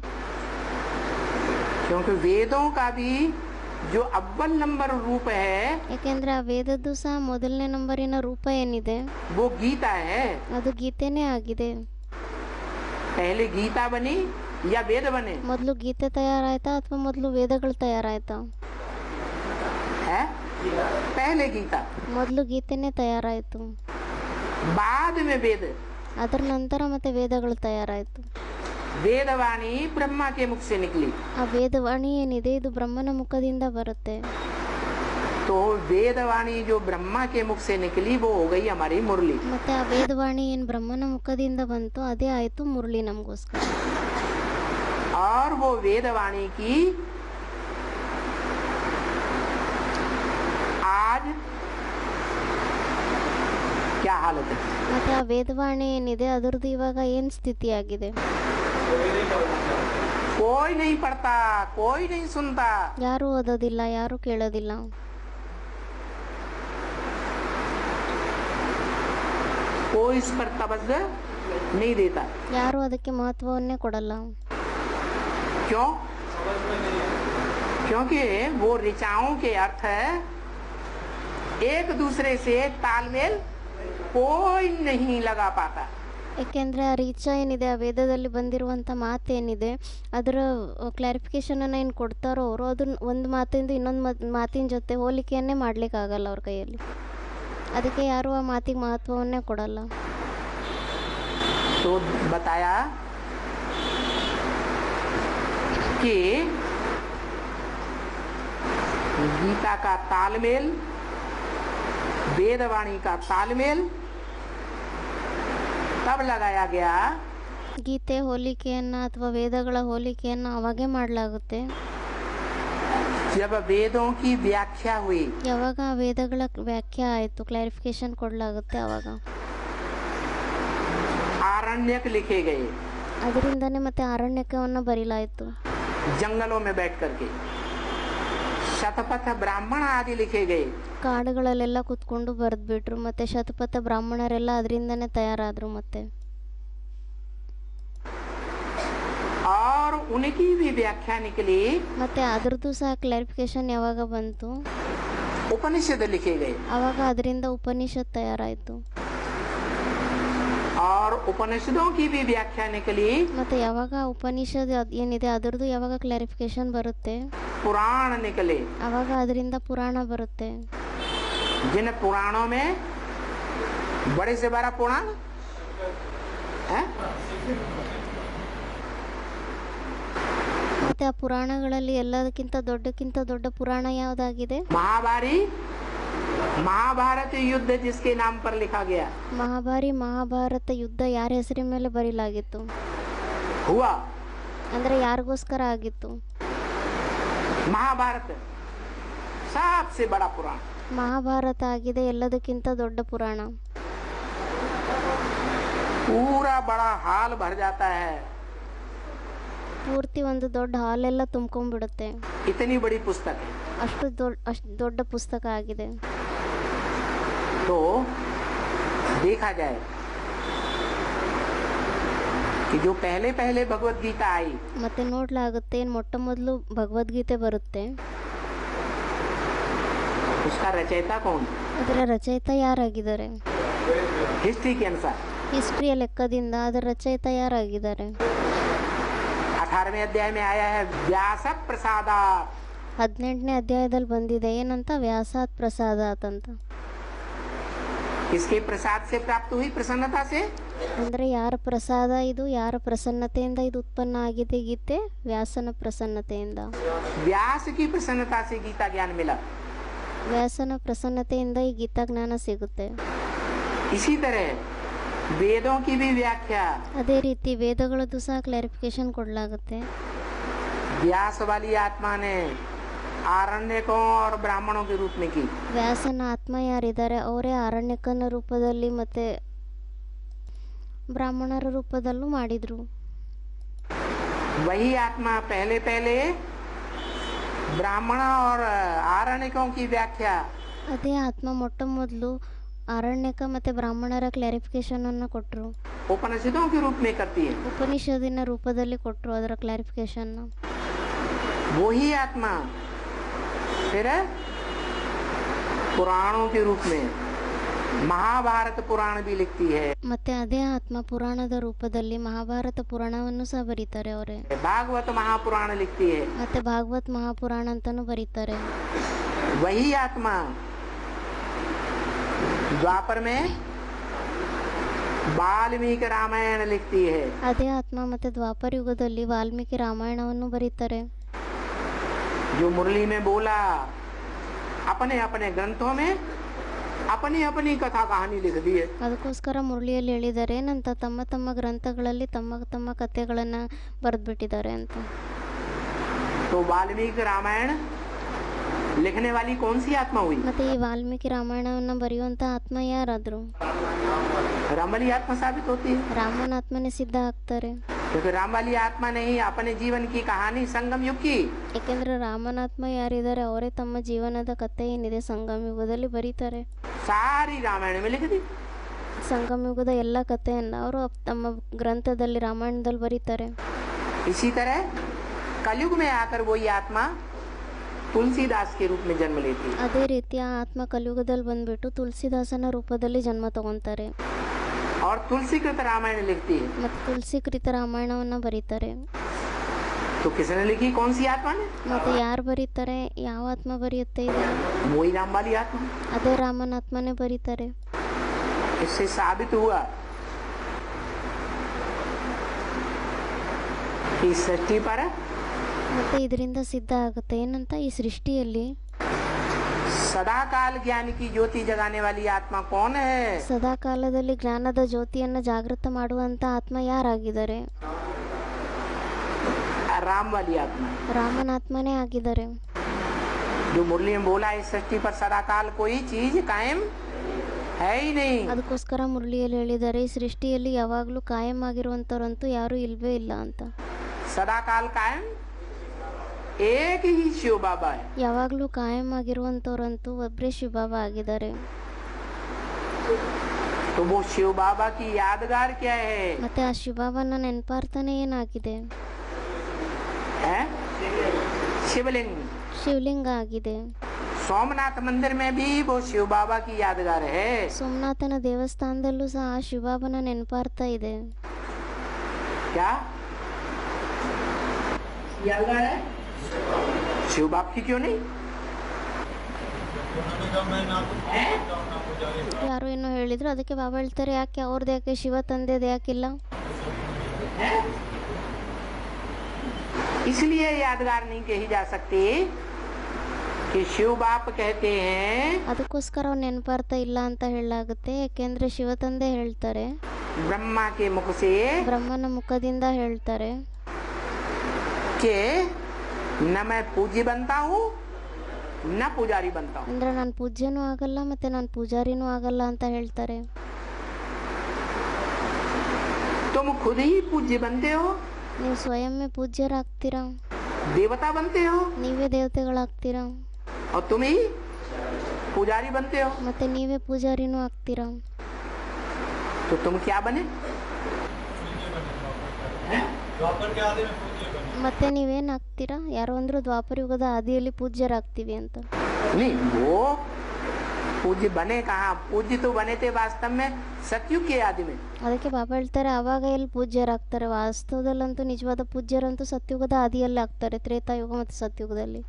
क्योंकि वेदों का भी जो अव्वल नंबर रूप है, ಯಾಕೆಂದ್ರೆ ಆ ವೇದದ್ದು ಸಹ ಮೊದಲನೇ ನಂಬರಿನ ರೂಪ ಏನಿದೆ वो गीता है। ಅದು ಗೀತೆನೇ ಆಗಿದೆ. पहले गीता बनी या वेद बने? ಮೊದಲು ಗೀತೆ ತಯಾರಾಯ್ತಾ ಅಥವಾ ಮೊದಲು ವೇದಗಳು ತಯಾರಾಯ್ತಾ? है पहले गीता, ಮೊದಲು ಗೀತೆನೇ ತಯಾರಾಯ್ತು, बाद में वेद। ಅದರ ನಂತರ ಮತ್ತೆ ವೇದಗಳು ತಯಾರಾಯ್ತು. वेदवाणी ब्रह्मा के मुख से निकली। ಆ ವೇದವಾಣಿ ಏನಿದೆ ಇದು ಬ್ರಹ್ಮನ ಮುಖದಿಂದ ಬರುತ್ತೆ. तो वेदवाणी जो ब्रह्मा के मुख से निकली वो हो गई हमारी मुरली। ಮತ್ತೆ ಆ ವೇದವಾಣಿ ಏನ್ ಬ್ರಹ್ಮನ ಮುಖದಿಂದ ಬಂತು ಅದೇ ಆಯ್ತು ಮುರಳಿ ನಮಗೋಸ್ಕರ. और वो वेदवाणी की आज क्या हालत है? ಮತ್ತೆ ಆ ವೇದವಾಣಿ ಏನಿದೆ ಅದರದ್ದು ಇವಾಗ ಏನ್ ಸ್ಥಿತಿ ಆಗಿದೆ? कोई नहीं पढ़ता, कोई नहीं सुनता, ಯಾರೂ ಓದೋದಿಲ್ಲ, ಯಾರೂ ಕೇಳೋದಿಲ್ಲ, कोई इस पर तवज्जो नहीं देता। ಯಾರೂ ಅದಕ್ಕೆ ಮಹತ್ವವನ್ನೇ ಕೊಡಲ್ಲ. क्यों? क्योंकि वो ऋचाओं के अर्थ एक दूसरे से तालमेल कोई नहीं लगा पाता। ಏಕೆಂದರೆ ಆ ರೀಚ ಏನಿದೆ, ಆ ವೇದದಲ್ಲಿ ಬಂದಿರುವಂಥ ಮಾತೇನಿದೆ, ಅದರ ಕ್ಲಾರಿಫಿಕೇಷನನ್ನು ಏನು ಕೊಡ್ತಾರೋ ಅವರು, ಅದನ್ನ ಒಂದು ಮಾತಿಂದ ಇನ್ನೊಂದು ಮಾತಿನ ಜೊತೆ ಹೋಲಿಕೆಯನ್ನೇ ಮಾಡಲಿಕ್ಕಾಗಲ್ಲ ಅವ್ರ ಕೈಯಲ್ಲಿ. ಅದಕ್ಕೆ ಯಾರೂ ಆ ಮಾತಿಗೆ ಮಹತ್ವವನ್ನೇ ಕೊಡಲ್ಲ. तो बताया कि गीता का तालमेल, वेदवाणी का तालमेल तब लगाया गया ಗೀತೆ ಹೋಲಿಕೆಯನ್ನು ಅಥವಾ ವೇದಗಳ ಹೋಲಿಕೆಯನ್ನು ಅವಾಗೇ ಮಾಡಲಾಗುತ್ತೆ जब वेदों की व्याख्या हुई। ಯಾವಾಗ ಆ ವೇದಗಳ ವ್ಯಾಖ್ಯೆ ಆಯಿತು, ಕ್ಲಾರಿಫಿಕೇಶನ್ ಕೊಡಲಾಗುತ್ತೆ ಆವಾಗ. आरण्यक लिखे गए ಅದರಿಂದನೇ ಮತ್ತೆ ಆರಣ್ಯಕವನ್ನು ಬರೀಲಾಯಿತು. जंगलों में बैठ करके शतपथ ब्राह्मण आदि लिखे गए। ಕಾಡುಗಳಲ್ಲೆಲ್ಲ ಕೂತ್ಕೊಂಡು ಬರೆದ್ಬಿಟ್ರು. ಮತ್ತೆ ಶತಪಥ ಬ್ರಾಹ್ಮಣರೆಲ್ಲ ಅದರಿಂದನೇ ತಯಾರಾದರು. ಮತ್ತೆ और उनकी भी व्याख्या निकली, ಮತ್ತೆ ಅದರದ್ದು ಸಹ ಕ್ಲಾರಿಫಿಕೇಶನ್ ಯಾವಾಗ ಬಂತು, उपनिषद लिखे गए। ಆವಾಗ ಅದರಿಂದ ಉಪನಿಷತ್ ತಯಾರಾಯಿತು. और उपनिषदों की भी व्याख्या निकली, ಮತ್ತೆ ಯಾವಾಗ ಉಪನಿಷದ್ ಏನಿದೆ ಅದರದ್ದು ಯಾವಾಗ ಕ್ಲಾರಿಫಿಕೇಶನ್ ಬರುತ್ತೆ, पुराण निकले। ಆವಾಗ ಅದರಿಂದ ಪುರಾಣ ಬರುತ್ತೆ. जिन पुराणों में बड़े से बड़ा पुराण है, ಮತ್ತೆ ಆ ಪುರಾಣಗಳಲ್ಲಿ ಎಲ್ಲದಕ್ಕಿಂತ ದೊಡ್ಡ ಪುರಾಣ ಯಾವುದಾಗಿದೆ? महाभारत युद्ध जिसके नाम पर लिखा गया। ಮಹಾಭಾರತ ಯುದ್ಧ ಯಾರ ಹೆಸರಿನ ಮೇಲೆ ಬರೀಲಾಗಿತ್ತು? हुआ ಅಂದ್ರೆ ಯಾರಿಗೋಸ್ಕರ ಆಗಿತ್ತು? महाभारत सबसे बड़ा पुराण। ಮಹಾಭಾರತ ಆಗಿದೆ ಎಲ್ಲದಕ್ಕಿಂತ ದೊಡ್ಡ ಪುರಾಣ. पूरा बड़ा हाल भर जाता है, ಪೂರ್ತಿ ಒಂದು ದೊಡ್ಡ ಹಾಲೆಲ್ಲ ತುಂಬ್ಕೊಂಡ್ಬಿಡುತ್ತೆ. इतनी बड़ी पुस्तक है। ಅಷ್ಟು ದೊಡ್ಡ ಪುಸ್ತಕ ಆಗಿದೆ. तो देखा जाए कि जो पहले भगवत गीता आई, ಮತ್ತೆ ನೋಡ್ಲಾಗುತ್ತೆ ಮೊಟ್ಟ ಮೊದಲು ಭಗವದ್ಗೀತೆ ಬರುತ್ತೆ. उसका रचयिता कौन? ಅದರ ರಚಯಿತ ಯಾರಾಗಿದ್ದಾರೆ? हिस्ट्री के अनुसार ಹಿಸ್ಟ್ರಿಯ ಲೆಕ್ಕದಿಂದ ಅದರ ರಚಯಿತ ಯಾರಾಗಿದ್ದಾರೆ? 18वें अध्याय में आया है व्यास प्रसादात। 18ನೇ ಅಧ್ಯಾಯದಲ್ಲಿ ಬಂದಿದೆ ಏನಂತ? ವ್ಯಾಸಾತ್ ಪ್ರಸಾದಾತ್ ಅಂತ. इसके प्रसाद से प्राप्त हुई, प्रसन्नता से। ಅಂದ್ರೆ ಯಾರ ಪ್ರಸಾದ ಇದು, ಯಾರ ಪ್ರಸನ್ನತೆಯಿಂದ ಇದು ಉತ್ಪನ್ನ ಆಗಿದೆ ಗೀತೆ? ವ್ಯಾಸನ ಪ್ರಸನ್ನತೆಯಿಂದ. व्यास की प्रसन्नता से गीता ज्ञान मिला। ವ್ಯಾಸನ ಪ್ರಸನ್ನತೆಯಿಂದ ಈ ಗೀತಾ ಜ್ಞಾನ ಸಿಗುತ್ತೆ. इसी तरह वेदों की भी व्याख्या ಅದೇ ರೀತಿ ವೇದಗಳದ್ದು ಸಹ ಕ್ಲಾರಿಫಿಕೇಶನ್ ಕೊಡಲಾಗುತ್ತೆ. व्यास वाली आत्मा ने आरण्यकों और ब्राह्मणों के रूप में की। ವ್ಯಾಸನ ಆತ್ಮ ಯಾರಿದ್ದಾರೆ ಅವರೇ ಆರಣ್ಯಕನ ರೂಪದಲ್ಲಿ ಮತ್ತೆ ಬ್ರಾಹ್ಮಣರ ರೂಪದಲ್ಲೂ ಮಾಡಿದ್ರು. वही आत्मा पहले ब्राह्मण और आरण्यकों की व्याख्या, ಅದೇ ಆತ್ಮ ಮೊಟ್ಟ ಮೊದಲು ಆರಣ್ಯಕ ಮತ್ತೆ ಬ್ರಾಹ್ಮಣರ ಕ್ಲಾರಿಫಿಕೇಶನ್ ಅನ್ನು ಕೊಟ್ಟರು. उपनिषदों के रूप में करती है। ಉಪನಿಷದಿನ ರೂಪದಲ್ಲಿ ಕೊಟ್ಟರು ಅದರ ಕ್ಲಾರಿಫಿಕೇಶನ್. वही आत्मा फिर पुराणों के रूप में महाभारत पुराण भी लिखती है। ಮತ್ತೆ ಅದೇ ಆತ್ಮ ಪುರಾಣದ ರೂಪದಲ್ಲಿ ಮಹಾಭಾರತ ಪುರಾಣವನ್ನು ಸಹ ಬರೀತಾರೆ ಅವರೇ. भागवत महापुराण लिखती है। ಮತ್ತೆ ಭಾಗವತ್ ಮಹಾಪುರಾಣ ಅಂತಾನೂ ಬರೀತಾರೆ. वही आत्मा द्वापर में वाल्मीकि रामायण लिखती है। ಅದೇ आत्मा ಮತ್ತೆ ದ್ವಾಪರ ಯುಗದಲ್ಲಿ ವಾಲ್ಮೀಕಿ ರಾಮಾಯಣವನ್ನು ಬರೀತಾರೆ. जो मुरली में बोला, अपने अपने ग्रंथों में अपनी अपनी कथा कहानी लिख दी है। ಅದಕ್ಕೋಸ್ಕರ ಮುರಳಿಯಲ್ಲಿ ಹೇಳಿದ್ದಾರೆ ಏನಂತ? ತಮ್ಮ ತಮ್ಮ ಗ್ರಂಥಗಳಲ್ಲಿ ತಮ್ಮ ತಮ್ಮ ಕಥೆಗಳನ್ನ ಬರೆದ್ಬಿಟ್ಟಿದ್ದಾರೆ ಅಂತ. तो वाल्मीकि रामायण लिखने वाली कौन सी आत्मा हुई? ಮತ್ತೆ ಈ ವಾಲ್ಮೀಕಿ ರಾಮಾಯಣವನ್ನ ಬರೆಯುವಂತ ಆತ್ಮ ಯಾರಾದ್ರು? राम वाली आत्मा साबित होती है। ರಾಮನ ಆತ್ಮನೇ ಸಿದ್ಧ ಆಗ್ತಾರೆ. क्योंकि राम वाली आत्मा ने ही अपने जीवन की कहानी संगम युग की ಏಕೆಂದರೆ ರಾಮನಾತ್ಮ ಯಾರಿದ್ದಾರೆ ಅವರೇ ತಮ್ಮ ಜೀವನದ ಕಥೆ ಏನಿದೆ ಸಂಗಮ ಯುಗದಲ್ಲಿ ಬರೀತಾರೆ. सारी रामायण में लिख दी. ಸಂಗಮ ಯುಗದ ಎಲ್ಲ ಕಥೆಯನ್ನು ಅವರು ತಮ್ಮ ಗ್ರಂಥದಲ್ಲಿ ರಾಮಾಯಣದಲ್ಲಿ ಬರೀತಾರೆ. इसी तरह कलयुग में आकर वही आत्मा तुलसीदास के रूप में जन्म लेती है. ಅದೇ ರೀತಿ ಆ ಆತ್ಮ ಕಲಿಯುಗದಲ್ಲಿ ಬಂದ್ಬಿಟ್ಟು ತುಳಸಿದಾಸನ ರೂಪದಲ್ಲಿ ಜನ್ಮ ತಗೊಂತಾರೆ और तुलसीकृत रामायण लिखती है. ಮತ್ತು ತುಳಸೀಕೃತ ರಾಮಾಯಣವನ್ನ ಬರೀತಾರೆ. तो किसने लिखी? कौन सी आत्मा ने? ಮತ್ತೆ ಯಾರು ಬರೀತಾರೆ? ಯಾವ ಆತ್ಮ ಬರೆಯುತ್ತೆ ಇದೆ? वही राम वाली आत्मा. ಅದೇ ರಾಮನಾತ್ಮನೇ ಬರೀತಾರೆ. इससे साबित हुआ कि सृष्टि पर ಮತ್ತೆ ಇದರಿಂದ ಸಿದ್ಧ ಆಗುತ್ತೆ ಏನಂತ, ಈ ಸೃಷ್ಟಿಯಲ್ಲಿ सदाकाल ज्ञान की ज्योति जगाने वाली आत्मा कौन है? ಸದಾ ಕಾಲದಲ್ಲಿ ಜ್ಞಾನದ ಜ್ಯೋತಿಯನ್ನು ಜಾಗೃತ ಮಾಡುವಂತ ಆತ್ಮ ಯಾರಾಗಿದ್ದಾರೆ? राम वाली आत्मा. ರಾಮನಾತ್ಮನೇ ಆಗಿದ್ದಾರೆ. जो मुरली में बोला, इस सृष्टि पर सदाकाल कोई चीज कायम है ही नहीं. ಅದಕ್ಕೋಸ್ಕರ ಮುರಳಿಯಲ್ಲಿ ಹೇಳಿದ್ದಾರೆ, ಈ ಸೃಷ್ಟಿಯಲ್ಲಿ ಯಾವಾಗಲೂ ಕಾಯಂ ಆಗಿರುವಂತವ್ರಂತೂ ಯಾರು ಇಲ್ವೇ ಇಲ್ಲ ಅಂತ. सदाकाल कायम एक ही शिव बाबा है. ಯಾವಾಗಲೂ ಕಾಯಂ ಆಗಿರುವಂತವ್ರಂತೂ ಒಬ್ಬರೇ ಶಿವಬಾಬಾ ಆಗಿದ್ದಾರೆ. तो वो शिव बाबा की यादगार क्या है? ಮತ್ತೆ ಆ ಶಿವಬಾಬಾನ ನೆನಪಾರ್ಥನೆ ಏನಾಗಿದೆ? है शिवलिंग. ಶಿವಲಿಂಗ ಆಗಿದೆ. सोमनाथ मंदिर में भी वो शिव बाबा की यादगार है. ಸೋಮನಾಥನ ದೇವಸ್ಥಾನದಲ್ಲೂ ಸಹ ಆ ಶಿವಬಾಬಾನ ನೆನಪಾರ್ಥ ಇದೆ. क्या यादगार है? शिव बाप की क्यों नहीं? ಯಾರು ಏನೋ ಹೇಳಿದ್ರು, ಅದಕ್ಕೆ ಬಾಬಾ ಹೇಳ್ತಾರೆ, ಯಾಕೆ ಅವ್ರದ್ದು ಯಾಕೆ ಶಿವ ತಂದೆದು ಯಾಕಿಲ್ಲ? इसलिए यादगार नहीं कही जा सकती कि शिव बाप कहते हैं. ಅದಕ್ಕೋಸ್ಕರ ಅವ್ರು ನೆನಪಾರ್ಥ ಇಲ್ಲ ಅಂತ ಹೇಳಲಾಗುತ್ತೆ. ಯಾಕೆಂದ್ರೆ ಶಿವ ತಂದೆ ಹೇಳ್ತಾರೆ, ब्रह्मा के मुख से ಬ್ರಹ್ಮನ ಮುಖದಿಂದ ಹೇಳ್ತಾರೆ कि न मैं पूज्य बनता हूँ न पुजारी बनता हूँ. ಅಂದ್ರೆ ನಾನು ಪೂಜ್ಯನೂ ಆಗಲ್ಲ ಮತ್ತೆ ನಾನು ಪೂಜಾರಿನೂ ಆಗಲ್ಲ ಅಂತ ಹೇಳ್ತಾರೆ. तुम खुद ही पूज्य बनते हो, ನೀವು ಸ್ವಯಂವೇ ಪೂಜ್ಯರಾಗ್ತೀರಾ, देवता बनते हो, ನೀವೇ ದೇವತೆಗಳಾಗ್ತೀರಾ, और तुम ही पुजारी बनते हो. ಮತ್ತೆ ನೀವೇ ಪೂಜಾರಿನೂ ಆಗ್ತೀರಾ. तो तुम क्या बने? ಮತ್ತೆ ನೀವೇನ್ ಆಗ್ತೀರಾ? ಯಾರೋ ಅಂದ್ರು ದ್ವಾಪರ ಯುಗದ ಆದಿಯಲ್ಲಿ ಪೂಜ್ಯರಾಗ್ತೀವಿ ಅಂತ. नहीं, वो पूज्य बने कहाँ? पूज्य तो बने थे वास्तव में सतयुग के आदि में. ಅದಕ್ಕೆ ಬಾಬಾ ಹೇಳ್ತಾರೆ, ಅವಾಗ ಎಲ್ಲಿ ಪೂಜ್ಯರಾಗ್ತಾರೆ? ವಾಸ್ತವದಲ್ಲಂತೂ ನಿಜವಾದ ಪೂಜ್ಯರಂತೂ ಸತ್ಯುಗದ ಆದಿಯಲ್ಲಿ ಆಗ್ತಾರೆ, ತ್ರೇತಾಯುಗ ಮತ್ತು ಸತ್ಯುಗದಲ್ಲಿ.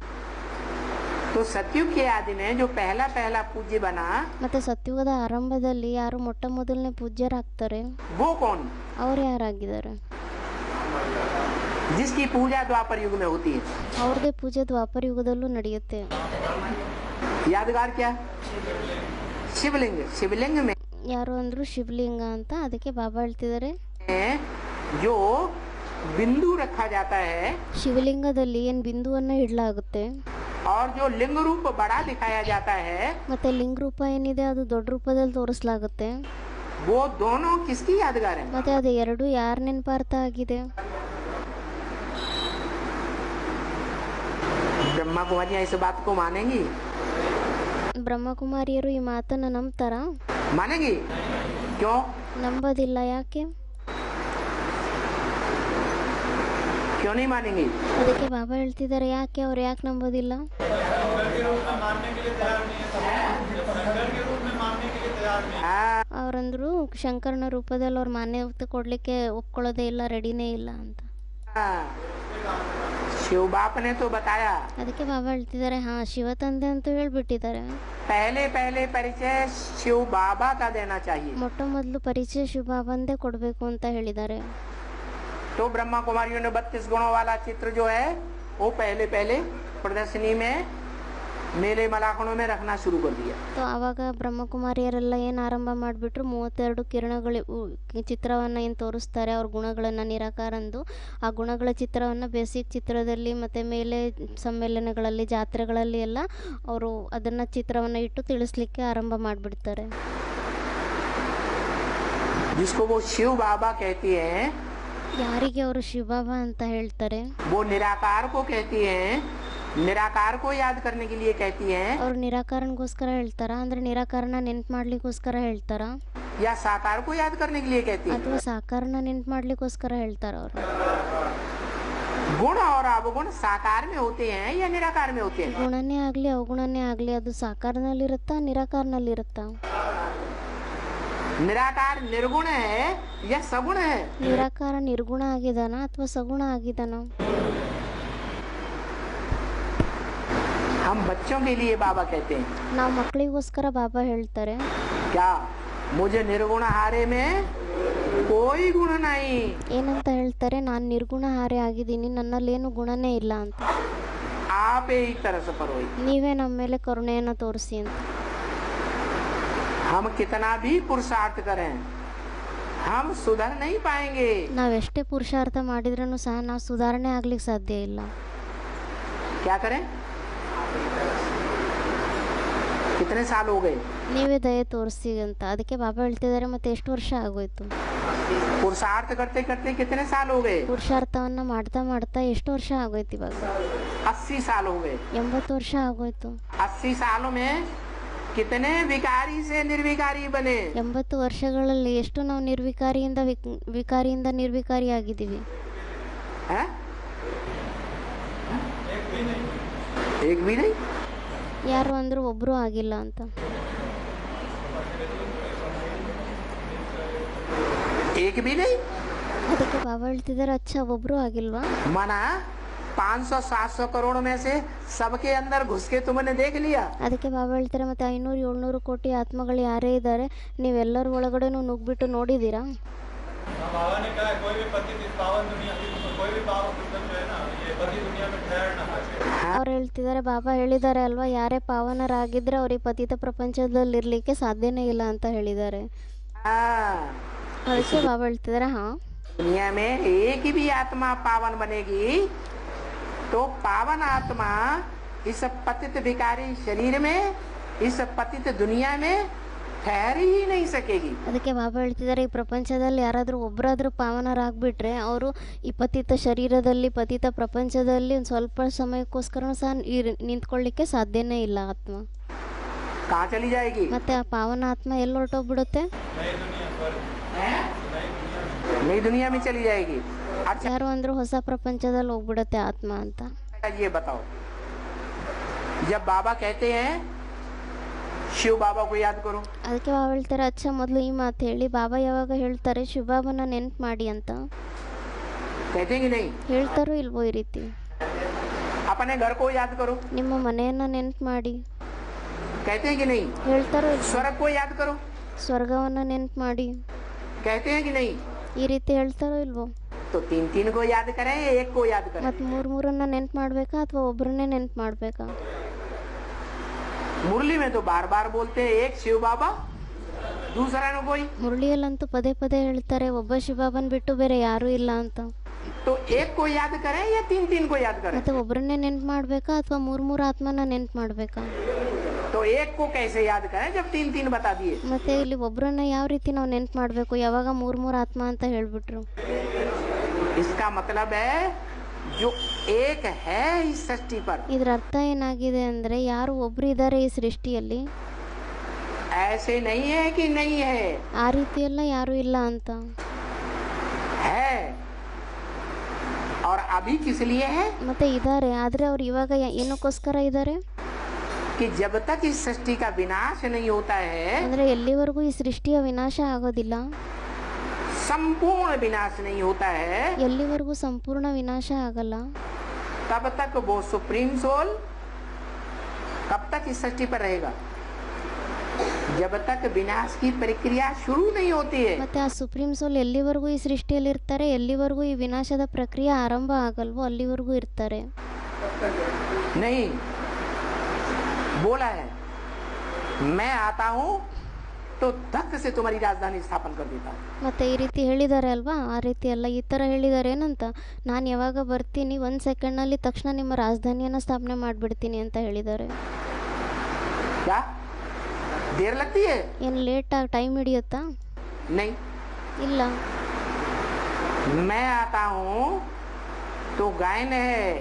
तो सतयुग के आदि में जो पहला पहला पूज्य बना, ಮತ್ತೆ ಸತ್ಯುಗದ ಆರಂಭದಲ್ಲಿ ಯಾರು ಮೊಟ್ಟ ಮೊದಲನೇ ಪೂಜ್ಯರಾಗ್ತಾರೆ वो कौन? ಅವ್ರು ಯಾರಾಗಿದ್ದಾರೆ? जिसकी पूजा द्वापर युग में होती है. ಅವ್ರದೇ ಪೂಜೆ ದ್ವಾಪರ ಯುಗದಲ್ಲೂ ನಡೆಯುತ್ತೆ. यादगार क्या? शिवलिंग. शिवलिंग में ಯಾರು ಅಂದ್ರು ಶಿವಲಿಂಗ ಅಂತ. ಅದಕ್ಕೆ ಬಾಬಾ ಹೇಳ್ತಿದ್ದಾರೆ, जो बिंदु रखा जाता है ಶಿವಲಿಂಗದಲ್ಲಿ ಏನ್ ಬಿಂದುವನ್ನ ಇಡಲಾಗುತ್ತೆ, और जो लिंग रूप बड़ा दिखाया जाता है, ಮತ್ತೆ ಲಿಂಗ ರೂಪ ಏನಿದೆ ಅದು ದೊಡ್ಡ ರೂಪದಲ್ಲಿ ತೋರಿಸಲಾಗುತ್ತೆ. वो दोनों किसकी यादगार है? ಮತ್ತೆ ಅದು ಎರಡು ಯಾರ ನೆನಪಾರ್ಥ ಆಗಿದೆ? ब्रह्मा कुमारियां इस बात को मानेंगी? ಬ್ರಹ್ಮಕುಮಾರಿಯರು ಈ ಮಾತನ್ನ ನಂಬ್ತಾರ? मानेंगी? क्यों? ನಂಬೋದಿಲ್ಲ. ಯಾಕೆ? क्यों नहीं मानेंगी? ಅದಕ್ಕೆ ಬಾಬಾ ಹೇಳ್ತಿದ್ದಾರೆ, ಯಾಕೆ ಅವ್ರು ಯಾಕೆ ನಂಬೋದಿಲ್ಲ? हाँ, ಅವ್ರಂದ್ರು ಶಂಕರನ ರೂಪದಲ್ಲಿ ಅವ್ರ ಮಾನ್ಯತೆ ಕೊಡ್ಲಿಕ್ಕೆ ಒಪ್ಕೊಳ್ಳೋದೇ ಇಲ್ಲ, ರೆಡಿನೇ ಇಲ್ಲ ಅಂತ. शिव बाप ने तो बताया. ಅದಕ್ಕೆ ಬಾಬಾ ಹೇಳ್ತಿದ್ದಾರೆ, ಹಾ ಶಿವ ತಂದೆ ಅಂತೂ ಹೇಳ್ಬಿಟ್ಟಿದ್ದಾರೆ. पहले पहले परिचय शिव बाबा का देना चाहिए. ಮೊಟ್ಟ ಮೊದಲು ಪರಿಚಯ ಶಿವ ಬಾಬಂದೇ ಕೊಡ್ಬೇಕು ಅಂತ ಹೇಳಿದ್ದಾರೆ. तो ब्रह्मा कुमारियों ने 32 गुणों वाला चित्र जो है वो पहले पहले प्रदर्शनी में मेले मलाखणों में रखना शुरू कर दिया. ಸೊ ಆವಾಗ ಬ್ರಹ್ಮಕುಮಾರಿಯರೆಲ್ಲ ಏನು ಆರಂಭ ಮಾಡಿಬಿಟ್ರು, 32 ಕಿರಣಗಳು ಚಿತ್ರವನ್ನು ಏನು ತೋರಿಸ್ತಾರೆ ಅವ್ರ ಗುಣಗಳನ್ನು ನಿರಾಕಾರಂದು, ಆ ಗುಣಗಳ ಚಿತ್ರವನ್ನು ಬೇಸಿಕ್ ಚಿತ್ರದಲ್ಲಿ ಮತ್ತು ಮೇಲೆ ಸಮ್ಮೇಳನಗಳಲ್ಲಿ ಜಾತ್ರೆಗಳಲ್ಲಿ ಎಲ್ಲ ಅವರು ಅದನ್ನು ಚಿತ್ರವನ್ನು ಇಟ್ಟು ತಿಳಿಸ್ಲಿಕ್ಕೆ ಆರಂಭ ಮಾಡಿಬಿಡ್ತಾರೆ. जिसको वो शिव बाबा कहती है, ಯಾರಿಗೆ ಅವರು ಶಿವಬಾಬಾ ಅಂತ ಹೇಳ್ತಾರೆ? वो निराकार को कहती हैं, निराकार को याद करने के लिए कहती हैं, ಅವ್ರು ನಿರಾಕಾರನಿಗೋಸ್ಕರ ಹೇಳ್ತಾರಾ? ಅಂದ್ರೆ ನಿರಾಕಾರನ ನೆನ್ಪು ಮಾಡ್ಲಿಕ್ಕೋಸ್ಕರ ಹೇಳ್ತಾರಾ? या साकार को याद करने के लिए कहती हैं? ಅಥವಾ ಸಾಕಾರನ ನೆನ್ಪು ಮಾಡ್ಲಿಕ್ಕೋಸ್ಕರ ಹೇಳ್ತಾರ ಅವರು? गुण और अवगुण साकार में होते हैं या निराकार में होते हैं? ಗುಣನೇ ಆಗ್ಲಿ ಅವಗುಣನೇ ಆಗ್ಲಿ ಅದು ಸಾಕಾರನಲ್ಲಿರುತ್ತಾ ನಿರಾಕಾರನಲ್ಲಿರುತ್ತಾ? निराकार निर्गुण है या सगुण है? ನಿರಾಕಾರ ನಿರ್ಗುಣ ಆಗಿದಾನ ಅಥವಾ ಸಗುಣ ಆಗಿದಾನ? हम बच्चों के लिए बाबा कहते हैं, ನಾವು ಮಕ್ಕಳಿಗೋಸ್ಕರ ಬಾಬಾ ಹೇಳ್ತಾರೆ, क्या मुझे निर्गुण हारे में कोई गुण नहीं, ಏನಂತ ಹೇಳ್ತಾರೆ? ನಾನು ನಿರ್ಗುಣ ಹಾರೆ ಆಗಿದ್ದೀನಿ, ನನ್ನಲ್ಲೇನು ಗುಣನೇ ಇಲ್ಲ ಅಂತ. आप एक तरह से परोई। ನೀವೇ ನಮ್ಮ ಮೇಲೆ ಕರುಣೆಯನ್ನು ತೋರಿಸಿ ಅಂತ. हम कितना भी पुरुषार्थ करें, हम सुधर नहीं पाएंगे। ನಾವೆಷ್ಟೇ ಪುರುಷಾರ್ಥ ಮಾಡಿದ್ರೂ ಸಹ ನಾವು ಸುಧಾರಣೆ ಆಗ್ಲಿಕ್ಕೆ ಸಾಧ್ಯ ಇಲ್ಲ. क्या करें? कितने साल हो गए? ನೀವೇ ದಯೆ ತೋರಿಸಿ ಅಂತ. ಅದಕ್ಕೆ ಬಾಬಾ ಹೇಳ್ತಿದ್ದಾರೆ, ಮತ್ತೆ ಎಷ್ಟು ವರ್ಷ ಆಗೋಯ್ತು? पुरुषार्थ करते करते कितने साल हो गए? ಪುರುಷಾರ್ಥವನ್ನ ಮಾಡ್ತಾ ಮಾಡ್ತಾ ಎಷ್ಟು ವರ್ಷ ಆಗೋಯ್ತು ಇವಾಗ? 80 साल हो गए। 80 ವರ್ಷ ಆಗೋಯ್ತು. 80 सालों में कितने विकारी से निर्विकारी बने? 80 ವರ್ಷಗಳಲ್ಲಿ ಎಷ್ಟು ನಾವು ನಿರ್ವಿಕಾರಿಯಿಂದ ವಿಕಾರಿಯಿಂದ ನಿರ್ವಿಕಾರಿ ಆಗಿದ್ದೀವಿ? हैं? एक भी नहीं। ಯಾರು ಅಂದ್ರೂ ಒಬ್ರು ಆಗಿಲ್ಲ ಅಂತ. एक भी नहीं। ಅದಕ್ಕೆ ಬಾಬಾ ಹೇಳ್ತಿದ್ದಾರೆ, ಅಚ್ಚ ಒಬ್ರು ಆಗಿಲ್ವಾ? मना 500-700 करोड़ में से सबके अंदर घुस के तुमने देख लिया। ಅದಕ್ಕೆ ಬಾಬಾ ಹೇಳ್ತಾರೆ, ಮತ್ತೆ 500-700 ಕೋಟಿ ಆತ್ಮಗಳು ಯಾರೇ ಇದ್ದಾರೆ, ನೀವೆಲ್ಲರ ಒಳಗಡೆನೂ ನುಗ್ಬಿಟ್ಟು ನೋಡಿದ್ದೀರಾ? बाबा ने कहा कोई भी पतित इस पावन दुनिया कोई भी पावन पुरुष जो है ना ये पति दुनिया में ठहरना चाहिए। ಅವ್ರು ಹೇಳ್ತಿದ್ದಾರೆ, ಬಾಬಾ ಹೇಳಿದ್ದಾರೆ ಅಲ್ವಾ, ಯಾರೇ ಪಾವನರಾಗಿದ್ರೆ ಅವ್ರಿಗೆ ಪತಿತ ಪ್ರಪಂಚದಲ್ಲಿ ಇರ್ಲಿಕ್ಕೆ ಸಾಧ್ಯನೇ ಇಲ್ಲ ಅಂತ ಹೇಳಿದ್ದಾರೆ. हाँ, ಅದಕ್ಕೆ ಬಾಬಾ ಹೇಳ್ತಿದ್ದಾರೆ, ಹಾ, दुनिया में एक भी आत्मा पावन बनेगी तो पावन आत्मा इस पतित विकारी शरीर में, इस पतित दुनिया में ठहर ही नहीं सकेगी। ಅದಕ್ಕೆ ಬಾಬಾ ಹೇಳ್ತಿದ್ದಾರೆ, ಈ ಪ್ರಪಂಚದಲ್ಲಿ ಯಾರಾದರೂ ಒಬ್ಬರಾದರೂ ಪಾವನರಾಗ್ಬಿಟ್ರೆ ಅವರು ಈ ಪತಿತ ಶರೀರದಲ್ಲಿ ಪತಿತ ಪ್ರಪಂಚದಲ್ಲಿ ಒಂದು ಸ್ವಲ್ಪ ಸಮಯಕ್ಕೋಸ್ಕರ ಸಹ ನಿಂತ್ಕೊಳ್ಳಿಕ್ಕೆ ಸಾಧ್ಯನೇ ಇಲ್ಲ ಆತ್ಮ. कहाँ चली जाएगी? ಮತ್ತೆ ಆ ಪಾವನ ಆತ್ಮ ಎಲ್ಲಿ ಹೊರಟೋಗ್ಬಿಡುತ್ತೆ? नई दुनिया में चली जाएगी। अच्छा, ಯಾರು ಅಂದ್ರೂ ಹೊಸ ಪ್ರಪಂಚದಲ್ಲಿ ಹೋಗ್ಬಿಡುತ್ತೆ ಆತ್ಮ ಅಂತ. ये बताओ, जब बाबा कहते हैं शिव बाबा को याद करो, ಅದಕ್ಕೆ ಬಾಬಾ ಹೇಳ್ತಾರೆ, ಅಚ್ಚ ಮೊದಲು ಈ ಮಾತು ಹೇಳಿ, ಬಾಬಾ ಯಾವಾಗ ಹೇಳ್ತಾರೆ ಶಿವಬಾಬನ ನೆನ್ಪು ಮಾಡಿ ಅಂತ? कहते हैं कि नहीं? ಹೇಳ್ತಾರೋ ಇಲ್ವೋ ಈ ರೀತಿ? अपने घर को याद करो, ನಿಮ್ಮ ಮನೆಯನ್ನ ನೆನ್ಪು ಮಾಡಿ. कहते हैं कि नहीं? ಹೇಳ್ತಾರೋ ಇಲ್ವೋ? स्वर्ग को याद करो, ಸ್ವರ್ಗವನ್ನ ನೆನ್ಪು ಮಾಡಿ. कहते हैं कि नहीं? ಈ ರೀತಿ ಹೇಳ್ತಾರೋ ಇಲ್ವೋ? तो 3-3 को याद करें या एक को याद करें? ಮತ್ತು ಮೂರನ್ನ ನೆನ್ಪು ಮಾಡ್ಬೇಕಾ ಅಥವಾ ಒಬ್ಬರನ್ನೇ ನೆನ್ಪು ಮಾಡ್ಬೇಕಾ? मुरली में तो बार बार बोलते हैं एक शिव बाबा, दूसरा न कोई। ಮುರಳಿಯಲ್ಲಂತೂ ಪದೇ ಪದೇ ಹೇಳ್ತಾರೆ, ಒಬ್ಬ ಶಿವಬಾಬನ್ ಬಿಟ್ಟು ಬೇರೆ ಯಾರೂ ಇಲ್ಲ ಅಂತ. तो एक को याद करें या 3-3 को याद करें? ಮತ್ತೆ ಒಬ್ಬರನ್ನೇ ನೆನ್ಪು ಮಾಡ್ಬೇಕಾ ಅಥವಾ ಮೂರು ಆತ್ಮನ ನೆನ್ಪು ಮಾಡ್ಬೇಕಾ? तो एक को कैसे याद करें जब 3-3 बता दिए? ಮತ್ತೆ ಇಲ್ಲಿ ಒಬ್ಬರನ್ನ ಯಾವ ರೀತಿ ನಾವು ನೆನ್ಪು ಮಾಡಬೇಕು ಯಾವಾಗ ಮೂರು ಆತ್ಮ ಅಂತ ಹೇಳ್ಬಿಟ್ರು? इसका मतलब है जो एक है इस सृष्टि पर, ಇದ್ರ ಅರ್ಥ ಏನಾಗಿದೆ ಅಂದ್ರೆ, ಯಾರು ಒಬ್ರು ಇದ್ದಾರೆ ಈ ಸೃಷ್ಟಿಯಲ್ಲಿ, ऐसे नहीं है कि नहीं है, ಆ ರೀತಿ ಎಲ್ಲ ಯಾರು ಇಲ್ಲ ಅಂತ. है। और अभी किस लिए है? ಮತ್ತೆ ಇದ್ದಾರೆ, ಆದ್ರೆ ಅವ್ರು ಇವಾಗ ಏನಕ್ಕೋಸ್ಕರ ಇದ್ದಾರೆ कि जब तक इस सृष्टि का विनाश नहीं होता है, ಅಂದ್ರೆ ಎಲ್ಲಿವರೆಗೂ ಈ ಸೃಷ್ಟಿಯ ವಿನಾಶ ಆಗೋದಿಲ್ಲ, संपूर्ण विनाश नहीं होता है, ಎಲ್ಲಿವರೆಗೂ ಸಂಪೂರ್ಣ ವಿನಾಶ ಆಗಲ್ಲ, तब तक वो सुप्रीम सोल कब तक इस सृष्टि पर रहेगा? जब तक विनाश की प्रक्रिया शुरू नहीं होती है। ಮತ್ತೆ ಆ ಸುಪ್ರೀಂ ಸೋಲ್ ಎಲ್ಲಿವರೆಗೂ ಈ ಸೃಷ್ಟಿಯಲ್ಲಿ ಇರ್ತಾರೆ, ಎಲ್ಲಿವರೆಗೂ ಈ ವಿನಾಶದ ಪ್ರಕ್ರಿಯೆ ಆರಂಭ ಆಗಲ್ವೋ ಅಲ್ಲಿವರೆಗೂ ಇರ್ತಾರೆ. नहीं, बोला है मैं आता हूँ तो धक से तुम्हारी राजधानी स्थापन कर देता हूँ। ಮತ್ತೆ ಈ ರೀತಿ ಹೇಳಿದ್ದಾರೆ ಅಲ್ವಾ, ಆ ರೀತಿ ಅಲ್ಲ, ಈ ಥರ ಹೇಳಿದ್ದಾರೆ ಏನಂತ, ನಾನು ಯಾವಾಗ ಬರ್ತೀನಿ 1 ಸೆಕೆಂಡ್ನಲ್ಲಿ ತಕ್ಷಣ ನಿಮ್ಮ ರಾಜಧಾನಿಯನ್ನು ಸ್ಥಾಪನೆ ಮಾಡಿಬಿಡ್ತೀನಿ ಅಂತ ಹೇಳಿದ್ದಾರೆ. क्या देर लगती है? ಏನು ಲೇಟಾಗಿ ಟೈಮ್ ಹಿಡಿಯುತ್ತಾ? नहीं, ಇಲ್ಲ. मैं आता हूँ तो गायन है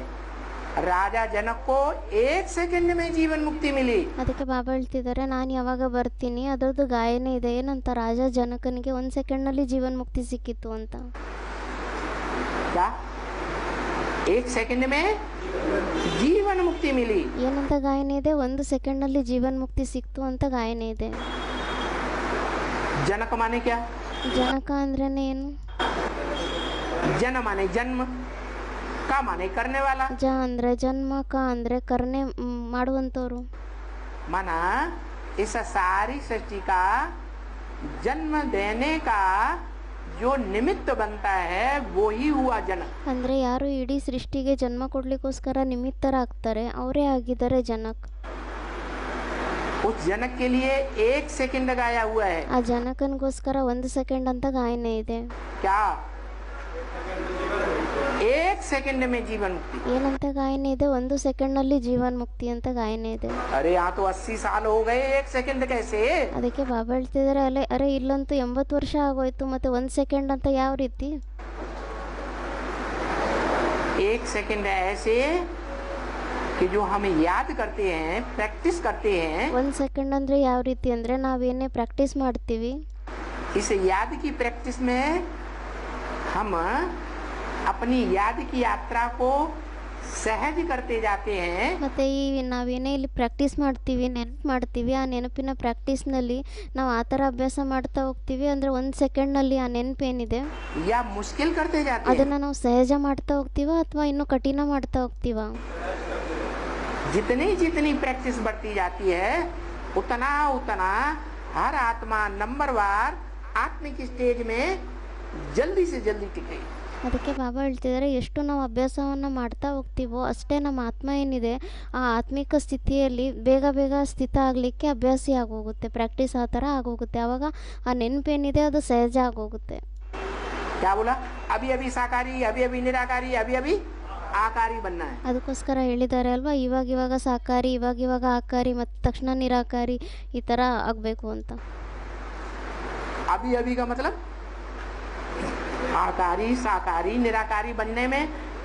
राजा जनक को 1 सेकंड में जीवन मुक्ति मिली। ಅದಕ್ಕೆ ಬಾಬಾ ಹೇಳ್ತಿದ್ದಾರೆ, ನಾನು ಯಾವಾಗ ಬರ್ತೀನಿ ಅದರದ್ದು ಗಾಯನ ಇದೆ, ಏನಂತ, ರಾಜ ಜನಕನಿಗೆ 1 ಸೆಕೆಂಡ್ನಲ್ಲಿ ಜೀವನ್ ಮುಕ್ತಿ ಸಿಕ್ಕಿತ್ತು ಅಂತ. क्या 1 सेकंड में जीवन मुक्ति मिली? ಏನಂತ ಗಾಯನ ಇದೆ? 1 ಸೆಕೆಂಡ್ನಲ್ಲಿ ಜೀವನ್ ಮುಕ್ತಿ ಸಿಕ್ತು ಅಂತ ಗಾಯನ ಇದೆ. जनक माने क्या? ಜನಕ ಅಂದ್ರೇನೆ ಏನು? जन माने जन्म, का माने करने वाला, ಜ ಅಂದ್ರೆ ಜನ್ಮ, ಕ ಅಂದ್ರೆ ಕರ್ಣೆ ಮಾಡುವಂತವ್ರು. माना इस सारी सृष्टि का जन्म देने का जो निमित्त बनता है वो ही हुआ जनक. ಅಂದ್ರೆ ಯಾರು ಇಡೀ ಸೃಷ್ಟಿಗೆ ಜನ್ಮ ಕೊಡ್ಲಿಕ್ಕೋಸ್ಕರ ನಿಮಿತ್ತರಾಗ್ತಾರೆ ಅವರೇ ಆಗಿದ್ದಾರೆ ಜನಕ್. उस जनक के लिए 1 सेकंड गाया हुआ है. ಆ ಜನಕನ್ಗೋಸ್ಕರ 1 ಸೆಕೆಂಡ್ ಅಂತ ಗಾಯನ ಇದೆ. क्या 1 सेकंड में जीवन मुक्ति? ಏನಂತ ಗಾಯನ ಇದೆ? 1 ಸೆಕೆಂಡ್ನಲ್ಲಿ ಜೀವನ್ ಮುಕ್ತಿ ಅಂತ ಗಾಯನ ಇದೆ. अरे यहाँ तो 80 साल हो गए, 1 सेकंड कैसे? ಅದಕ್ಕೆ ಬಾಬಾ ಹೇಳ್ತಿದ್ದಾರೆ, ಅರೆ ಇಲ್ಲಂತೂ 80 ವರ್ಷ ಆಗೋಯ್ತು, ಮತ್ತೆ 1 ಸೆಕೆಂಡ್ ಅಂತ ಯಾವ ರೀತಿ? 1 सेकंड ऐसे कि जो हम याद करते हैं, प्रैक्टिस करते हैं. 1 ಸೆಕೆಂಡ್ ಅಂದ್ರೆ ಯಾವ ರೀತಿ ಅಂದ್ರೆ ನಾವೇನೇ ಪ್ರಾಕ್ಟೀಸ್ ಮಾಡ್ತೀವಿ, इस याद की प्रैक्टिस में हम अपनी याद की यात्रा को सहज करते जाते हैं. ಮತ್ತೆ ಈ ನಾವೇನೇ ಇಲ್ಲಿ ಪ್ರಾಕ್ಟೀಸ್ ಮಾಡ್ತೀವಿ, ನೆನಪು ಮಾಡ್ತೀವಿ, ಆ ನೆನಪಿನ ಪ್ರಾಕ್ಟೀಸ್ನಲ್ಲಿ ನಾವು ಆ ಥರ ಅಭ್ಯಾಸ ಮಾಡ್ತಾ ಹೋಗ್ತೀವಿ. ಅಂದರೆ 1 ಸೆಕೆಂಡ್ನಲ್ಲಿ ಆ ನೆನಪೇನಿದೆ या मुश्किल करते जाते हैं. ಅದನ್ನು ನಾವು ಸಹಜ ಮಾಡ್ತಾ ಹೋಗ್ತೀವ ಅಥವಾ ಇನ್ನೂ ಕಠಿಣ ಮಾಡ್ತಾ ಹೋಗ್ತೀವ? जितनी जितनी प्रैक्टिस बढ़ती जाती है उतना उतना हर आत्मा नंबरवार आत्मिक स्टेज में जल्दी से जल्दी टिके. ಅದಕ್ಕೆ ಬಾಬಾ ಹೇಳ್ತಿದ್ದಾರೆ, ಎಷ್ಟು ನಾವು ಅಭ್ಯಾಸವನ್ನು ಮಾಡ್ತಾ ಹೋಗ್ತೀವೋ ಅಷ್ಟೇ ನಮ್ಮ ಆತ್ಮ ಏನಿದೆ ಆ ಆತ್ಮಿಕ ಸ್ಥಿತಿಯಲ್ಲಿ ಬೇಗ ಬೇಗ ಸ್ಥಿತ ಆಗಲಿಕ್ಕೆ ಅಭ್ಯಾಸಿ ಆಗೋಗುತ್ತೆ, ಪ್ರಾಕ್ಟೀಸ್ ಆ ಥರ ಆಗೋಗುತ್ತೆ. ಆವಾಗ ಆ ನೆನಪೇನಿದೆ ಅದು ಸಹಜ ಆಗೋಗುತ್ತೆ. क्या बोला? अभी अभी साकारी, अभी अभी निराकारी, अभी अभी आकारी बनना है. ಅದಕ್ಕೋಸ್ಕರ ಹೇಳಿದ್ದಾರೆ ಅಲ್ವಾ, ಇವಾಗ ಸಾಕಾರಿ, ಇವಾಗ ಆಕಾರಿ, ಮತ್ತು ತಕ್ಷಣ ನಿರಾಕಾರಿ, ಈ ಥರ ಆಗಬೇಕು ಅಂತ. अभी अभी का मतलब आकारी, साकारी, निराकारी बनने में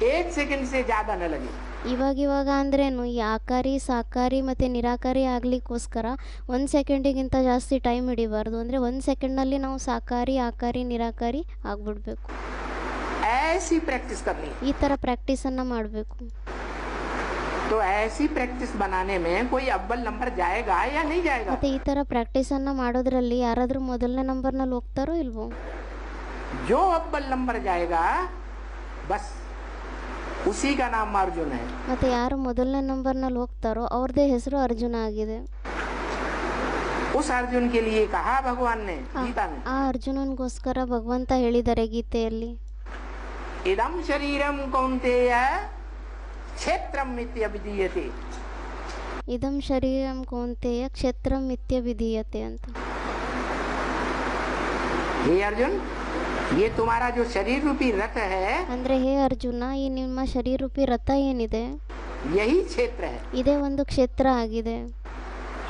1 सेकंड से ज्यादा न लगे. ಇವಾಗ ಅಂದ್ರೇನು? ಈ ಆಕಾರಿ, ಸಾಕಾರಿ ಮತ್ತು ನಿರಾಕಾರಿ ಆಗಲಿಕ್ಕೋಸ್ಕರ 1 ಸೆಕೆಂಡಿಗಿಂತ ಜಾಸ್ತಿ ಟೈಮ್ ಹಿಡಿಬಾರ್ದು. ಅಂದರೆ 1 ಸೆಕೆಂಡ್ನಲ್ಲಿ ನಾವು ಸಾಕಾರಿ, ಆಕಾರಿ, ನಿರಾಕಾರಿ ಆಗಿಬಿಡ್ಬೇಕು. ऐसी प्रैक्टिस करनी. ಈ ಥರ ಪ್ರಾಕ್ಟೀಸನ್ನು ಮಾಡಬೇಕು. तो ऐसी प्रैक्टिस बनाने में कोई अव्वल नंबर जाएगा या नहीं जाएगा? ಮತ್ತು ಈ ಥರ ಪ್ರಾಕ್ಟೀಸನ್ನು ಮಾಡೋದ್ರಲ್ಲಿ ಯಾರಾದರೂ ಮೊದಲನೇ ನಂಬರ್ನಲ್ಲಿ ಹೋಗ್ತಾರೋ ಇಲ್ವೋ? जो अव्वल नंबर जाएगा बस उसी का नाम अर्जुन है. ಮತ್ತು ಯಾರು ಮೊದಲನೇ ನಂಬರ್ನಲ್ಲಿ ಹೋಗ್ತಾರೋ ಅವ್ರದ್ದೇ ಹೆಸರು ಅರ್ಜುನ ಆಗಿದೆ. उस अर्जुन के लिए कहा भगवान ने गीता में, ಆ ಅರ್ಜುನನ್ಗೋಸ್ಕರ ಭಗವಂತ ಹೇಳಿದ್ದಾರೆ ಗೀತೆಯಲ್ಲಿ, इदं शरीरं कौन्तेय क्षेत्रं मित्यभिधीयते. ಇದಂ ಶರೀರಂ ಕೌಂತೆಯ ಕ್ಷೇತ್ರಂ ಮಿಥ್ಯ ವಿಧೀಯತೆ ಅಂತ. हे अर्जुन, ये तुम्हारा जो शरीर रूपी रथ है, ಅಂದರೆ ಹೇ ಅರ್ಜುನ, ಈ ನಿಮ್ಮ ಶರೀರ ರೂಪಿ ರಥ ಏನಿದೆ यही क्षेत्र है. ಇದೇ ಒಂದು ಕ್ಷೇತ್ರ ಆಗಿದೆ.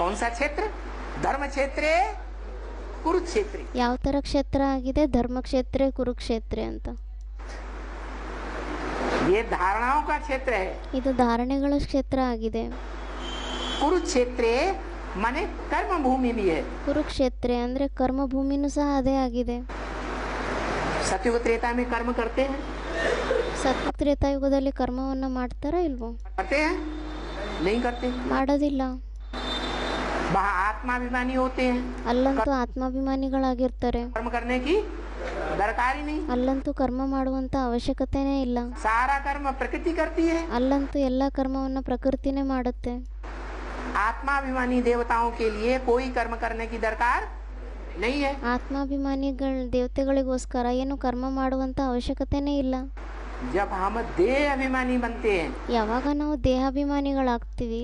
कौन सा क्षेत्र? धर्म क्षेत्र, कुरुक्षेत्र. ಯಾವ ಥರ ಕ್ಷೇತ್ರ ಆಗಿದೆ? ಧರ್ಮಕ್ಷೇತ್ರ, ಕುರುಕ್ಷೇತ್ರ ಅಂತ. ये धारणाओं का क्षेत्र है. ಇದು ಧಾರಣೆಗಳ ಕ್ಷೇತ್ರ ಆಗಿದೆ. कुरुक्षेत्र माने कर्म भूमि भी है. ಕುರುಕ್ಷೇತ್ರ ಅಂದರೆ ಕರ್ಮಭೂಮಿನೂ ಸಹ ಅದೇ ಆಗಿದೆ. सत्युग त्रेता में कर्म करते हैं? ಸತ್ಯ ತ್ರೇತಾಯುಗದಲ್ಲಿ ಕರ್ಮವನ್ನು ಮಾಡ್ತಾರಾ ಇಲ್ವೋ? करते हैं? नहीं करते. ಮಾಡೋದಿಲ್ಲ. वहाँ आत्माभिमानी होते हैं. ಅಲ್ಲಂತೂ ಆತ್ಮಾಭಿಮಾನಿಗಳಾಗಿರ್ತಾರೆ. कर्म करने की दरकार ही नहीं. ಅಲ್ಲಂತೂ ಕರ್ಮ ಮಾಡುವಂತ ಅವಶ್ಯಕತೆನೇ ಇಲ್ಲ. सारा कर्म प्रकृति करती है. ಅಲ್ಲಂತೂ ಎಲ್ಲ ಕರ್ಮವನ್ನು ಪ್ರಕೃತಿನೇ ಮಾಡುತ್ತೆ. आत्माभिमानी देवताओं के लिए कोई कर्म करने की दरकार नहीं है. ಆತ್ಮಾಭಿಮಾನಿಗಳ ದೇವತೆಗಳಿಗೋಸ್ಕರ ಏನು ಕರ್ಮ ಮಾಡುವಂತ ಅವಶ್ಯಕತೆನೇ ಇಲ್ಲ. जब हम देह अभिमानी बनते हैं ಯಾವಾಗ ನಾವು ದೇಹಾಭಿಮಾನಿಗಳಾಗ್ತೀವಿ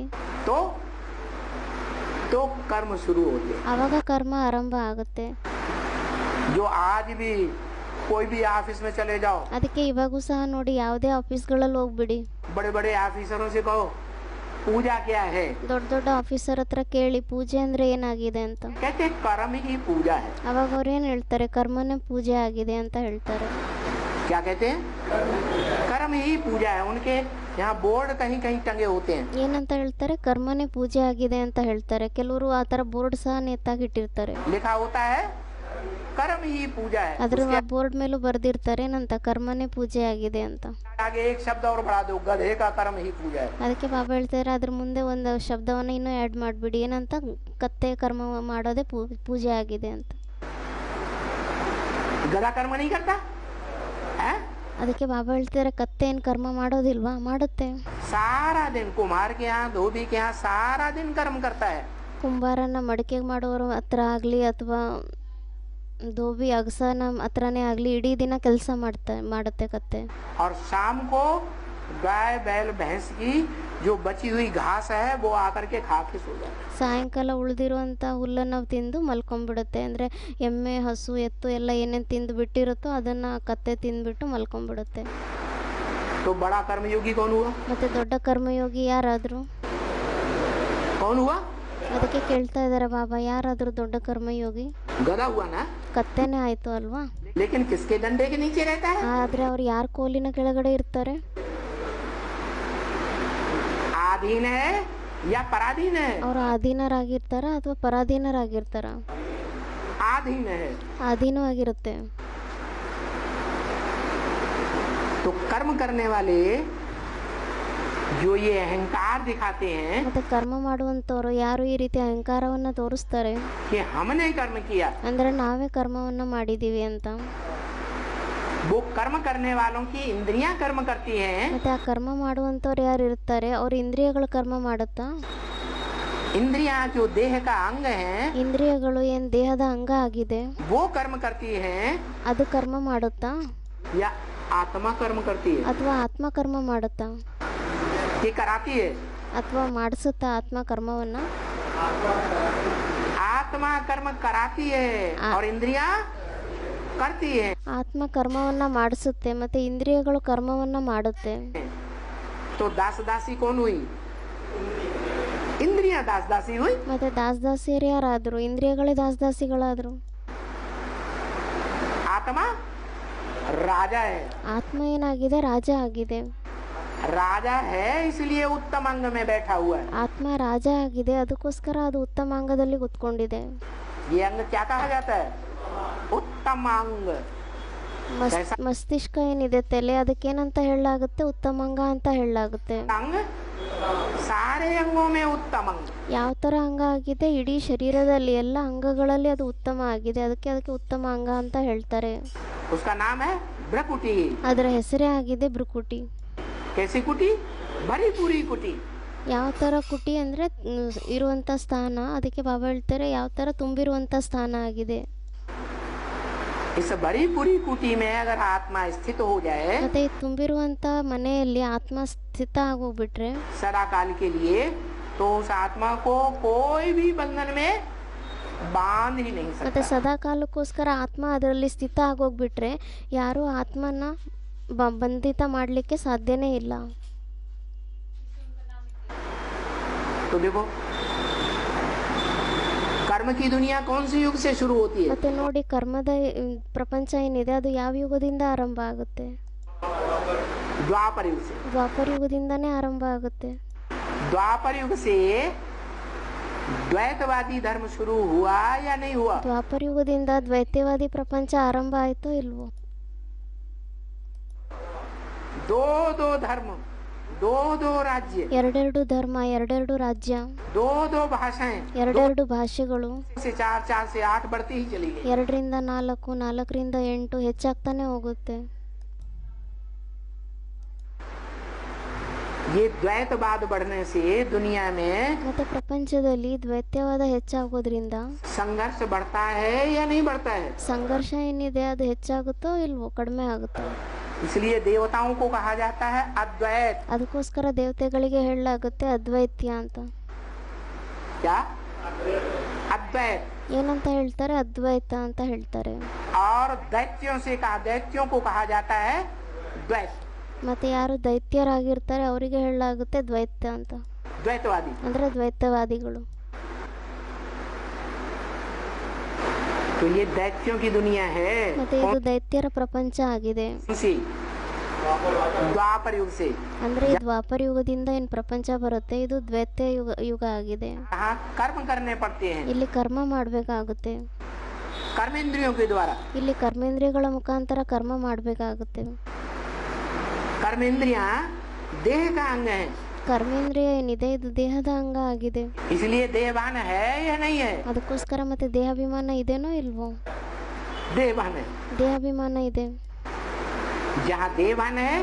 तो कर्म शुरू होते हैं. ಆವಾಗ ಕರ್ಮ ಆರಂಭ ಆಗುತ್ತೆ. जो आज भी कोई भी ऑफिस में चले जाओ, ಅದಕ್ಕೆ ಇವಾಗೂ ಸಹ ನೋಡಿ, ಯಾವುದೇ ಆಫೀಸ್ಗಳಲ್ಲಿ ಹೋಗ್ಬಿಡಿ, बड़े बड़े ऑफिसरों से कहो पूजा क्या है, ದೊಡ್ಡ ದೊಡ್ಡ ಆಫೀಸರ್ ಹತ್ರ ಕೇಳಿ ಪೂಜೆ ಅಂದ್ರೆ ಏನಾಗಿದೆ ಅಂತ. कहते कर्म ही पूजा है. ಅವಾಗ ಅವ್ರು ಏನು ಹೇಳ್ತಾರೆ? ಕರ್ಮನೇ ಪೂಜೆ ಆಗಿದೆ ಅಂತ ಹೇಳ್ತಾರೆ. क्या कहते हैं? कर्म ही पूजा है। उनके यहाँ बोर्ड कहीं कहीं टंगे होते हैं। ಏನಂತ ಹೇಳ್ತಾರೆ, ಕರ್ಮನೇ ಪೂಜೆ ಆಗಿದೆ ಅಂತ ಹೇಳ್ತಾರೆ. ಕೆಲವರು ಆ ಥರ ಬೋರ್ಡ್ ಸಹ ನೇತಾಗಿಟ್ಟಿರ್ತಾರೆ. लिखा होता है कर्म ही पूजा है। ಅದ್ರ उसके ಬೋರ್ಡ್ ಮೇಲೂ ಬರ್ದಿರ್ತಾರೆ ಏನಂತ, ಕರ್ಮನೇ ಪೂಜೆ ಆಗಿದೆ ಅಂತ. आगे एक शब्द और बढ़ा दो, गधे का कर्म ही पूजा है। ಅದಕ್ಕೆ ಬಾಬಾ ಹೇಳ್ತಾರೆ, ಅದ್ರ ಮುಂದೆ ಒಂದು ಶಬ್ದವನ್ನು ಇನ್ನೂ ಆ್ಯಡ್ ಮಾಡಿಬಿಡಿ, ಏನಂತ, ಕತ್ತೆ ಕರ್ಮ ಮಾಡೋದೇ ಪೂಜೆ ಆಗಿದೆ ಅಂತ. गधा कर्म नहीं करता है? ಅದಕ್ಕೆ ಬಾಬಾ ಹೇಳ್ತಾರೆ, ಕತ್ತೆ ಏನು ಕರ್ಮ ಮಾಡೋದಿಲ್ವಾ? ಮಾಡುತ್ತೆ. सारा दिन कुम्हार के यहाँ, धोबी के यहाँ सारा दिन कर्म करता है। ಕುಂಬಾರನ ಮಡಿಕೆ ಮಾಡೋರ ಹತ್ರ ಆಗಲಿ ಅಥವಾ ಧೋಬಿ ಅಗಸನ ಹತ್ರನೇ ಆಗಲಿ ಇಡೀ ದಿನ ಕೆಲಸ ಮಾಡುತ್ತೆ ಕತ್ತೆ. और शाम को गाय बैल भैंस की जो बची हुई घास है वो आकर के खा के सो जाता है। ಸಾಯಂಕಾಲ ಉಳಿದಿರುವಂಥ ಹುಲ್ಲನ್ನು ತಿಂದು ಮಲ್ಕೊಂಡ್ಬಿಡುತ್ತೆ. ಅಂದರೆ ಎಮ್ಮೆ ಹಸು ಎತ್ತು ಎಲ್ಲ ಏನೇನು ತಿಂದು ಬಿಟ್ಟಿರುತ್ತೋ ಅದನ್ನು ಕತ್ತೆ ತಿಂದುಬಿಟ್ಟು ಮಲ್ಕೊಂಡ್ಬಿಡುತ್ತೆ. तो बड़ा कर्मयोगी कौन हुआ? ಮತ್ತು ದೊಡ್ಡ ಕರ್ಮಯೋಗಿ ಯಾರಾದರೂ? कौन हुआ? ಅದಕ್ಕೆ ಕೇಳ್ತಾ ಇದ್ದಾರೆ ಬಾಬಾ, ಯಾರಾದರೂ ದೊಡ್ಡ ಕರ್ಮಯೋಗಿ? गधा हुआ ना। ಕತ್ತೆನೇ ಆಯಿತು ಅಲ್ವಾ? लेकिन किसके डंडे के नीचे रहता है? ಆದರೆ ಅವ್ರು ಯಾರ ಕೋಲಿನ ಕೆಳಗಡೆ ಇರ್ತಾರೆ? आधीन है या पराधीन है? ಅವರು ಅಧೀನರಾಗಿರ್ತಾರ ಅಥವಾ ಪರಾಧೀನರಾಗಿರ್ತಾರ? आधीन है। ಅಧೀನೂ ಆಗಿರುತ್ತೆ. तो कर्म करने वाले जो ये अहंकार दिखाते हैं ಮತ್ತೆ ಕರ್ಮ ಮಾಡುವಂಥವ್ರು ಯಾರು ಈ ರೀತಿ ಅಹಂಕಾರವನ್ನು ತೋರಿಸ್ತಾರೆ कि हमने कर्म किया, ಅಂದರೆ ನಾವೇ ಕರ್ಮವನ್ನು ಮಾಡಿದ್ದೀವಿ ಅಂತ. वो कर्म करने वालों की इंद्रियां कर्म करती हैं। ಮತ್ತೆ ಆ ಕರ್ಮ ಮಾಡುವಂಥವ್ರು ಯಾರು ಇರ್ತಾರೆ, ಅವ್ರ ಇಂದ್ರಿಯಗಳು ಕರ್ಮ ಮಾಡುತ್ತಾ? इंद्रियां जो देह का अंग है ಇಂದ್ರಿಯಗಳು ಏನು ದೇಹದ ಅಂಗ ಆಗಿದೆ, वो कर्म करती हैं ಅದು ಕರ್ಮ ಮಾಡುತ್ತಾ या आत्मा कर्म करती है? ಅಥವಾ ಆತ್ಮ ಕರ್ಮ ಮಾಡುತ್ತಾ? ये कराती है। ಅಥವಾ ಮಾಡಿಸುತ್ತಾ ಆತ್ಮ ಕರ್ಮವನ್ನ? आत्मा कर्म कराती है और इंद्रियां करती है। ಆತ್ಮ ಕರ್ಮವನ್ನ ಮಾಡಿಸುತ್ತೆ ಮತ್ತೆ ಇಂದ್ರಿಯಗಳು ಕರ್ಮವನ್ನ ಮಾಡುತ್ತೆ. तो दास दासी कौन हुई? इंद्रियां दास दासी हुई। ಮತ್ತೆ ದಾಸದಾಸಿಯರು ಯಾರಾದ್ರು? ಇಂದ್ರಿಯಗಳೇ ದಾಸದಾಸಿಗಳಾದ್ರು. आत्मा राजा है। ಆತ್ಮ ಏನಾಗಿದೆ? ರಾಜ ಆಗಿದೆ. राजा है इसलिए उत्तम अंग में बैठा हुआ है। ಆತ್ಮ ರಾಜ ಆಗಿದೆ, ಅದಕ್ಕೋಸ್ಕರ ಅದು ಉತ್ತಮ ಅಂಗದಲ್ಲಿ ಕೂತ್ಕೊಂಡಿದೆ. ये अंग क्या कहा जाता है? उत्तम अंग। ಮಸ್ತಿಷ್ಕ ಏನಿದೆ ತಲೆ, ಅದಕ್ಕೇನಂತ ಹೇಳಲಾಗುತ್ತೆ? ಉತ್ತಮ ಅಂಗ ಅಂತ ಹೇಳಲಾಗುತ್ತೆ. अंग सारे अंगों में उत्तम अंग। ಯಾವ ಥರ ಅಂಗ ಆಗಿದೆ? ಇಡೀ ಶರೀರದಲ್ಲಿ ಎಲ್ಲ ಅಂಗಗಳಲ್ಲಿ ಅದು ಉತ್ತಮ ಆಗಿದೆ, ಅದಕ್ಕೆ ಉತ್ತಮ ಅಂಗ ಅಂತ ಹೇಳ್ತಾರೆ. उसका नाम है भ्रकुटी। ಅದರ ಹೆಸರೇ ಆಗಿದೆ ಭ್ರುಕುಟಿ. कैसी कुटी? भरी पूरी कुटी। ಯಾವ ಥರ ಕುಟಿ ಅಂದರೆ ಇರುವಂಥ ಸ್ಥಾನ, ಅದಕ್ಕೆ ಬಾಬಾ ಹೇಳ್ತಾರೆ ಯಾವ ಥರ ತುಂಬಿರುವಂಥ ಸ್ಥಾನ ಆಗಿದೆ. इस भरी पूरी कुटी में अगर आत्मा स्थित हो जाए, ಮತ್ತೆ ಈ ತುಂಬಿರುವಂಥ ಮನೆಯಲ್ಲಿ ಆತ್ಮ ಸ್ಥಿತ ಆಗೋಗ್ಬಿಟ್ರೆ सदा काल के लिए, तो उस आत्मा को कोई भी बंधन में बांध ही नहीं ಮತ್ತೆ सकता। ಸದಾ ಕಾಲಕ್ಕೋಸ್ಕರ ಆತ್ಮ ಅದರಲ್ಲಿ ಸ್ಥಿತ ಆಗೋಗ್ಬಿಟ್ರೆ ಯಾರೂ ಆತ್ಮನ ಬಂಧಿತ ಮಾಡಲಿಕ್ಕೆ ಸಾಧ್ಯನೇ ಇಲ್ಲ. तो देखो कर्म की दुनिया कौन से युग से शुरू होती है? ಮತ್ತೆ ನೋಡಿ, ಕರ್ಮದ ಪ್ರಪಂಚ ಏನಿದೆ ಅದು ಯಾವ ಯುಗದಿಂದ ಆರಂಭ ಆಗುತ್ತೆ? द्वापर युग से। ದ್ವಾಪರ ಯುಗದಿಂದನೇ ಆರಂಭ ಆಗುತ್ತೆ. द्वापर युग से द्वैतवादी धर्म शुरू हुआ या नहीं हुआ? ದ್ವಾಪರ ಯುಗದಿಂದ ದ್ವೈತವಾದಿ ಪ್ರಪಂಚ ಆರಂಭ ಆಯ್ತೋ ಇಲ್ವೋ? दो दो धर्म, दो दो राज्य, ಎರಡೆರಡು ಧರ್ಮ, ಎರಡೆರಡು ರಾಜ್ಯ, दो दो भाषाएं, ಎರಡೆರಡು ಭಾಷೆಗಳು, से चार, चार से आठ बढ़ती ही चली गई। 2 ರಿಂದ 4, 4 ರಿಂದ 8 ಹೆಚ್ಚಾಗ್ತಾನೆ ಹೋಗುತ್ತೆ. ये द्वैतवाद बढ़ने से दुनिया में ಮತ್ತೆ ಪ್ರಪಂಚದಲ್ಲಿ ದ್ವೈತ್ಯವಾದ ಹೆಚ್ಚಾಗೋದ್ರಿಂದ संघर्ष बढ़ता है या नहीं बढ़ता है? ಸಂಘರ್ಷ ಏನಿದೆ ಅದು ಹೆಚ್ಚಾಗುತ್ತೋ ಇಲ್ವೋ? ಕಡಿಮೆ ಆಗುತ್ತೋ? इसलिए देवताओं को कहा जाता है अद्वैत। ಅದಕ್ಕೋಸ್ಕರ ದೇವತೆಗಳಿಗೆ ಹೇಳಲಾಗುತ್ತೆ ಅದ್ವೈತ್ಯ ಅಂತ. क्या? अद्वैत। ಏನಂತ ಹೇಳ್ತಾರೆ? ಅದ್ವೈತ ಅಂತ ಹೇಳ್ತಾರೆ. और दैत्यों को कहा जाता है द्वैत। ಮತ್ತೆ ಯಾರು ದೈತ್ಯರಾಗಿರ್ತಾರೆ ಅವರಿಗೆ ಹೇಳಲಾಗುತ್ತೆ ದ್ವೈತ ಅಂತ. द्वैतवादी। ಅಂದ್ರೆ ದ್ವೈತವಾದಿಗಳು. तो ये दैत्यों की दुनिया है। ಮತ್ತೆ ಇದು ದೈತ್ಯರ ಪ್ರಪಂಚ ಆಗಿದೆ. सी द्वापर युग से ಅಂದ್ರೆ ಈ ದ್ವಾಪರ ಯುಗದಿಂದ ಏನ್ ಪ್ರಪಂಚ ಬರುತ್ತೆ ಇದು ದ್ವೈತ್ಯ ಯುಗ ಆಗಿದೆ. यहाँ कर्म करने पड़ते हैं ಇಲ್ಲಿ ಕರ್ಮ ಮಾಡಬೇಕಾಗುತ್ತೆ. कर्मेंद्रियों के द्वारा। ಇಲ್ಲಿ ಕರ್ಮೇಂದ್ರಿಯಗಳ ಮುಖಾಂತರ ಕರ್ಮ ಮಾಡಬೇಕಾಗುತ್ತೆ. कर्मेंद्रियां देह का अंग है, ಕರ್ಮೇಂದ್ರಿಯ ಏನಿದೆ ಇದು ದೇಹದ ಅಂಗ ಆಗಿದೆ. इसलिए देहवान है या नहीं है? ಅದಕ್ಕೋಸ್ಕರ ಮತ್ತೆ ದೇಹಾಭಿಮಾನ ಇದೆನೋ ಇಲ್ವೋ? देहवान है। ದೇಹಾಭಿಮಾನ ಇದೆ. जहाँ देहवान है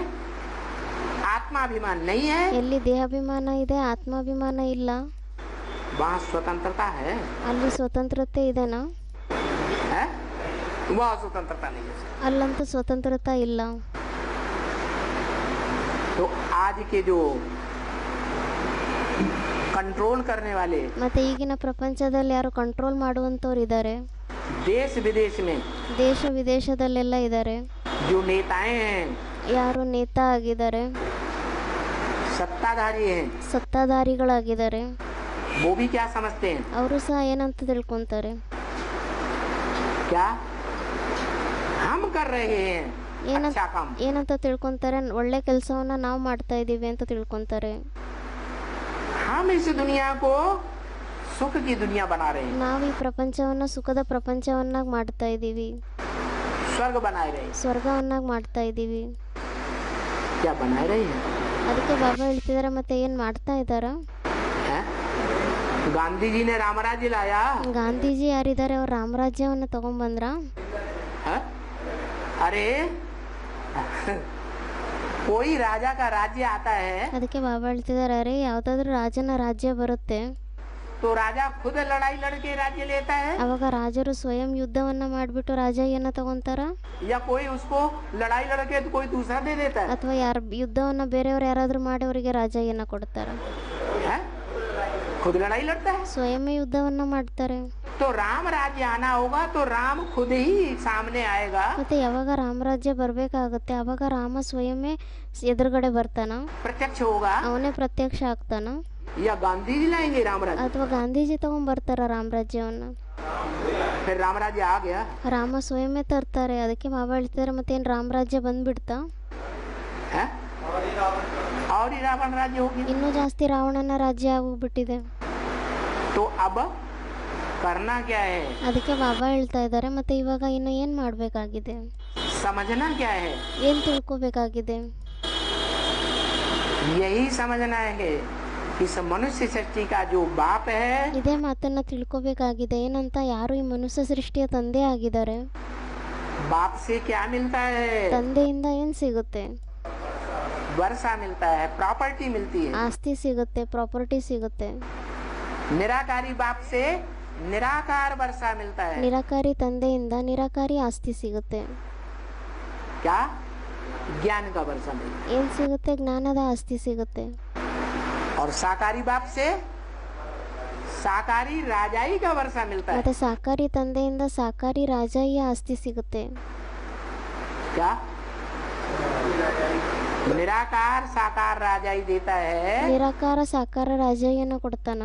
आत्माभिमान नहीं है, ಎಲ್ಲಿ ದೇಹಾಭಿಮಾನ ಇದೆ ಆತ್ಮಾಭಿಮಾನ ಇಲ್ಲ वहाँ स्वतंत्रता है, ಅಲ್ಲಿ ಸ್ವತಂತ್ರತೆ ಇದೆನಾ? है? वहाँ स्वतंत्रता नहीं है। ಅಲ್ಲಂತೂ ಸ್ವತಂತ್ರತಾ ಇಲ್ಲ. तो आज के जो कंट्रोल करने वाले ಮತ್ತೆ ಈಗಿನ ಪ್ರಪಂಚದಲ್ಲಿ ಯಾರು ಕಂಟ್ರೋಲ್ ಮಾಡುವಂತವ್ರು ಇದ್ದಾರೆ, देश विदेश में ದೇಶ ವಿದೇಶದಲ್ಲೆಲ್ಲ ಇದ್ದಾರೆ. जो नेताएं हैं, ಯಾರು ನೇತಾ ಆಗಿದ್ದಾರೆ, सत्ताधारी हैं, ಸತ್ತಾಧಾರಿಗಳಾಗಿದ್ದಾರೆ, वो भी क्या समझते हैं? ಅವರು ಸಹ ಏನಂತ ತಿಳ್ಕೊಂತಾರೆ, क्या हम कर रहे हैं ಏನಂತ अच्छा काम, ಏನಂತ ತಿಳ್ಕೊಂತಾರೆ, ಒಳ್ಳೆ ಕೆಲಸವನ್ನ ನಾವು ಮಾಡ್ತಾ ಇದ್ದೀವಿ ಅಂತ ತಿಳ್ಕೊಂತಾರೆ. हम इस दुनिया को सुख की दुनिया बना रहे हैं, ನಾವು ಈ ಪ್ರಪಂಚವನ್ನ ಸುಖದ ಪ್ರಪಂಚವನ್ನಾಗಿ ಮಾಡ್ತಾ ಇದ್ದೀವಿ, स्वर्ग बनाए रहे हैं। ಸ್ವರ್ಗವನ್ನಾಗಿ ಮಾಡ್ತಾ ಇದ್ದೀವಿ. क्या बनाए रहे हैं? ಅದಕ್ಕೆ ಬಾಬಾ ಹೇಳ್ತಿದಾರೆ ಮತ್ತೆ ಏನ್ ಮಾಡ್ತಾ ಇದ್ದಾರ? हैं? गांधी जी ने रामराज्य लाया, ಗಾಂಧೀಜಿ ಯಾರಿದ್ದಾರೆ ಅವ್ರು ರಾಮರಾಜ್ಯವನ್ನ ತಗೊಂಡ್ಬಂದ್ರ? हैं? अरे कोई राजा का राज्य आता है ಅದಕ್ಕೆ ಬಾಬಾ ಹೇಳ್ತಿದಾರೆ ಅರೆ ಯಾವ್ದಾದ್ರು ರಾಜನ ರಾಜ್ಯ ಬರುತ್ತೆ तो राजा खुद लड़ाई लड़के राज्य लेता है, ಅವಾಗ ರಾಜರು ಸ್ವಯಂ ಯುದ್ಧವನ್ನ ಮಾಡ್ಬಿಟ್ಟು ರಾಜ್ಯವನ್ನ ತಗೊಂತಾರ, या कोई उसको लड़ाई लड़के तो कोई दूसरा दे देता है? ಅಥವಾ ಯಾರ ಯುದ್ಧವನ್ನ ಬೇರೆಯವ್ರು ಯಾರಾದ್ರೂ ಮಾಡಿ ಅವರಿಗೆ ರಾಜ್ಯವನ್ನ ಕೊಡ್ತಾರ? हैं? खुद लड़ाई लड़ता है। ಸ್ವಯಂ ಯುದ್ಧವನ್ನ ಮಾಡ್ತಾರೆ. तो राम राज्य आना होगा तो राम खुद ही सामने आएगा, ಮತ್ತೆ ಯಾವಾಗ ರಾಮರಾಜ್ಯ ಬರ್ಬೇಕಾಗತ್ತೆ ಅವಾಗ ರಾಮ ಸ್ವಯಂೇ ಎದುರುಗಡೆ ಬರ್ತಾನ, प्रत्यक्ष होगा, ಅವನೇ ಪ್ರತ್ಯಕ್ಷ ಆಗ್ತಾನ, या गांधी जी लाएंगे राम राज्य? ಅಥವಾ ಗಾಂಧೀಜಿ ತಗೊಂಡ್ ಬರ್ತಾರ ರಾಮರಾಜ್ಯವನ್ನ? फिर राम राज्य आ गया, ರಾಮ ಸ್ವಯಂೇ ತರ್ತಾರೆ. ಅದಕ್ಕೆ ಬಾಬಾ ಹೇಳ್ತಾರೆ ಮತ್ತೇನ್ ರಾಮರಾಜ್ಯ ಬಂದ್ಬಿಡ್ತಾ? हैं? और ही रावण राज्य हो गया। ಇನ್ನೂ ಜಾಸ್ತಿ ರಾವಣನ ರಾಜ್ಯ ಆಗೋಗ್ಬಿಟ್ಟಿದೆ. तो अब करना क्या है? ಅದಕ್ಕೆ ಬಾಬಾ ಹೇಳ್ತಾ ಇದ್ದಾರೆ ಮತ್ತೆ ಇವಾಗ ಇನ್ನು ಏನ್ ಮಾಡ್ಬೇಕಾಗಿದೆ, समझना क्या है? ಏನ್ ತಿಳ್ಕೊಬೇಕಾಗಿದೆ? यही समझना है कि इस मनुष्य सृष्टि का जो बाप है, ಇದೇ ಮಾತನ್ನ ತಿಳ್ಕೊಬೇಕಾಗಿದೆ. ಏನಂತ, ಯಾರು ಈ ಮನುಷ್ಯ ಸೃಷ್ಟಿಯ ತಂದೆ ಆಗಿದ್ದಾರೆ, बाप से क्या मिलता है? ತಂದೆಯಿಂದ ಏನ್ ಸಿಗುತ್ತೆ? वर्षा मिलता है, प्रॉपर्टी मिलती है। ಆಸ್ತಿ ಸಿಗುತ್ತೆ, ಪ್ರಾಪರ್ಟಿ ಸಿಗುತ್ತೆ. निराकारी बाप से निराकार वर्षा मिलता है। ನಿರಾಕಾರಿ ತಂದೆಯಿಂದ ನಿರಾಕಾರಿ ಆಸ್ತಿ ಸಿಗುತ್ತೆ. क्या? ज्ञान का वर्षा मिलता ಏನ್ ಸಿಗುತ್ತೆ? ಜ್ಞಾನದ ಆಸ್ತಿ ಸಿಗುತ್ತೆ. है। और साकारी बाप से साकारी राजाई का वर्षा मिलता है। ಮತ್ತೆ ಸಾಕಾರಿ ತಂದೆಯಿಂದ ಸಾಕಾರಿ ರಾಜಾಯಿಯ ಆಸ್ತಿ ಸಿಗುತ್ತೆ. क्या? निराकार साकार राजाई देता है, ನಿರಾಕಾರ ಸಾಕಾರ ರಾಜಾಯಿಯನ್ನ ಕೊಡ್ತಾನ,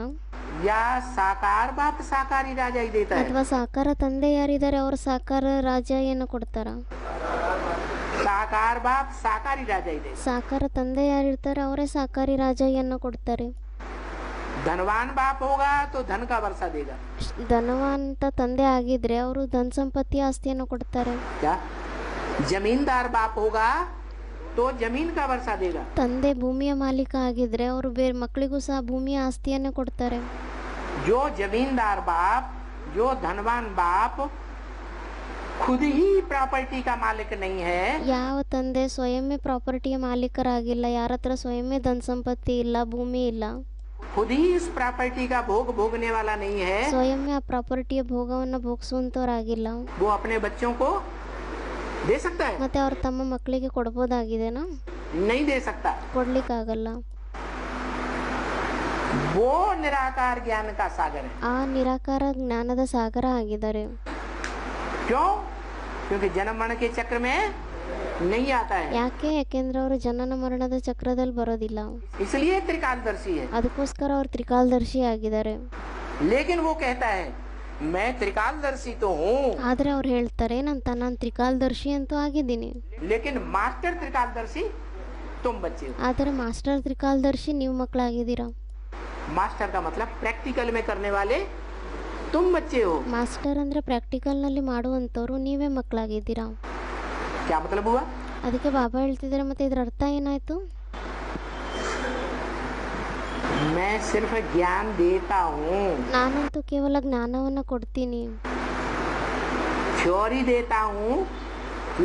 या साकार बाप साकारी राजाई देता है? ಅಥವಾ ಸಾಕಾರ ತಂದೆ ಯಾರಿದ್ದಾರೆ ಅವ್ರ ಸಾಕಾರ ರಾಜಾಯಿಯನ್ನ ಕೊಡ್ತಾರ? साकार बाप साकारी राजाई देता ಸಾಕಾರ ತಂದೆ ಯಾರಿರ್ತಾರೆ ಅವರೇ ಸಾಕಾರಿ ರಾಜಾಯಿಯನ್ನ ಕೊಡ್ತಾರೆ. है। धनवान बाप होगा तो धन का वर्षा देगा। ಧನವಂತ ತಂದೆ ಆಗಿದ್ರೆ ಅವರು ಧನ ಸಂಪತ್ತಿ ಆಸ್ತಿಯನ್ನು ಕೊಡ್ತಾರೆ. क्या? जमींदार बाप होगा तो जमीन का वर्षा देगा। ತಂದೆ ಭೂಮಿಯ ಮಾಲೀಕ ಆಗಿದ್ರೆ ಅವರು ಬೇರೆ ಮಕ್ಕಳಿಗೂ ಸಹ ಭೂಮಿಯ ಆಸ್ತಿಯನ್ನೇ ಕೊಡ್ತಾರೆ. जो जमींदार बाप, जो धनवान बाप खुद ही प्रॉपर्टी का मालिक नहीं है, ಯಾವ ತಂದೆ ಸ್ವಯಂೇ ಪ್ರಾಪರ್ಟಿಯ ಮಾಲೀಕರಾಗಿಲ್ಲ, ಯಾರ ಹತ್ರ ಸ್ವಯಂೇ ಧನ ಸಂಪತ್ತಿ ಇಲ್ಲ, ಭೂಮಿ ಇಲ್ಲ, खुद ही इस प्रॉपर्टी का भोग भोगने वाला नहीं है, ಸ್ವಯಂೇ ಆ ಪ್ರಾಪರ್ಟಿಯ ಭೋಗವನ್ನು ಭೋಗಿಸುವಂತವರಾಗಿಲ್ಲ, वो अपने बच्चों को दे सकता है? ಮತ್ತೆ ಅವ್ರು ತಮ್ಮ ಮಕ್ಕಳಿಗೆ ಕೊಡ್ಬೋದಾಗಿದೆನಾ? नहीं दे सकता। ಕೊಡ್ಲಿಕ್ಕಾಗಲ್ಲ. वो निराकार ज्ञान का सागर है। ಆ ನಿರಾಕಾರ ಜ್ಞಾನದ ಸಾಗರ ಆಗಿದ್ದಾರೆ. क्यों? क्योंकि जन्म मरण के चक्र में नहीं आता है, ಯಾಕೆ? ಯಾಕೆಂದ್ರೆ ಅವರು ಜನನ ಮರಣದ ಚಕ್ರದಲ್ಲಿ ಬರೋದಿಲ್ಲ, इसलिए त्रिकालदर्शी है। ಅದಕ್ಕೋಸ್ಕರ ಅವ್ರು ತ್ರಿಕಾಲದರ್ಶಿ ಆಗಿದ್ದಾರೆ. लेकिन वो कहता है मैं त्रिकालदर्शी तो हूँ, ಆದರೆ ಅವ್ರು ಹೇಳ್ತಾರೆ ನಾನು ತ್ರಿಕಾಲದರ್ಶಿ ಅಂತೂ ಆಗಿದ್ದೀನಿ, लेकिन मास्टर त्रिकालदर्शी तुम बच्चे हो। ಆದರೆ ಮಾಸ್ಟರ್ ತ್ರಿಕಾಲದರ್ಶಿ ನೀವು ಮಕ್ಕಳಾಗಿದ್ದೀರಾ। मास्टर का मतलब प्रैक्टिकल में करने वाले तुम बच्चे हो। ಮಾಸ್ಟರ್ ಅಂದರೆ ಪ್ರಾಕ್ಟಿಕಲ್ನಲ್ಲಿ ಮಾಡುವಂಥವ್ರು, ನೀವೇ ಮಕ್ಕಳಾಗಿದ್ದೀರಾ। क्या मतलब हुआ? ಅದಕ್ಕೆ ಬಾಬಾ ಹೇಳ್ತಿದ್ದಾರೆ, ಮತ್ತೆ ಇದರ ಅರ್ಥ ಏನಾಯಿತು? मैं सिर्फ ज्ञान देता हूँ, ನಾನಂತೂ ಕೇವಲ ಜ್ಞಾನವನ್ನು ಕೊಡ್ತೀನಿ, थ्योरी देता हूँ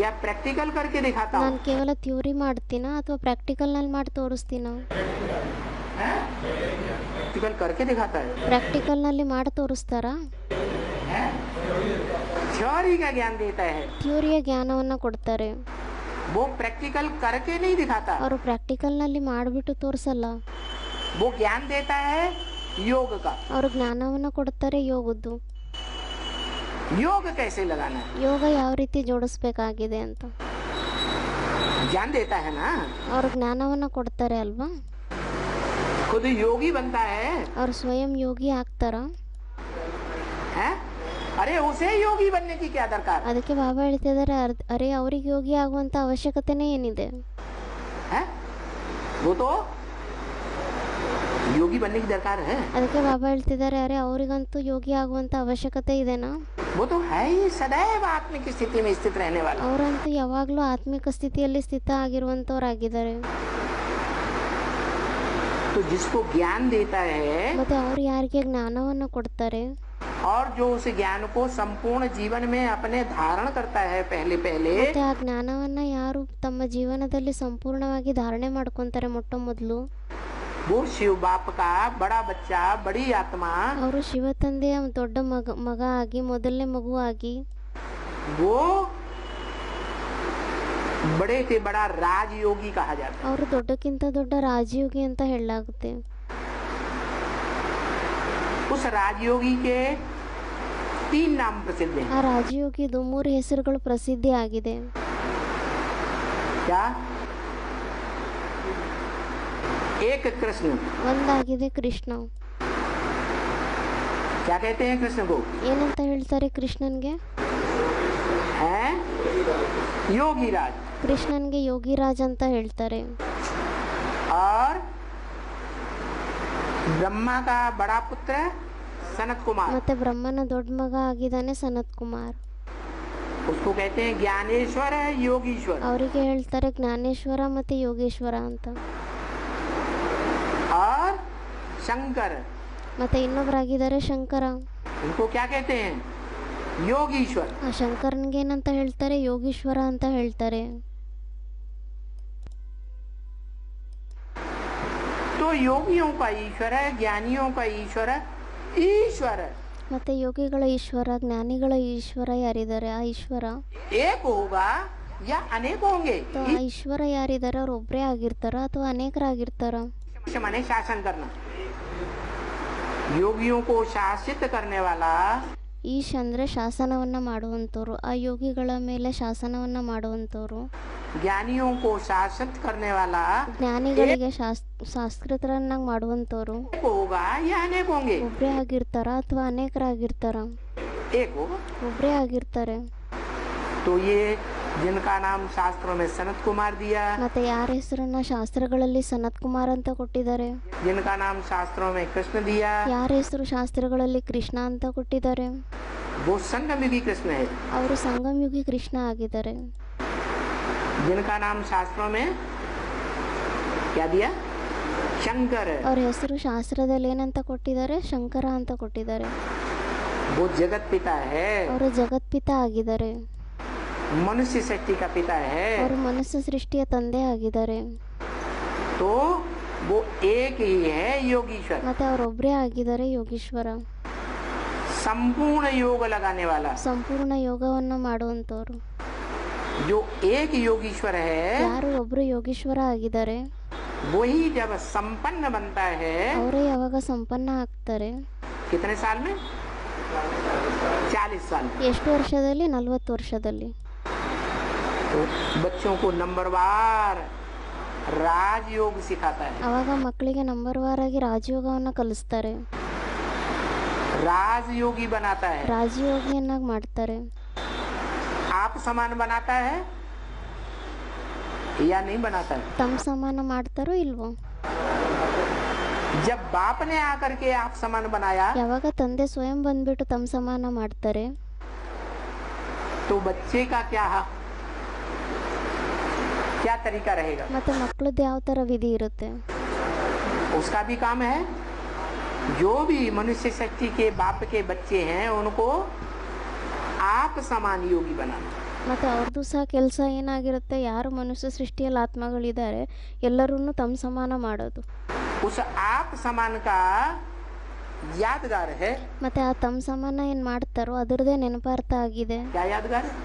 या प्रैक्टिकल करके दिखाता हूँ? ನಾನು ಕೇವಲ ಥಿಯೋರಿ ಮಾಡ್ತೀನಾ ಅಥವಾ ಪ್ರಾಕ್ಟಿಕಲ್ನಲ್ಲಿ ಮಾಡಿ ತೋರಿಸ್ತೀನಾ? प्रैक्टिकल करके दिखाता है, ಪ್ರಾಕ್ಟಿಕಲ್ನಲ್ಲಿ ಮಾಡಿ ತೋರಿಸ್ತಾರಾ? थ्योरी का ज्ञान देता है, ಥಿಯೋರಿಯ ಜ್ಞಾನವನ್ನು ಕೊಡ್ತಾರೆ, वो प्रैक्टिकल करके नहीं दिखाता। ಅವರು ಪ್ರಾಕ್ಟಿಕಲ್ನಲ್ಲಿ ಮಾಡಿಬಿಟ್ಟು ತೋರಿಸಲ್ಲ, वो ज्ञान देता है योग का। ಅವರು ಜ್ಞಾನವನ್ನು ಕೊಡ್ತಾರೆ ಯೋಗದ್ದು, योग कैसे लगाना है ಯೋಗ ಯಾವ ರೀತಿ ಜೋಡಿಸ್ಬೇಕಾಗಿದೆ ಅಂತ ज्ञान देता है ना, ಅವರು ಜ್ಞಾನವನ್ನು ಕೊಡ್ತಾರೆ ಅಲ್ವಾ? खुद योगी बनता है, ಅವರು ಸ್ವಯಂ ಯೋಗಿ ಆಗ್ತಾರಾ? हैं? अरे उसे योगी बनने की क्या दरकार ಅದಕ್ಕೆ ಬಾಬಾ ಹೇಳ್ತಿದ್ದಾರೆ, ಅರೆ ಅವ್ರಿಗೆ ಯೋಗಿ ಆಗುವಂಥ ಅವಶ್ಯಕತೆನೇ ಏನಿದೆ? है? वो तो योगी बनने की दरकार है, ಅದಕ್ಕೆ ಬಾಬಾ ಹೇಳ್ತಿದ್ದಾರೆ, ಅರೆ ಅವರಿಗಂತೂ ಯೋಗಿ ಆಗುವಂಥ ಅವಶ್ಯಕತೆ ಇದೆನಾ? वो तो है ही सदैव आत्मिक स्थिति में स्थित रहने वाला। ಅವರಂತೂ ಯಾವಾಗಲೂ ಆತ್ಮಿಕ ಸ್ಥಿತಿಯಲ್ಲಿ ಸ್ಥಿತ ಆಗಿರುವಂಥವ್ರಾಗಿದ್ದಾರೆ। तो जिसको ज्ञान देता है ಮತ್ತೆ ಅವ್ರು ಯಾರಿಗೆ ಜ್ಞಾನವನ್ನು ಕೊಡ್ತಾರೆ, और जो उस ज्ञान को संपूर्ण जीवन में अपने धारण करता है पहले ಮತ್ತೆ ಆ ಜ್ಞಾನವನ್ನ ಯಾರು ತಮ್ಮ ಜೀವನದಲ್ಲಿ ಸಂಪೂರ್ಣವಾಗಿ ಧಾರಣೆ ಮಾಡ್ಕೊಂತಾರೆ ಮೊಟ್ಟ ಮೊದಲು, वो शिव बाप का बड़ा बच्चा, बड़ी आत्मा, ಅವರು ಶಿವ ತಂದೆಯ ದೊಡ್ಡ ಮಗ ಆಗಿ, ಮೊದಲನೇ ಮಗು ಆಗಿ, वो बड़े से बड़ा राजयोगी कहा जाता है। ಅವರು ದೊಡ್ಡಕ್ಕಿಂತ ದೊಡ್ಡ ರಾಜಯೋಗಿ ಅಂತ ಹೇಳಲಾಗುತ್ತೆ। उस राजयोगी के 3 नाम प्रसिद्ध हैं। ಆ ರಾಜಯೋಗಿದು 3 ಹೆಸರುಗಳು ಪ್ರಸಿದ್ಧಿ ಆಗಿದೆ। क्या? एक कृष्ण, ಒಂದಾಗಿದೆ ಕೃಷ್ಣ। क्या कहते हैं कृष्ण को? ಏನಂತ ಹೇಳ್ತಾರೆ ಕೃಷ್ಣನ್ಗೆ? है योगी राज। ಕೃಷ್ಣನ್ಗೆ ಯೋಗಿರಾಜ್ ಅಂತ ಹೇಳ್ತಾರೆ। और ब्रह्मा का बड़ा पुत्र सनत कुमार, ಮತ್ತೆ ಬ್ರಹ್ಮನ ದೊಡ್ಡ ಮಗ ಆಗಿದ್ದಾನೆ ಸನತ್ ಕುಮಾರ್, उसको कहते हैं ज्ञानेश्वर योगीश्वर। ಅವರಿಗೆ ಹೇಳ್ತಾರೆ ಜ್ಞಾನೇಶ್ವರ ಮತ್ತೆ ಯೋಗೇಶ್ವರ ಅಂತ। और शंकर, ಮತ್ತೆ ಇನ್ನೊಬ್ಬರಾಗಿದ್ದಾರೆ ಶಂಕರ, उनको क्या कहते हैं? योगीश्वर। ಆ ಶಂಕರನ್ಗೆ ಏನಂತ ಹೇಳ್ತಾರೆ? ಯೋಗೀಶ್ವರ ಅಂತ ಹೇಳ್ತಾರೆ। तो योगियों का ईश्वर है, ज्ञानियों का ईश्वर है, ईश्वर है। ಮತ್ತೆ ಯೋಗಿಗಳ ಈಶ್ವರ, ಜ್ಞಾನಿಗಳ ಈಶ್ವರ ಯಾರಿದ್ದಾರೆ? ಆ ಈಶ್ವರ एक होगा या अनेक होंगे? ಆ ಈಶ್ವರ ಯಾರಿದ್ದಾರೆ? ಅವ್ರು ಒಬ್ಬರೇ ಆಗಿರ್ತಾರ ಅಥವಾ ಅನೇಕರಾಗಿರ್ತಾರ? माने शासन करना, योगियों को शासित करने वाला, ಈಶ್ ಅಂದ್ರೆ ಶಾಸನವನ್ನ ಮಾಡುವಂಥವ್ರು, ಆ ಯೋಗಿಗಳ ಮೇಲೆ ಶಾಸನವನ್ನ ಮಾಡುವಂಥವ್ರು। ज्ञानियों को शासित करने वाला ಜ್ಞಾನಿಗಳಿಗೆ ಶಾಸ್ತ್ರತರನ್ನಾಗಿ ಮಾಡುವಂಥವ್ರು होगा या अनेक होंगे? ಒಬ್ಬರೇ ಆಗಿರ್ತಾರ ಅಥವಾ ಅನೇಕರಾಗಿರ್ತಾರ? एक होगा। ಒಬ್ಬರೇ ಆಗಿರ್ತಾರೆ। तो ये जिनका नाम शास्त्रों में सनत कुमार दिया, ಮತ್ತೆ ಯಾರ ಹೆಸರನ್ನ ಶಾಸ್ತ್ರಗಳಲ್ಲಿ ಸನತ್ ಕುಮಾರ್ ಅಂತ ಕೊಟ್ಟಿದ್ದಾರೆ, जिनका नाम शास्त्रों में कृष्ण दिया, ಯಾರ ಹೆಸರು ಶಾಸ್ತ್ರಗಳಲ್ಲಿ ಕೃಷ್ಣ ಅಂತ ಕೊಟ್ಟಿದ್ದಾರೆ, वो संगमयुगी कृष्ण है। ಅವರು ಸಂಗಮಯುಗಿ ಕೃಷ್ಣ ಆಗಿದ್ದಾರೆ। जिनका नाम शास्त्रों में क्या दिया? शंकर है। ಅವ್ರ ಹೆಸರು ಶಾಸ್ತ್ರದಲ್ಲಿ ಏನಂತ ಕೊಟ್ಟಿದ್ದಾರೆ? ಶಂಕರ ಅಂತ ಕೊಟ್ಟಿದ್ದಾರೆ। वो जगत पिता है, ಅವರು ಜಗತ್ಪಿತ ಆಗಿದ್ದಾರೆ, मनुष्य सृष्टि का पिता है। ಅವರು ಮನುಷ್ಯ ಸೃಷ್ಟಿಯ ತಂದೆ ಆಗಿದ್ದಾರೆ। तो वो एक ही है योगीश्वर, ಮತ್ತೆ ಅವರೊಬ್ಬರೇ ಆಗಿದ್ದಾರೆ ಯೋಗೀಶ್ವರ, संपूर्ण योग लगाने वाला। ಸಂಪೂರ್ಣ ಯೋಗವನ್ನ ಮಾಡುವಂತವ್ರು। जो एक योगीश्वर है, ಯಾರು ಒಬ್ರು ಯೋಗೀಶ್ವರ ಆಗಿದ್ದಾರೆ, वही जब संपन्न बनता है, ಅವರೇ ಯಾವಾಗ ಸಂಪನ್ನ ಆಗ್ತಾರೆ? कितने साल में? 40 साल। ಎಷ್ಟು ವರ್ಷದಲ್ಲಿ? 40 ವರ್ಷದಲ್ಲಿ। तो बच्चों को नंबरवार राजयोग सिखाता है। ಅವಾಗ ಮಕ್ಕಳಿಗೆ ನಂಬರ್ ವಾರ್ ಆಗಿ ರಾಜಯೋಗವನ್ನ ಕಲಿಸ್ತಾರೆ। राजयोगी बनाता है, ರಾಜಯೋಗಿಯನ್ನಾಗಿ ಮಾಡ್ತಾರೆ. आप समान बनाता है या नहीं बनाता है? ತಮ್ಮ ಸಮಾನ ಮಾಡ್ತಾರೋ ಇಲ್ವೋ? जब बाप ने आकर के आप समान बनाया ಯಾವಾಗ ತಂದೆ ಸ್ವಯಂ ಬಂದ್ಬಿಟ್ಟು ತಮ್ಮ ಸಮಾನ ಮಾಡ್ತಾರೆ, तो बच्चे का क्या तरीका रहेगा? ಮತ್ತೆ ಮಕ್ಕಳದ್ದು ಯಾವ ಥರ ವಿಧಿ ಇರುತ್ತೆ? उसका भी काम है, जो भी मनुष्य शक्ति के बाप के बच्चे हैं उनको आप समान योगी बनाना. ಮತ್ತು ಅವ್ರದ್ದು ಸಹ ಕೆಲಸ ಏನಾಗಿರುತ್ತೆ, ಯಾರು ಮನುಷ್ಯ ಸೃಷ್ಟಿಯಲ್ಲಿ ಆತ್ಮಗಳಿದ್ದಾರೆ ಎಲ್ಲರನ್ನೂ ತಮ್ಮ ಸಮಾನ ಮಾಡೋದು. उस आप समान का यादगार है. ಮತ್ತು ಆ ತಮ್ಮ ಸಮಾನ ಏನು ಮಾಡ್ತಾರೋ ಅದರದೇ ನೆನಪಾರ್ಥ ಆಗಿದೆ. क्या यादगार है?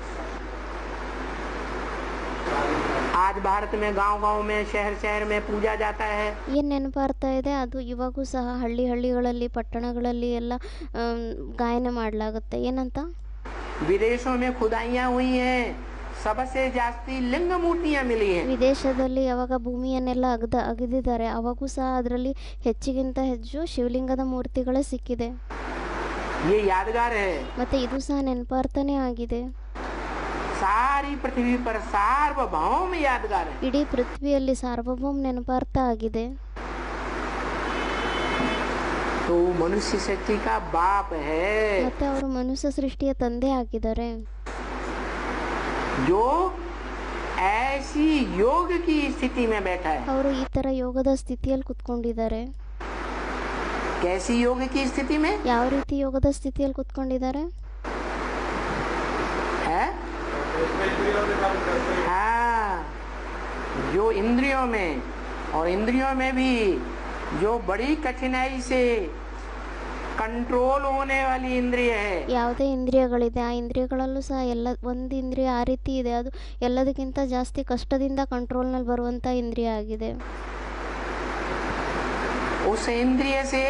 आज भारत में गांव-गांव में शहर में पूजा जाता है. ಏನು ನೆನಪಾರ್ಥ ಇದೆ ಅದು ಇವಾಗೂ ಸಹ ಹಳ್ಳಿಗಳಲ್ಲಿ ಪಟ್ಟಣಗಳಲ್ಲಿ ಎಲ್ಲ ಗಾಯನ ಮಾಡಲಾಗುತ್ತೆ. ಏನಂತ? विदेशों में खुदाइयाँ हुई हैं, सबसे जास्ती लिंग मूर्तियाँ मिली हैं. ವಿದೇಶದಲ್ಲಿ ಯಾವಾಗ ಭೂಮಿಯನ್ನೆಲ್ಲ ಅಗೆದಿದ್ದಾರೆ ಅವಾಗೂ ಸಹ ಅದರಲ್ಲಿ ಹೆಚ್ಚಿಗಿಂತ ಹೆಚ್ಚು ಶಿವಲಿಂಗದ ಮೂರ್ತಿಗಳೇ ಸಿಕ್ಕಿದೆ. ये यादगार है. ಮತ್ತೆ ಇದು ಸಹ ನೆನಪಾರ್ಥನೇ ಆಗಿದೆ. सारी पृथ्वी पर सार्वभौम यादगार है. ಇಡೀ ಪೃಥ್ವಿಯಲ್ಲಿ ಸಾರ್ವಭೌಮ ನೆನಪಾರ್ಥ ಆಗಿದೆ. तो मनुष्य शक्ति का बाप है, ಮತ್ತೆ ಅವರು ಮನುಷ್ಯ ಸೃಷ್ಟಿಯ ತಂದೆ ಆಗಿದ್ದಾರೆ. जो ऐसी योग की स्थिति में बैठा है. ಅವರು ಈ ತರ ಯೋಗದ ಸ್ಥಿತಿಯಲ್ಲಿ ಕುತ್ಕೊಂಡಿದ್ದಾರೆ. कैसी योग की स्थिति में ಯಾವ ರೀತಿ ಯೋಗದ ಸ್ಥಿತಿಯಲ್ಲಿ ಕುತ್ಕೊಂಡಿದ್ದಾರೆ? है हाँ, जो इंद्रियों में और इंद्रियों में भी जो बड़ी कठिनाई से कंट्रोल होने वाली इंद्रिय है. ಯಾವುದೇ ಇಂದ್ರಿಯಗಳಿದೆ ಆ ಇಂದ್ರಿಯಗಳಲ್ಲೂ ಸಹ ಒಂದು ಇಂದ್ರಿಯ ಆ ರೀತಿ ಇದೆ, ಅದು ಎಲ್ಲದಕ್ಕಿಂತ ಜಾಸ್ತಿ ಕಷ್ಟದಿಂದ ಕಂಟ್ರೋಲ್ನಲ್ಲಿ ಬರುವಂಥ ಇಂದ್ರಿಯ ಆಗಿದೆ. उस इंद्रिय से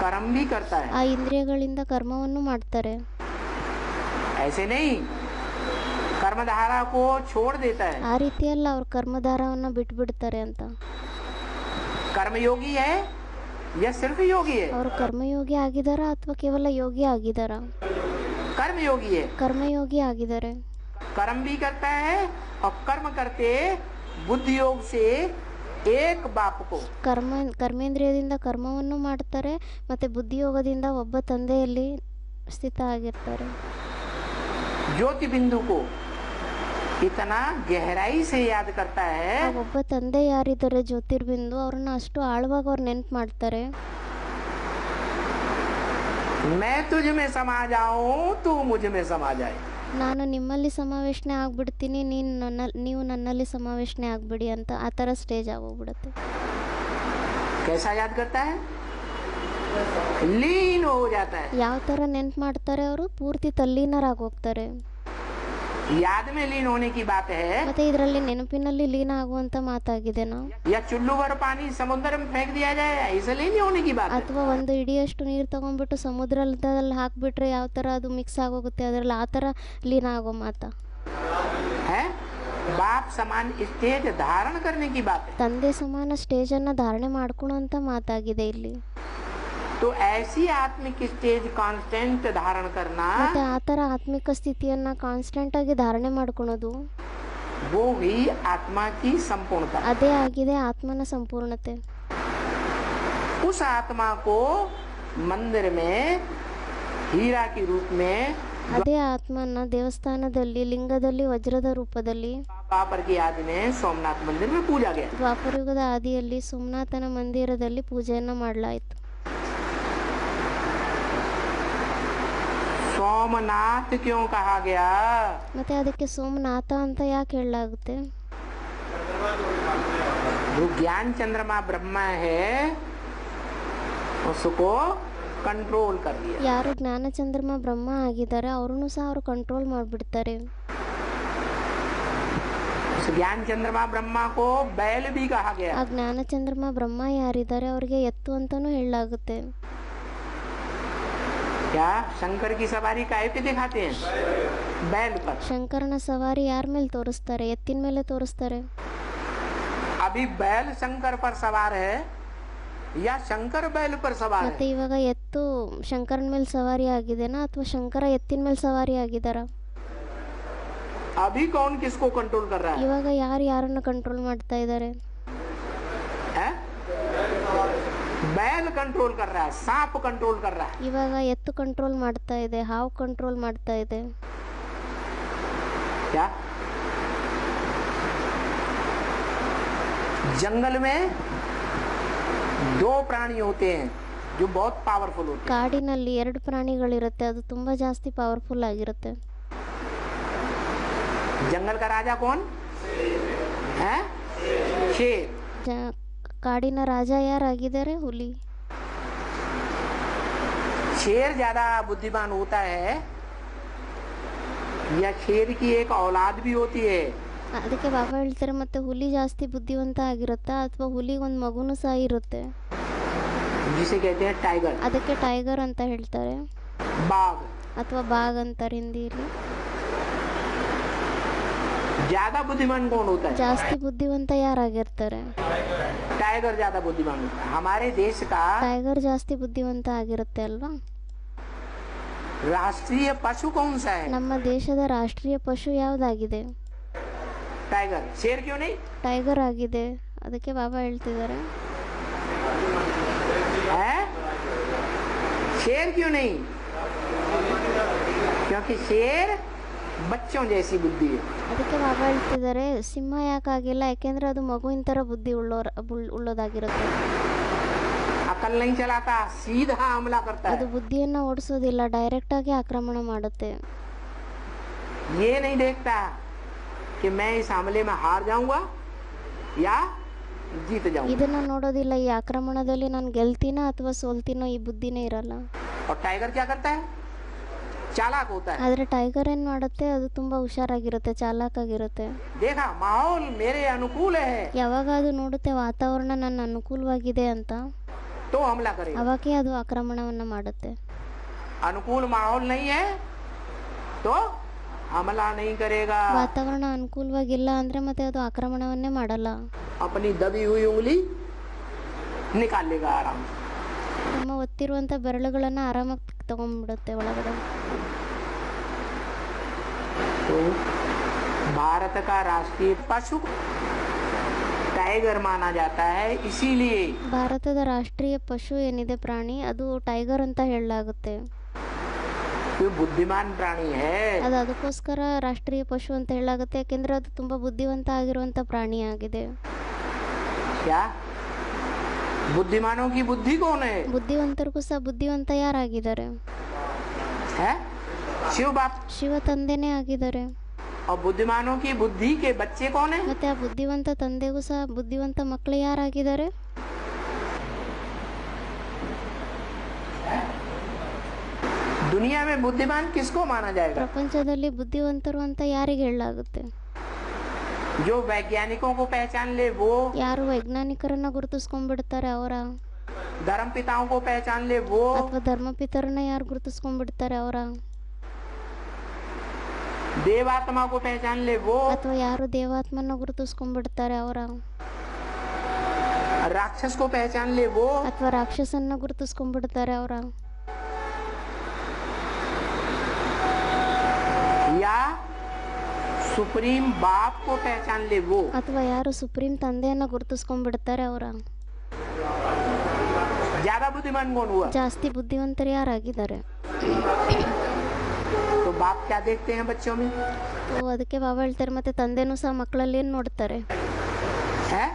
कर्म भी करता है. ಆ ಇಂದ್ರಿಯಗಳಿಂದ ಕರ್ಮವನ್ನು ಮಾಡ್ತಾರೆ. ऐसे नहीं कर्मधारा को छोड़ देता है. ಆ ರೀತಿಯಲ್ಲ ಅವ್ರ ಕರ್ಮಧಾರವನ್ನು ಬಿಟ್ಬಿಡ್ತಾರೆ ಅಂತ. कर्मयोगी है या सिर्फ योगी है? ಅವರು ಕರ್ಮಯೋಗಿ ಆಗಿದಾರಾ ಅಥವಾ ಕೇವಲ ಯೋಗಿ ಆಗಿದಾರಾ? कर्मयोगी है. ಕರ್ಮಯೋಗಿ ಆಗಿದ್ದಾರೆ. कर्म भी करता है और कर्म करते बुद्धि योग से एक बाप को ಕರ್ಮೇಂದ್ರಿಯದಿಂದ ಕರ್ಮವನ್ನು ಮಾಡ್ತಾರೆ ಮತ್ತೆ ಬುದ್ಧಿಯೋಗದಿಂದ ಒಬ್ಬ ತಂದೆಯಲ್ಲಿ ಸ್ಥಿತ ಆಗಿರ್ತಾರೆ. ज्योति बिंदु को इतना गहराई से याद करता है. ಒಬ್ಬ ತಂದೆ ಯಾರಿದ್ದಾರೆ ಜ್ಯೋತಿರ್ಬಿಂದು ಅವ್ರನ್ನ ಅಷ್ಟು ಆಳವಾಗಿ ಅವ್ರು ನೆನ್ಪು ಮಾಡ್ತಾರೆ. मैं तुझ में समा जाऊं तू मुझ में समा जाए. ನಾನು ನಿಮ್ಮಲ್ಲಿ ಸಮಾವೇಶನೆ ಆಗ್ಬಿಡ್ತೀನಿ, ನೀವು ನನ್ನಲ್ಲಿ ಸಮಾವೇಶನೆ ಆಗ್ಬಿಡಿ ಅಂತ ಆ ಥರ ಸ್ಟೇಜ್ ಆಗೋಗ್ಬಿಡುತ್ತೆ. कैसा याद करता है? लीन हो जाता है. ಯಾವ ಥರ ನೆನ್ಪು ಮಾಡ್ತಾರೆ ಅವರು? ಪೂರ್ತಿ ತಲ್ಲೀನರಾಗೋಗ್ತಾರೆ. याद में लीन होने की बात है ಮತ್ತೆ ಇದರಲ್ಲಿ ನೆನಪಿನಲ್ಲಿ ಲೀನ ಆಗುವಂತ ಮಾತಾಗಿದೆನಾ? या चुल्लू भर पानी समुद्र में फेंक दिया जाए, ऐसे लीन होने की बात है. ಅಥವಾ ಒಂದು ಇಡಿಯಷ್ಟು ನೀರು ತಗೊಂಡ್ಬಿಟ್ಟು ಸಮುದ್ರದಲ್ಲಿ ಹಾಕ್ಬಿಟ್ರೆ ಯಾವ ಥರ ಅದು ಮಿಕ್ಸ್ ಆಗೋಗುತ್ತೆ, ಅದರಲ್ಲಿ ಆ ಥರ ಲೀನ ಆಗೋ ಮಾತಾ है? बाप समान स्टेज धारण करने की बात है. ತಂದೆ ಸಮಾನ ಸ್ಟೇಜನ್ನು ಧಾರಣೆ ಮಾಡ್ಕೊಳ್ಳೋಂಥ ಮಾತಾಗಿದೆ ಇಲ್ಲಿ. तो ऐसी आत्मिक स्टेज कांस्टेंट धारण करना, ಮತ್ತೆ ಆ ಥರ ಆತ್ಮಿಕ ಸ್ಥಿತಿಯನ್ನ ಕಾನ್ಸ್ಟೆಂಟ್ ಆಗಿ ಧಾರಣೆ ಮಾಡ್ಕೊಳೋದು, वो ही आत्मा की संपूर्णता. ಅದೇ ಆಗಿದೆ ಆತ್ಮನ ಸಂಪೂರ್ಣತೆ. उस आत्मा को मंदिर में हीरा के रूप में, ಅದೇ ಆತ್ಮನ ದೇವಸ್ಥಾನದಲ್ಲಿ ಲಿಂಗದಲ್ಲಿ ವಜ್ರದ ರೂಪದಲ್ಲಿ द्वापर की आदि में सोमनाथ मंदिर में पूजा गया. ದ್ವಾಪರಯುಗದ ಆದಿಯಲ್ಲಿ ಸೋಮನಾಥನ ಮಂದಿರದಲ್ಲಿ ಪೂಜೆಯನ್ನ ಮಾಡಲಾಯಿತು. सोमनाथ क्यों कहा गया? ಮತ್ತೆ ಅದಕ್ಕೆ ಸೋಮನಾಥ ಅಂತ ಯಾಕೆ ಹೇಳಲಾಗುತ್ತೆ? जो ज्ञान चंद्रमा ब्रह्मा है उसको कंट्रोल कर दिया. ಯಾರು ಜ್ಞಾನಚಂದ್ರಮ ಬ್ರಹ್ಮ ಆಗಿದ್ದಾರೆ ಅವ್ರನ್ನು ಸಹ ಅವರು ಕಂಟ್ರೋಲ್ ಮಾಡಿಬಿಡ್ತಾರೆ. उस ज्ञान चंद्रमा ब्रह्मा को बैल भी कहा गया. ಆ ಜ್ಞಾನಚಂದ್ರಮ ಬ್ರಹ್ಮ ಯಾರಿದ್ದಾರೆ ಅವ್ರಿಗೆ ಎತ್ತು ಅಂತಾನೂ ಹೇಳಲಾಗುತ್ತೆ. क्या शंकर की सवारी काय पे दिखाते हैं? बैल पर. ಶಂಕರನ ಸವಾರಿ ಯಾರ ಮೇಲೆ ತೋರಿಸ್ತಾರೆ? ಎತ್ತಿನ ಮೇಲೆ ತೋರಿಸ್ತಾರೆ. अभी बैल शंकर पर सवार है या शंकर बैल पर सवार ಮತ್ತೆ है? ಇವಾಗ ಎತ್ತು ಎತ್ತು ಶಂಕರನ ಮೇಲೆ ಸವಾರಿ ಆಗಿದೆನಾ ಅಥವಾ ಶಂಕರ ಎತ್ತಿನ ಮೇಲೆ ಸವಾರಿ ಆಗಿದಾರ? अभी कौन किसको कंट्रोल कर रहा है? ಇವಾಗ ಯಾರು ಯಾರನ್ನ ಕಂಟ್ರೋಲ್ ಮಾಡ್ತಾ ಇದ್ದಾರೆ? हैं? बैल कंट्रोल कर रहा है, सांप कंट्रोल कर रहा है। ಇವಾಗ ಎತ್ತು ಕಂಟ್ರೋಲ್ ಮಾಡ್ತಾ ಇದೆ, ಹಾವು ಕಂಟ್ರೋಲ್ ಮಾಡ್ತಾ ಇದೆ. क्या जंगल में दो प्राणी होते हैं जो बहुत पावरफुल होते ಕಾಡಿನಲ್ಲಿ 2 ಪ್ರಾಣಿಗಳಿರುತ್ತೆ, ಅದು ತುಂಬಾ ಜಾಸ್ತಿ ಪವರ್ಫುಲ್ ಆಗಿರುತ್ತೆ. हैं। जंगल का राजा कौन है? शेर। ಕಾಡಿನ ರಾಜ ಯಾರಾಗಿದ್ದಾರೆ? ಹುಲಿ. शेर ज्यादा बुद्धिमान होता है या शेर की एक औलाद भी होती है? ಅದಕ್ಕೆ ಬಾಬಾ ಹೇಳ್ತಾರೆ ಮತ್ತೆ ಹುಲಿ ಜಾಸ್ತಿ ಬುದ್ಧಿವಂತ ಆಗಿರುತ್ತಾ ಅಥವಾ ಹುಲಿಗೆ ಒಂದು ಮಗುನೂ ಸಹ ಇರುತ್ತೆ, जिसे कहते हैं टाइगर। ಅದಕ್ಕೆ ಟೈಗರ್ ಅಂತ ಹೇಳ್ತಾರೆ, बाघ ಅಥವಾ ಬಾಗ್ ಅಂತಾರೆ ಹಿಂದಿಲಿ. ज्यादा बुद्धिमान कौन होता है? ಜಾಸ್ತಿ ಬುದ್ಧಿವಂತ ಯಾರಾಗಿರ್ತಾರೆ? टाइगर ज्यादा बुद्धिमान होता है। हमारे देश का ಟೈಗರ್ ಜಾಸ್ತಿ ಬುದ್ಧಿವಂತ ಆಗಿರುತ್ತೆ ಅಲ್ವಾ? राष्ट्रीय पशु कौन सा है? ನಮ್ಮ ದೇಶದ ರಾಷ್ಟ್ರೀಯ ಪಶು ಯಾವುದಾಗಿದೆ? टाइगर। शेर क्यों नहीं ಟೈಗರ್ ಆಗಿದೆ. ಅದಕ್ಕೆ ಬಾಬಾ ಹೇಳ್ತಿದ್ದಾರೆ है? शेर क्यों नहीं? क्योंकि शेर बच्चों जैसी बुद्धि है। ಅದಕ್ಕೆ ಬಾಬಾ ಹೇಳ್ತಿದ್ದಾರೆ ಸಿಂಹ ಯಾಕಾಗಿಲ್ಲ, ಯಾಕೆಂದ್ರೆ ಅದು ಮಗುವಿನ ಥರ ಬುದ್ಧಿ ಉಳ್ಳೋದಾಗಿರುತ್ತೆ. अकल नहीं चलाता, सीधा हमला करता ಅದು है। ಬುದ್ಧಿಯನ್ನು ಓಡಿಸೋದಿಲ್ಲ, ಡೈರೆಕ್ಟ್ ಆಗಿ ಆಕ್ರಮಣ ಮಾಡುತ್ತೆ. ये नहीं देखता कि मैं इस हमले में हार जाऊंगा या जीत जाऊंगा। ಇದನ್ನ ನೋಡೋದಿಲ್ಲ, ಈ ಆಕ್ರಮಣದಲ್ಲಿ ನಾನು ಗೆಲ್ತೀನ ಅಥವಾ ಸೋಲ್ತೀನೋ ಈ ಬುದ್ಧಿನೇ ಇರಲ್ಲ. और टाइगर क्या करता है? चालाक होता है। ಆದ್ರೆ ಟೈಗರ್ ಏನ್ ಮಾಡುತ್ತೆ, ಅದು ತುಂಬಾ ಹುಷಾರಾಗಿರುತ್ತೆ, ಚಾಲಾಕಾಗಿರುತ್ತೆ. देखा माहौल मेरे अनुकूल है ಯಾವಾಗ ಅದು ನೋಡುತ್ತೆ ವಾತಾವರಣ ನನ್ನ ಅನುಕೂಲವಾಗಿದೆ ಅಂತ, तो हमला करेगा। ಅವಾಗೇ ಅದು ಆಕ್ರಮಣವನ್ನ ಮಾಡುತ್ತೆ. अनुकूल माहौल नहीं है तो हमला नहीं करेगा। ವಾತಾವರಣ ಅನುಕೂಲವಾಗಿಲ್ಲ ಅಂದ್ರೆ ಮತ್ತೆ ಅದು ಆಕ್ರಮಣವನ್ನೇ ಮಾಡಲ್ಲ. अपनी दबी हुई उंगली निकाल लेगा आराम से। ನಮ್ಮ ಒತ್ತಿರುವಂತ ಬೆರಳುಗಳನ್ನ ಆರಾಮಾಗಿ ತಗೊಂಡ್ಬಿಡುತ್ತೆ ಒಳಗಡೆ. तो भारत का राष्ट्रीय पशु टाइगर माना जाता है, इसीलिए ಭಾರತದ ರಾಷ್ಟ್ರೀಯ ಪಶು ಏನಿದೆ ಪ್ರಾಣಿ, ಅದು ಟೈಗರ್ ಅಂತ ಹೇಳಲಾಗುತ್ತೆ. जो बुद्धिमान प्राणी है। ಅದು ಅದಕ್ಕೋಸ್ಕರ ರಾಷ್ಟ್ರೀಯ ಪಶು ಅಂತ ಹೇಳಲಾಗುತ್ತೆ, ಯಾಕೆಂದ್ರೆ ಅದು ತುಂಬಾ ಬುದ್ಧಿವಂತ ಆಗಿರುವಂತ ಪ್ರಾಣಿ ಆಗಿದೆ. क्या बुद्धिमानों की बुद्धि कौन है? ಬುದ್ಧಿವಂತರಿಗೂ ಸಹ ಬುದ್ಧಿವಂತ ಯಾರಾಗಿದ್ದಾರೆ? है शिव बाप। ಶಿವ ತಂದೆನೇ ಆಗಿದ್ದಾರೆ. और बुद्धिमानों की बुद्धि के बच्चे कौन है? ಮತ್ತೆ ಆ ಬುದ್ಧಿವಂತ ತಂದೆಗೂ ಸಹ ಬುದ್ಧಿವಂತ ಮಕ್ಕಳು ಯಾರಾಗಿದ್ದಾರೆ? दुनिया में बुद्धिमान किसको माना जाएगा? ಪ್ರಪಂಚದಲ್ಲಿ ಬುದ್ಧಿವಂತರು ಅಂತ ಯಾರಿಗೆ ಹೇಳಲಾಗುತ್ತೆ? जो वैज्ञानिकों को पहचान ले वो, ಯಾರು ವೈಜ್ಞಾನಿಕರನ್ನ ಗುರುತಿಸ್ಕೊಂಡ್ಬಿಡ್ತಾರೆ ಅವರ, धर्म पिताओं को पहचान ले वो, ಅಥವಾ ಧರ್ಮಪಿತರನ್ನ ಯಾರು ಗುರುತಿಸ್ಕೊಂಡ್ಬಿಡ್ತಾರೆ ಅವರ, देवात्मा को पहचान ले वो, ಅಥವಾ ಯಾರು ದೇವಾತ್ಮನ ಗುರುತಿಸ್ಕೊಂಡ್ಬಿಡ್ತಾರೆ ಅವರ, राक्षस को पहचान ले वो, ಅಥವಾ ರಾಕ್ಷಸನ್ನ ಗುರುತಿಸ್ಕೊಂಡ್ಬಿಡ್ತಾರೆ ಅವರ, या सुप्रीम बाप को पहचान ले वो। ಅಥವಾ ಯಾರು ಸುಪ್ರೀಂ ತಂದೆಯನ್ನ ಗುರುತಿಸ್ಕೊಂಡ್ಬಿಡ್ತಾರೆ ಅವರ. ज्यादा बुद्धिमान कौन हुआ? ಜಾಸ್ತಿ ಬುದ್ಧಿವಂತರು ಯಾರಾಗಿದ್ದಾರೆ? तो बाप क्या देखते हैं बच्चों में? ಸೊ ಅದಕ್ಕೆ ಬಾಬಾ ಹೇಳ್ತಾರೆ ಮತ್ತೆ ತಂದೆನೂ ಸಹ ಮಕ್ಕಳಲ್ಲಿ ಏನ್ ನೋಡ್ತಾರೆ? है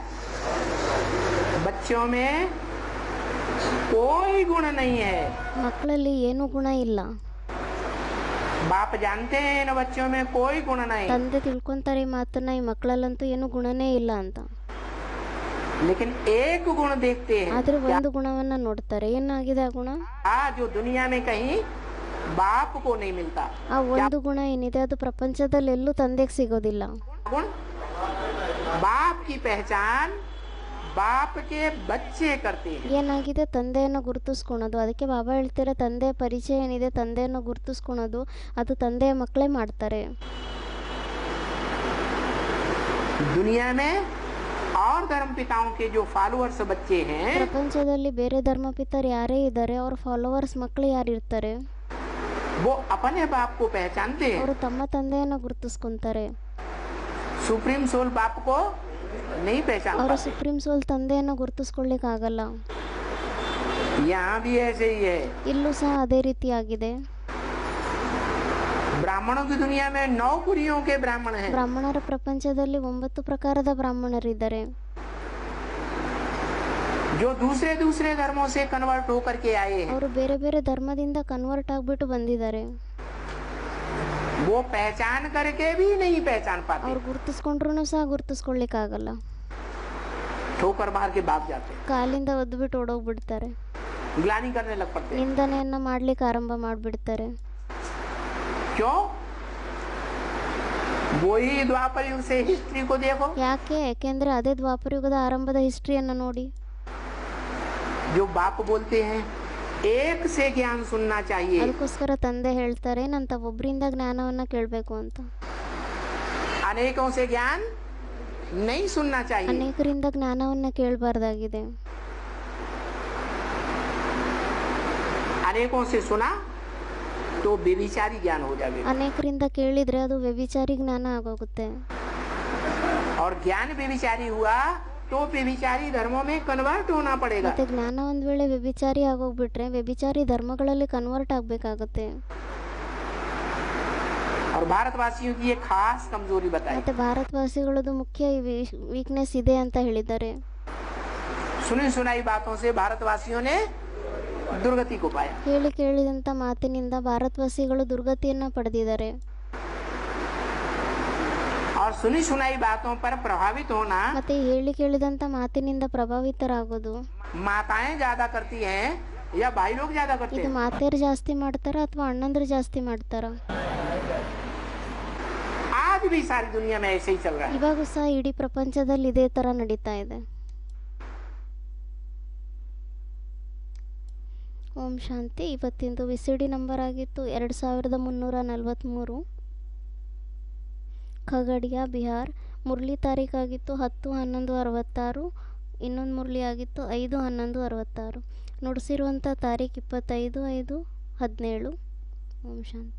बच्चों में कोई गुण नहीं है। ಮಕ್ಕಳಲ್ಲಿ ಏನೂ ಗುಣ ಇಲ್ಲ. बाप जानते हैं इन बच्चों में कोई गुण नहीं, ತಂದೆ ತಿಳ್ಕೊಂತಾರೆ ಈ ಮಾತನ್ನ, ಈ ಮಕ್ಕಳಲ್ಲಂತೂ ಏನು ಗುಣನೇ ಇಲ್ಲ ಅಂತ. लेकिन एक गुण देखते हैं। ಆದ್ರೆ ಒಂದು ಗುಣವನ್ನ ನೋಡ್ತಾರೆ. ಏನಾಗಿದೆ ಆ ಗುಣ? जो दुनिया में कहीं बाप को नहीं मिलता। ಆ ಒಂದು ಗುಣ ಏನಿದೆ ಅದು ಪ್ರಪಂಚದಲ್ಲಿ ಎಲ್ಲೂ ತಂದೆಗೆ ಸಿಗೋದಿಲ್ಲ. गुण बाप की पहचान बाप के बच्चे करते हैं। ಏನಾಗಿದೆ? ತಂದೆಯನ್ನ ಗುರುತಿಸ್ಕೊಳೋದು. ಅದಕ್ಕೆ ಬಾಬಾ ಹೇಳ್ತಾರೆ ತಂದೆಯ ಪರಿಚಯ ಏನಿದೆ, ತಂದೆಯನ್ನು ಗುರುತಿಸ್ಕೊಳೋದು ಅದು ತಂದೆಯ ಮಕ್ಕಳೇ ಮಾಡ್ತಾರೆ. दुनिया में और धर्म पिताओं के जो फॉलोअर्स बच्चे हैं ಪ್ರಪಂಚದಲ್ಲಿ ಬೇರೆ ಧರ್ಮಪಿತರು ಯಾರೇ ಇದ್ದಾರೆ, ಅವ್ರ ಫಾಲೋವರ್ಸ್ ಮಕ್ಕಳು ಯಾರಿರ್ತಾರೆ, वो अपने बाप को पहचानते हैं, ಅವರು ತಮ್ಮ ತಂದೆಯನ್ನು ಗುರುತಿಸ್ಕೊಂತಾರೆ. सुप्रीम सोल बाप को नहीं पहचान ಅವರು पाते। ಸುಪ್ರೀಂ ಸೋಲ್ ತಂದೆಯನ್ನು ಗುರುತಿಸ್ಕೊಳ್ಳಿಕ್ಕಾಗಲ್ಲ. यहाँ भी ऐसे ही है। ಇಲ್ಲೂ ಸಹ ಅದೇ ರೀತಿಯಾಗಿದೆ. ब्राह्मणों की दुनिया में 9 पुरियों के ब्राह्मण हैं। ಬ್ರಾಹ್ಮಣರ ಪ್ರಪಂಚದಲ್ಲಿ 9 ಪ್ರಕಾರದ ಬ್ರಾಹ್ಮಣರಿದ್ದಾರೆ, जो दूसरे दूसरे धर्मों से कन्वर्ट होकर के आए हैं। ಅವರು ಬೇರೆ ಬೇರೆ ಧರ್ಮದಿಂದ ಕನ್ವರ್ಟ್ ಆಗ್ಬಿಟ್ಟು ಬಂದಿದ್ದಾರೆ. वो पहचान करके भी नहीं पहचान पाते, ಅವ್ರು ಗುರುತಿಸ್ಕೊಂಡ್ರು ಸಹ ಗುರುತಿಸ್ಕೊಳ್ಳಿಕ್ಕಾಗಲ್ಲ. ठोकर मार के भाग जाते हैं, ಕಾಲಿಂದ ಒದ್ಬಿಟ್ಟು ಓಡೋಗ್ಬಿಡ್ತಾರೆ, ग्लानि करने लग पड़ते हैं। ನಿಂದನೆಯನ್ನ ಮಾಡ್ಲಿಕ್ಕೆ ಆರಂಭ ಮಾಡ್ಬಿಡ್ತಾರೆ. क्यों? वही द्वापर युग से हिस्ट्री को देखो। ಯಾಕೆ? ಯಾಕೆಂದ್ರೆ ಅದೇ ದ್ವಾಪರಯುಗದ ಆರಂಭದ ಹಿಸ್ಟ್ರಿಯನ್ನು ನೋಡಿ. जो बाप बोलते हैं एक से ज्ञान सुनना चाहिए, ಅದಕ್ಕೋಸ್ಕರ ತಂದೆ ಹೇಳ್ತಾರೆ ನಂತ ಒಬ್ಬರಿಂದ ಜ್ಞಾನವನ್ನ ಕೇಳಬೇಕು ಅಂತ. अनेकों से ज्ञान नहीं सुनना चाहिए। ಅನೇಕರಿಂದ ಜ್ಞಾನವನ್ನ ಕೇಳಬಾರ್ದಾಗಿದೆ. अनेकों से सुना तो व्यभिचारी ज्ञान हो जाएगा, ಅನೇಕರಿಂದ ಕೇಳಿದ್ರೆ ಅದು ವ್ಯಭಿಚಾರಿ ಜ್ಞಾನ ಆಗೋಗುತ್ತೆ. और ज्ञान व्यभिचारी हुआ तो व्यभिचारी धर्मों में कन्वर्ट होना पड़ेगा। ಮತ್ತೆ ಜ್ಞಾನ ಒಂದ್ ವೇಳೆ ವ್ಯಭಿಚಾರಿ ಆಗೋಗ್ಬಿಟ್ರೆ ವ್ಯಭಿಚಾರಿ ಧರ್ಮಗಳಲ್ಲಿ ಕನ್ವರ್ಟ್ ಆಗ್ಬೇಕಾಗತ್ತೆ. और भारतवासियों की ये खास कमजोरी बताई। ಮತ್ತೆ ಭಾರತವಾಸಿಗಳದ್ದು ಮುಖ್ಯ ವೀಕ್ನೆಸ್ ಇದೆ ಅಂತ ಹೇಳಿದ್ದಾರೆ. सुनी सुनाई बातों से भारतवासियों ने दुर्गति को पाया। ಹೇಳಿ ಕೇಳಿದಂತ ಮಾತಿನಿಂದ ಭಾರತವಾಸಿಗಳು ದುರ್ಗತಿಯನ್ನ ಪಡೆದಿದ್ದಾರೆ. और सुनी सुनाई बातों पर प्रभावित होना ಮತ್ತೆ ಹೇಳಿ ಕೇಳಿದಂತ ಮಾತಿನಿಂದ ಪ್ರಭಾವಿತರಾಗೋದು माताएं ज्यादा करती हैं या भाई लोग ज्यादा करते ಇದು हैं? ಮಾತೆಯರು ಜಾಸ್ತಿ ಮಾಡ್ತಾರ ಅಥವಾ ಅಣ್ಣಂದ್ರು ಜಾಸ್ತಿ ಮಾಡ್ತಾರ? आज भी सारी दुनिया में ऐसे ही चल रहा है। ಇವಾಗೂ ಸಹ ಇಡೀ ಪ್ರಪಂಚದಲ್ಲಿ ಇದೇ ತರ ನಡೀತಾ ಇದೆ. ಓಂ ಶಾಂತಿ. ಇವತ್ತಿಂದು ವಿಸಿಡಿ ನಂಬರ್ ಆಗಿತ್ತು 2343, ಖಗಡಿಯಾ ಬಿಹಾರ್. ಮುರಳಿ ತಾರೀಕಾಗಿತ್ತು 10-11-66, ಇನ್ನೊಂದು ಮುರಳಿ ಆಗಿತ್ತು 5-11-66. ನುಡಿಸಿರುವಂಥ ತಾರೀಕು 25/5/17. ಓಂ ಶಾಂತಿ.